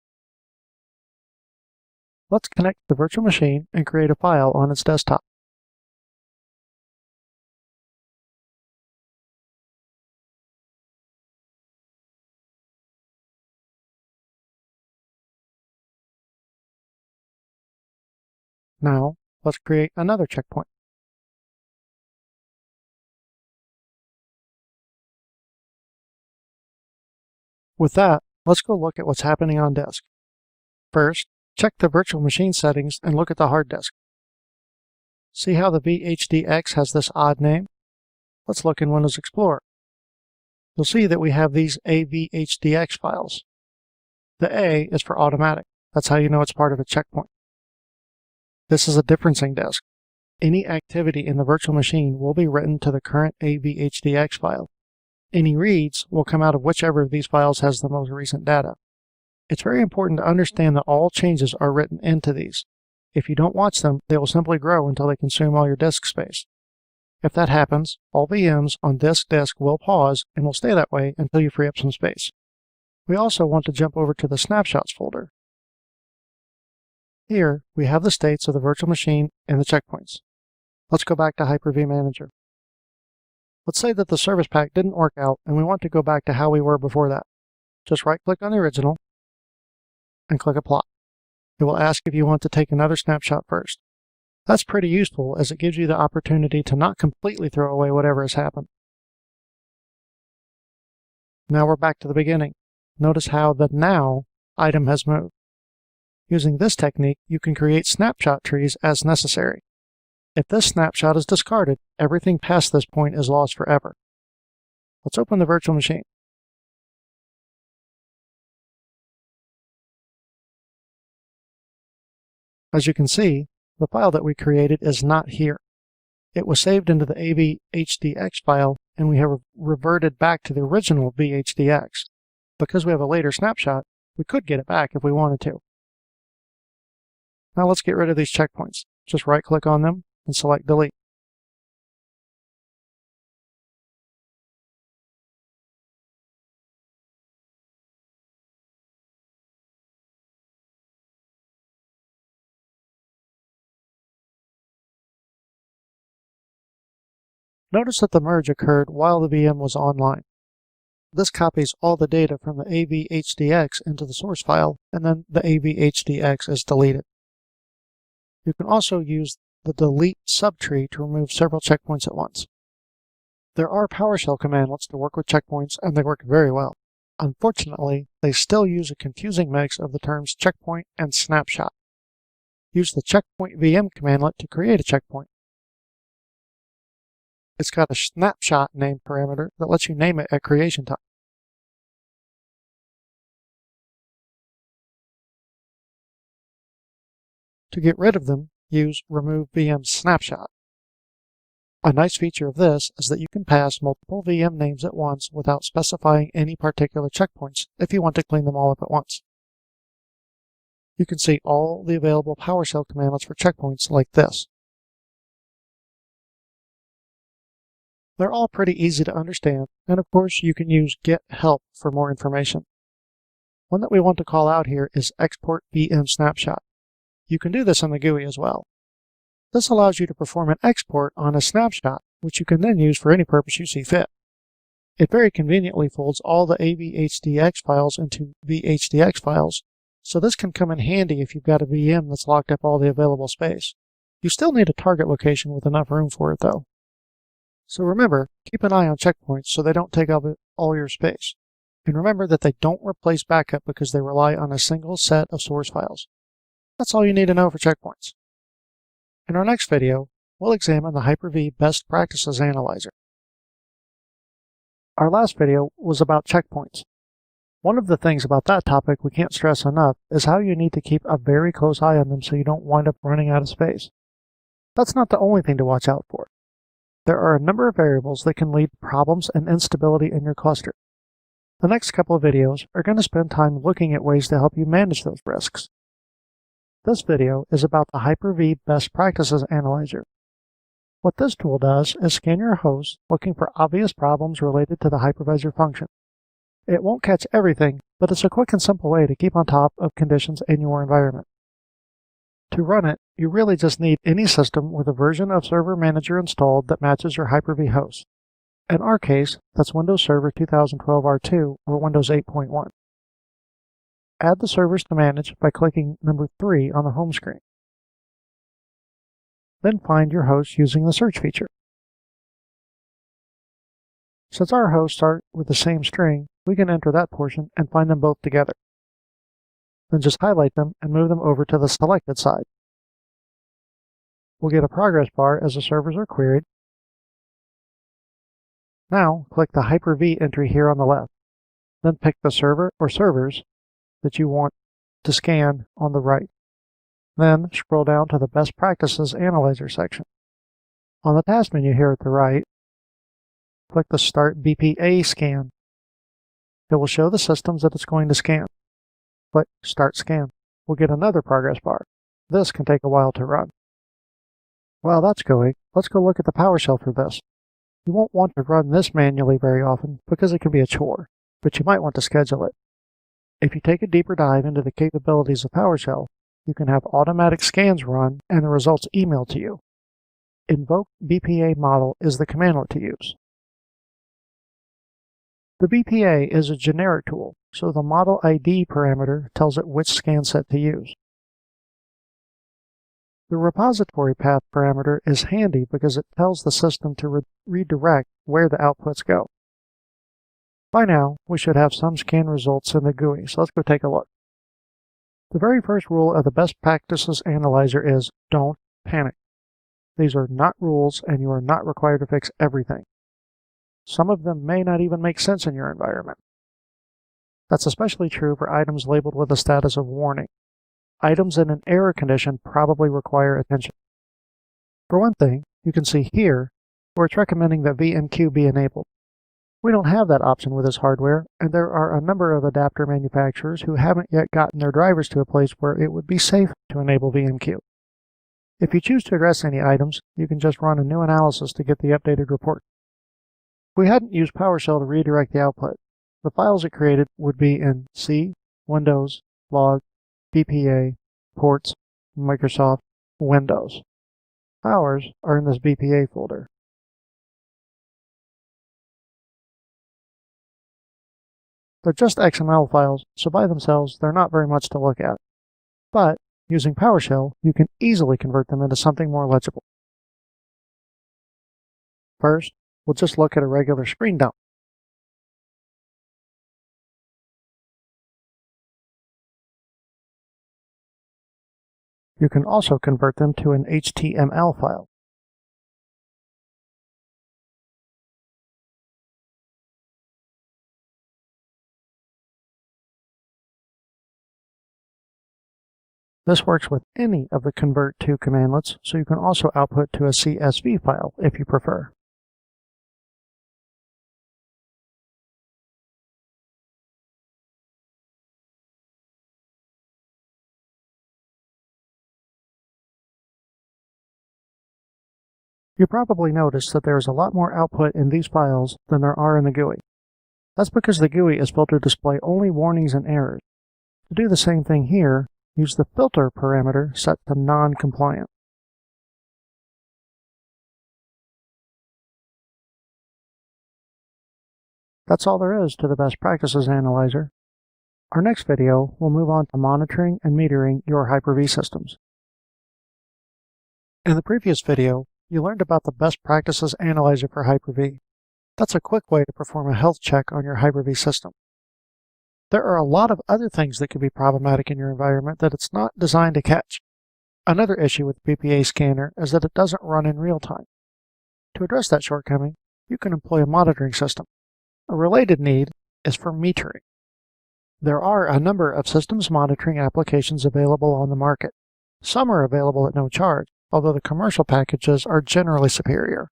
[SPEAKER 1] Let's connect the virtual machine and create a file on its desktop. Now, let's create another checkpoint. With that, let's go look at what's happening on disk. First, check the virtual machine settings and look at the hard disk. See how the VHDX has this odd name? Let's look in Windows Explorer. You'll see that we have these AVHDX files. The A is for automatic. That's how you know it's part of a checkpoint. This is a differencing disk. Any activity in the virtual machine will be written to the current AVHDX file. Any reads will come out of whichever of these files has the most recent data. It's very important to understand that all changes are written into these. If you don't watch them, they will simply grow until they consume all your disk space. If that happens, all VMs on this disk will pause and will stay that way until you free up some space. We also want to jump over to the Snapshots folder. Here, we have the states of the virtual machine and the checkpoints. Let's go back to Hyper-V Manager. Let's say that the service pack didn't work out and we want to go back to how we were before that. Just right-click on the original and click Apply. It will ask if you want to take another snapshot first. That's pretty useful as it gives you the opportunity to not completely throw away whatever has happened. Now we're back to the beginning. Notice how the Now item has moved. Using this technique, you can create snapshot trees as necessary. If this snapshot is discarded, everything past this point is lost forever. Let's open the virtual machine. As you can see, the file that we created is not here. It was saved into the AVHDX file, and we have reverted back to the original VHDX. Because we have a later snapshot, We could get it back if we wanted to. Now let's get rid of these checkpoints. Just right-click on them and select Delete. Notice that the merge occurred while the VM was online. This copies all the data from the AVHDX into the source file, and then the AVHDX is deleted. You can also use the delete subtree to remove several checkpoints at once. There are PowerShell commandlets to work with checkpoints, and they work very well. Unfortunately, they still use a confusing mix of the terms checkpoint and snapshot. Use the checkpoint VM commandlet to create a checkpoint. It's got a snapshot name parameter that lets you name it at creation time. To get rid of them, use remove VM snapshot. A nice feature of this is that you can pass multiple VM names at once without specifying any particular checkpoints if you want to clean them all up at once. You can see all the available PowerShell commandlets for checkpoints like this. They're all pretty easy to understand, and of course you can use get help for more information. One that we want to call out here is export VM snapshot. You can do this in the GUI as well. This allows you to perform an export on a snapshot, which you can then use for any purpose you see fit. It very conveniently folds all the AVHDX files into VHDX files, so this can come in handy if you've got a VM that's locked up all the available space. You still need a target location with enough room for it though. So remember, keep an eye on checkpoints so they don't take up all your space. And remember that they don't replace backup because they rely on a single set of source files. That's all you need to know for checkpoints. In our next video, we'll examine the Hyper-V Best Practices Analyzer. Our last video was about checkpoints. One of the things about that topic we can't stress enough is how you need to keep a very close eye on them so you don't wind up running out of space. That's not the only thing to watch out for. There are a number of variables that can lead to problems and instability in your cluster. The next couple of videos are going to spend time looking at ways to help you manage those risks. This video is about the Hyper-V Best Practices Analyzer. What this tool does is scan your host looking for obvious problems related to the hypervisor function. It won't catch everything, but it's a quick and simple way to keep on top of conditions in your environment. To run it, you really just need any system with a version of Server Manager installed that matches your Hyper-V host. In our case, that's Windows Server 2012 R2 or Windows 8.1. Add the servers to manage by clicking number 3 on the home screen. Then find your host using the search feature. Since our hosts start with the same string, we can enter that portion and find them both together. Then just highlight them and move them over to the selected side. We'll get a progress bar as the servers are queried. Now, click the Hyper-V entry here on the left. Then pick the server or servers that you want to scan on the right. Then scroll down to the Best Practices Analyzer section. On the task menu here at the right, click the Start BPA Scan. It will show the systems that it's going to scan. Click Start Scan. We'll get another progress bar. This can take a while to run. While that's going, let's go look at the PowerShell for this. You won't want to run this manually very often because it can be a chore, but you might want to schedule it. If you take a deeper dive into the capabilities of PowerShell, you can have automatic scans run and the results emailed to you. Invoke BPA model is the commandlet to use. The BPA is a generic tool, so the model ID parameter tells it which scan set to use. The repository path parameter is handy because it tells the system to redirect where the outputs go. By now, we should have some scan results in the GUI, so let's go take a look. The very first rule of the Best Practices Analyzer is don't panic. These are not rules, and you are not required to fix everything. Some of them may not even make sense in your environment. That's especially true for items labeled with a status of warning. Items in an error condition probably require attention. For one thing, you can see here where it's recommending that VMQ be enabled. We don't have that option with this hardware, and there are a number of adapter manufacturers who haven't yet gotten their drivers to a place where it would be safe to enable VMQ. If you choose to address any items, you can just run a new analysis to get the updated report. If we hadn't used PowerShell to redirect the output, the files it created would be in C, Windows, Log, BPA, Ports, Microsoft, Windows. Ours are in this BPA folder. They're just XML files, so by themselves, they're not very much to look at. But using PowerShell, you can easily convert them into something more legible. First, we'll just look at a regular screen dump. You can also convert them to an HTML file. This works with any of the convert to commandlets, so you can also output to a CSV file if you prefer. You probably noticed that there is a lot more output in these files than there are in the GUI. That's because the GUI is built to display only warnings and errors. To do the same thing here, use the filter parameter set to non-compliant. That's all there is to the Best Practices Analyzer. Our next video will move on to monitoring and metering your Hyper-V systems. In the previous video, you learned about the Best Practices Analyzer for Hyper-V. That's a quick way to perform a health check on your Hyper-V system. There are a lot of other things that could be problematic in your environment that it's not designed to catch. Another issue with the BPA scanner is that it doesn't run in real time. To address that shortcoming, you can employ a monitoring system. A related need is for metering. There are a number of systems monitoring applications available on the market. Some are available at no charge, although the commercial packages are generally superior.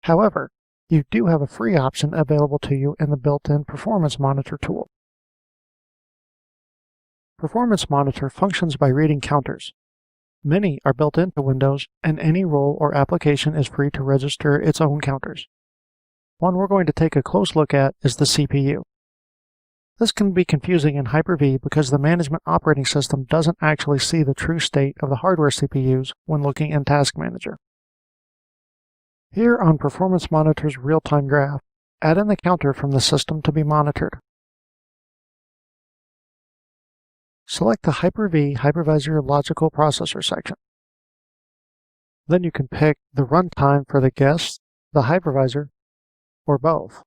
[SPEAKER 1] However, you do have a free option available to you in the built-in Performance Monitor tool. Performance Monitor functions by reading counters. Many are built into Windows, and any role or application is free to register its own counters. One we're going to take a close look at is the CPU. This can be confusing in Hyper-V because the management operating system doesn't actually see the true state of the hardware CPUs when looking in Task Manager. Here on Performance Monitor's real-time graph, add in the counter from the system to be monitored. Select the Hyper-V Hypervisor Logical Processor section. Then you can pick the runtime for the guest, the hypervisor, or both.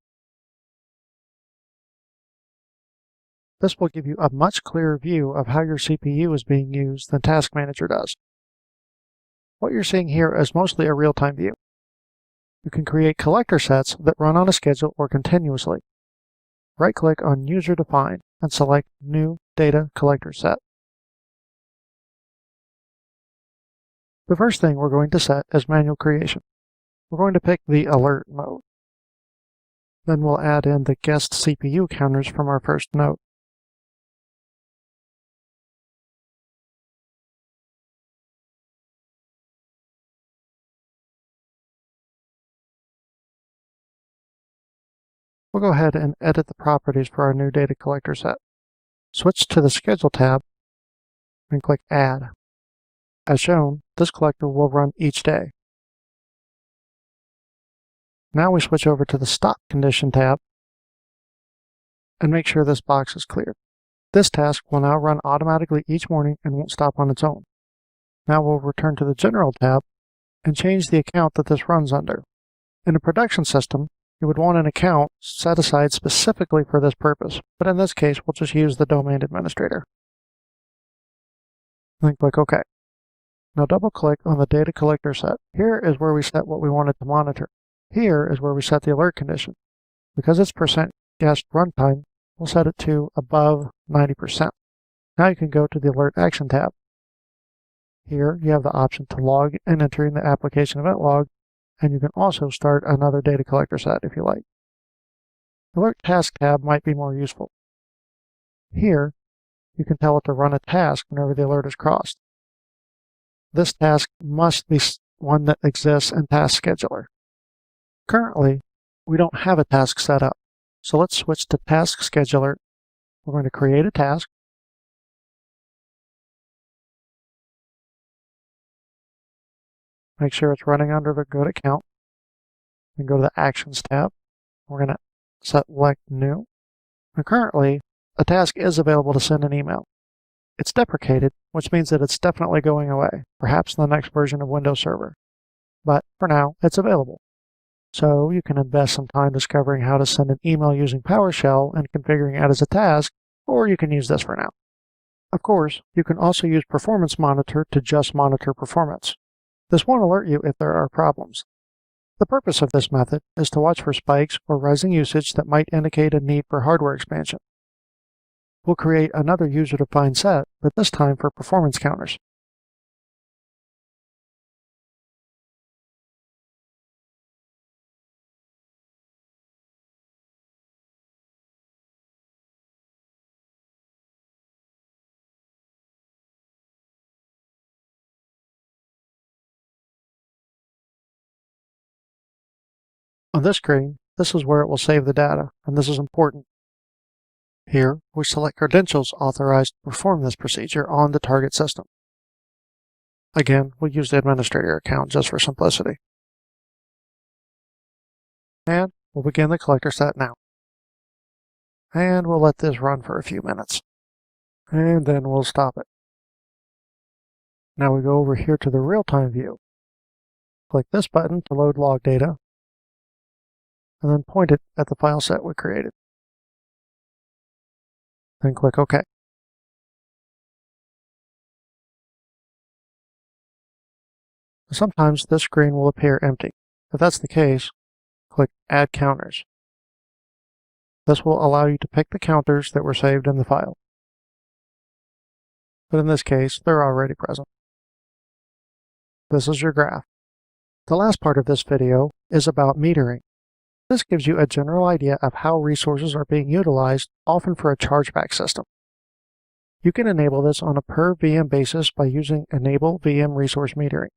[SPEAKER 1] This will give you a much clearer view of how your CPU is being used than Task Manager does. What you're seeing here is mostly a real-time view. You can create collector sets that run on a schedule or continuously. Right-click on User Define and select New Data Collector Set. The first thing we're going to set is manual creation. We're going to pick the Alert mode. Then we'll add in the guest CPU counters from our first node. We'll go ahead and edit the properties for our new data collector set. Switch to the Schedule tab and click Add. As shown, this collector will run each day. Now we switch over to the Stop Condition tab and make sure this box is cleared. This task will now run automatically each morning and won't stop on its own. Now we'll return to the General tab and change the account that this runs under. In a production system, you would want an account set aside specifically for this purpose, but in this case, we'll just use the domain administrator. Then click OK. Now double-click on the data collector set. Here is where we set what we wanted to monitor. Here is where we set the alert condition. Because it's %guest runtime, we'll set it to above 90%. Now you can go to the Alert Action tab. Here you have the option to log and entering the application event log, and you can also start another data collector set if you like. The Alert Task tab might be more useful. Here, you can tell it to run a task whenever the alert is crossed. This task must be one that exists in Task Scheduler. Currently, we don't have a task set up, so let's switch to Task Scheduler. We're going to create a task. Make sure it's running under the good account. Then go to the Actions tab. We're going to select New. And currently, a task is available to send an email. It's deprecated, which means that it's definitely going away, perhaps in the next version of Windows Server. But for now, it's available. So you can invest some time discovering how to send an email using PowerShell and configuring it as a task, or you can use this for now. Of course, you can also use Performance Monitor to just monitor performance. This won't alert you if there are problems. The purpose of this method is to watch for spikes or rising usage that might indicate a need for hardware expansion. We'll create another user-defined set, but this time for performance counters. On this screen, this is where it will save the data, and this is important. Here, we select credentials authorized to perform this procedure on the target system. Again, we'll use the administrator account just for simplicity. And we'll begin the collector set now. And we'll let this run for a few minutes. And then we'll stop it. Now we go over here to the real-time view. Click this button to load log data, and then point it at the file set we created. Then click OK. Sometimes this screen will appear empty. If that's the case, click Add Counters. This will allow you to pick the counters that were saved in the file. But in this case, they're already present. This is your graph. The last part of this video is about metering. This gives you a general idea of how resources are being utilized, often for a chargeback system. You can enable this on a per VM basis by using Enable VM Resource Metering.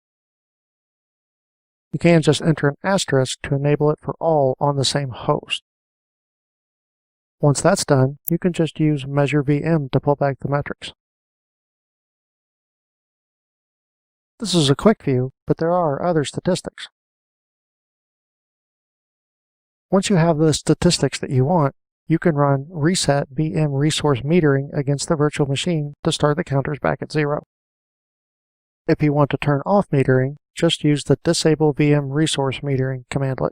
[SPEAKER 1] You can just enter an asterisk to enable it for all on the same host. Once that's done, you can just use Measure VM to pull back the metrics. This is a quick view, but there are other statistics. Once you have the statistics that you want, you can run Reset VM Resource Metering against the virtual machine to start the counters back at 0. If you want to turn off metering, just use the Disable VM Resource Metering commandlet.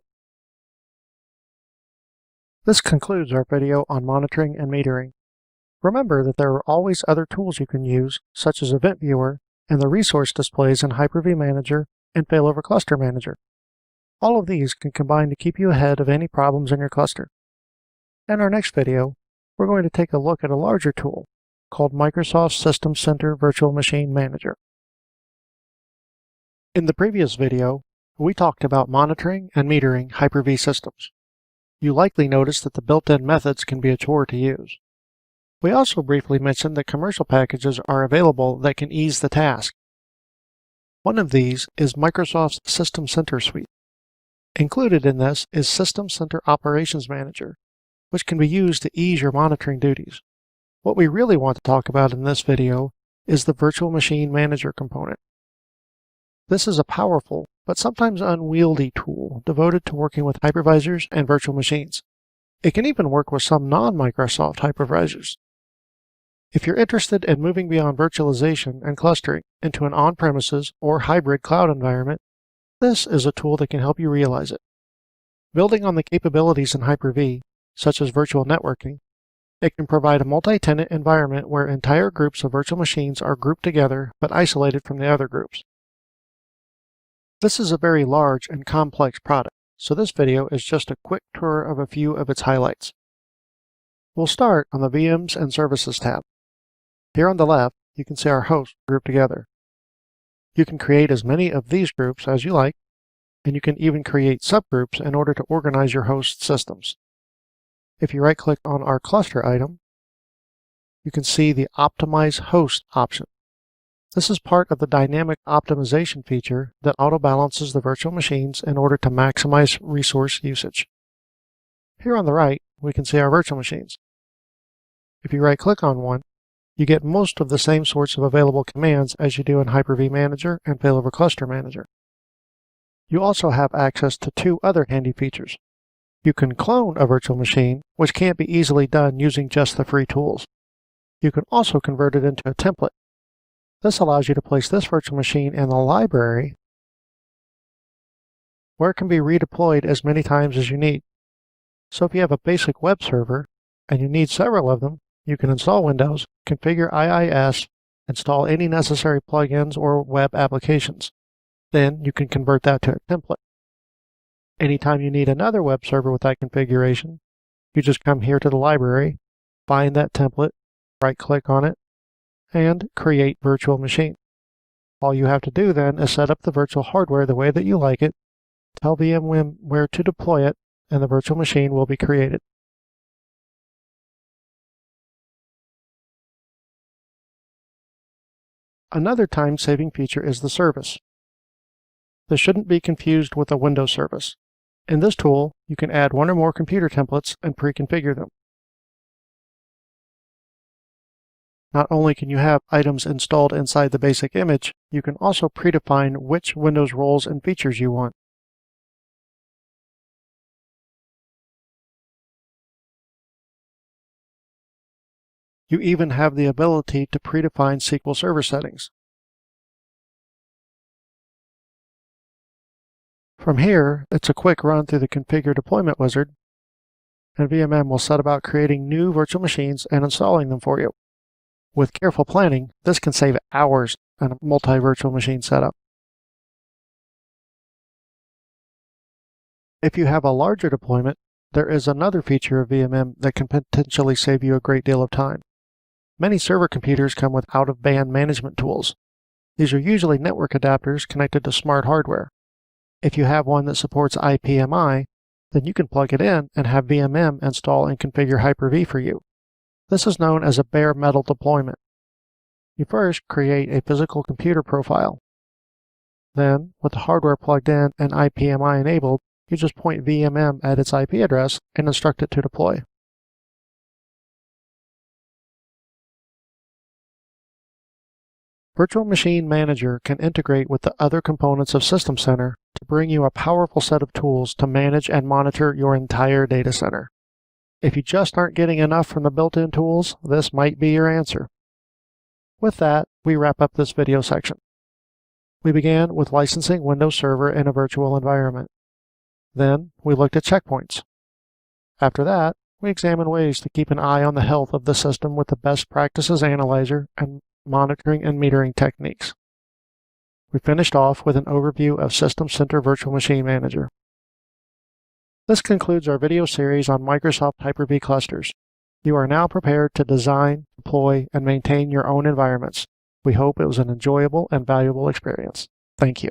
[SPEAKER 1] This concludes our video on monitoring and metering. Remember that there are always other tools you can use, such as Event Viewer and the resource displays in Hyper-V Manager and Failover Cluster Manager. All of these can combine to keep you ahead of any problems in your cluster. In our next video, we're going to take a look at a larger tool called Microsoft System Center Virtual Machine Manager. In the previous video, we talked about monitoring and metering Hyper-V systems. You likely noticed that the built-in methods can be a chore to use. We also briefly mentioned that commercial packages are available that can ease the task. One of these is Microsoft's System Center suite. Included in this is System Center Operations Manager, which can be used to ease your monitoring duties. What we really want to talk about in this video is the Virtual Machine Manager component. This is a powerful, but sometimes unwieldy tool devoted to working with hypervisors and virtual machines. It can even work with some non-Microsoft hypervisors. If you're interested in moving beyond virtualization and clustering into an on-premises or hybrid cloud environment, this is a tool that can help you realize it. Building on the capabilities in Hyper-V, such as virtual networking, it can provide a multi-tenant environment where entire groups of virtual machines are grouped together but isolated from the other groups. This is a very large and complex product, so this video is just a quick tour of a few of its highlights. We'll start on the VMs and Services tab. Here on the left, you can see our hosts grouped together. You can create as many of these groups as you like, and you can even create subgroups in order to organize your host systems. If you right-click on our cluster item, you can see the Optimize Host option. This is part of the dynamic optimization feature that auto-balances the virtual machines in order to maximize resource usage. Here on the right, we can see our virtual machines. If you right-click on one, you get most of the same sorts of available commands as you do in Hyper-V Manager and Failover Cluster Manager. You also have access to two other handy features. You can clone a virtual machine, which can't be easily done using just the free tools. You can also convert it into a template. This allows you to place this virtual machine in the library where it can be redeployed as many times as you need. So if you have a basic web server and you need several of them, you can install Windows, configure IIS, install any necessary plugins or web applications. Then you can convert that to a template. Anytime you need another web server with that configuration, you just come here to the library, find that template, right-click on it, and create virtual machine. All you have to do then is set up the virtual hardware the way that you like it, tell VMware where to deploy it, and the virtual machine will be created. Another time-saving feature is the service. This shouldn't be confused with a Windows service. In this tool, you can add one or more computer templates and pre-configure them. Not only can you have items installed inside the basic image, you can also predefine which Windows roles and features you want. You even have the ability to predefine SQL Server settings. From here, it's a quick run through the Configure Deployment Wizard, and VMM will set about creating new virtual machines and installing them for you. With careful planning, this can save hours on a multi-virtual machine setup. If you have a larger deployment, there is another feature of VMM that can potentially save you a great deal of time. Many server computers come with out-of-band management tools. These are usually network adapters connected to smart hardware. If you have one that supports IPMI, then you can plug it in and have VMM install and configure Hyper-V for you. This is known as a bare metal deployment. You first create a physical computer profile. Then, with the hardware plugged in and IPMI enabled, you just point VMM at its IP address and instruct it to deploy. Virtual Machine Manager can integrate with the other components of System Center to bring you a powerful set of tools to manage and monitor your entire data center. If you just aren't getting enough from the built-in tools, this might be your answer. With that, we wrap up this video section. We began with licensing Windows Server in a virtual environment. Then, we looked at checkpoints. After that, we examined ways to keep an eye on the health of the system with the best practices analyzer and monitoring and metering techniques. We finished off with an overview of System Center Virtual Machine Manager. This concludes our video series on Microsoft Hyper-V clusters. You are now prepared to design, deploy, and maintain your own environments. We hope it was an enjoyable and valuable experience. Thank you.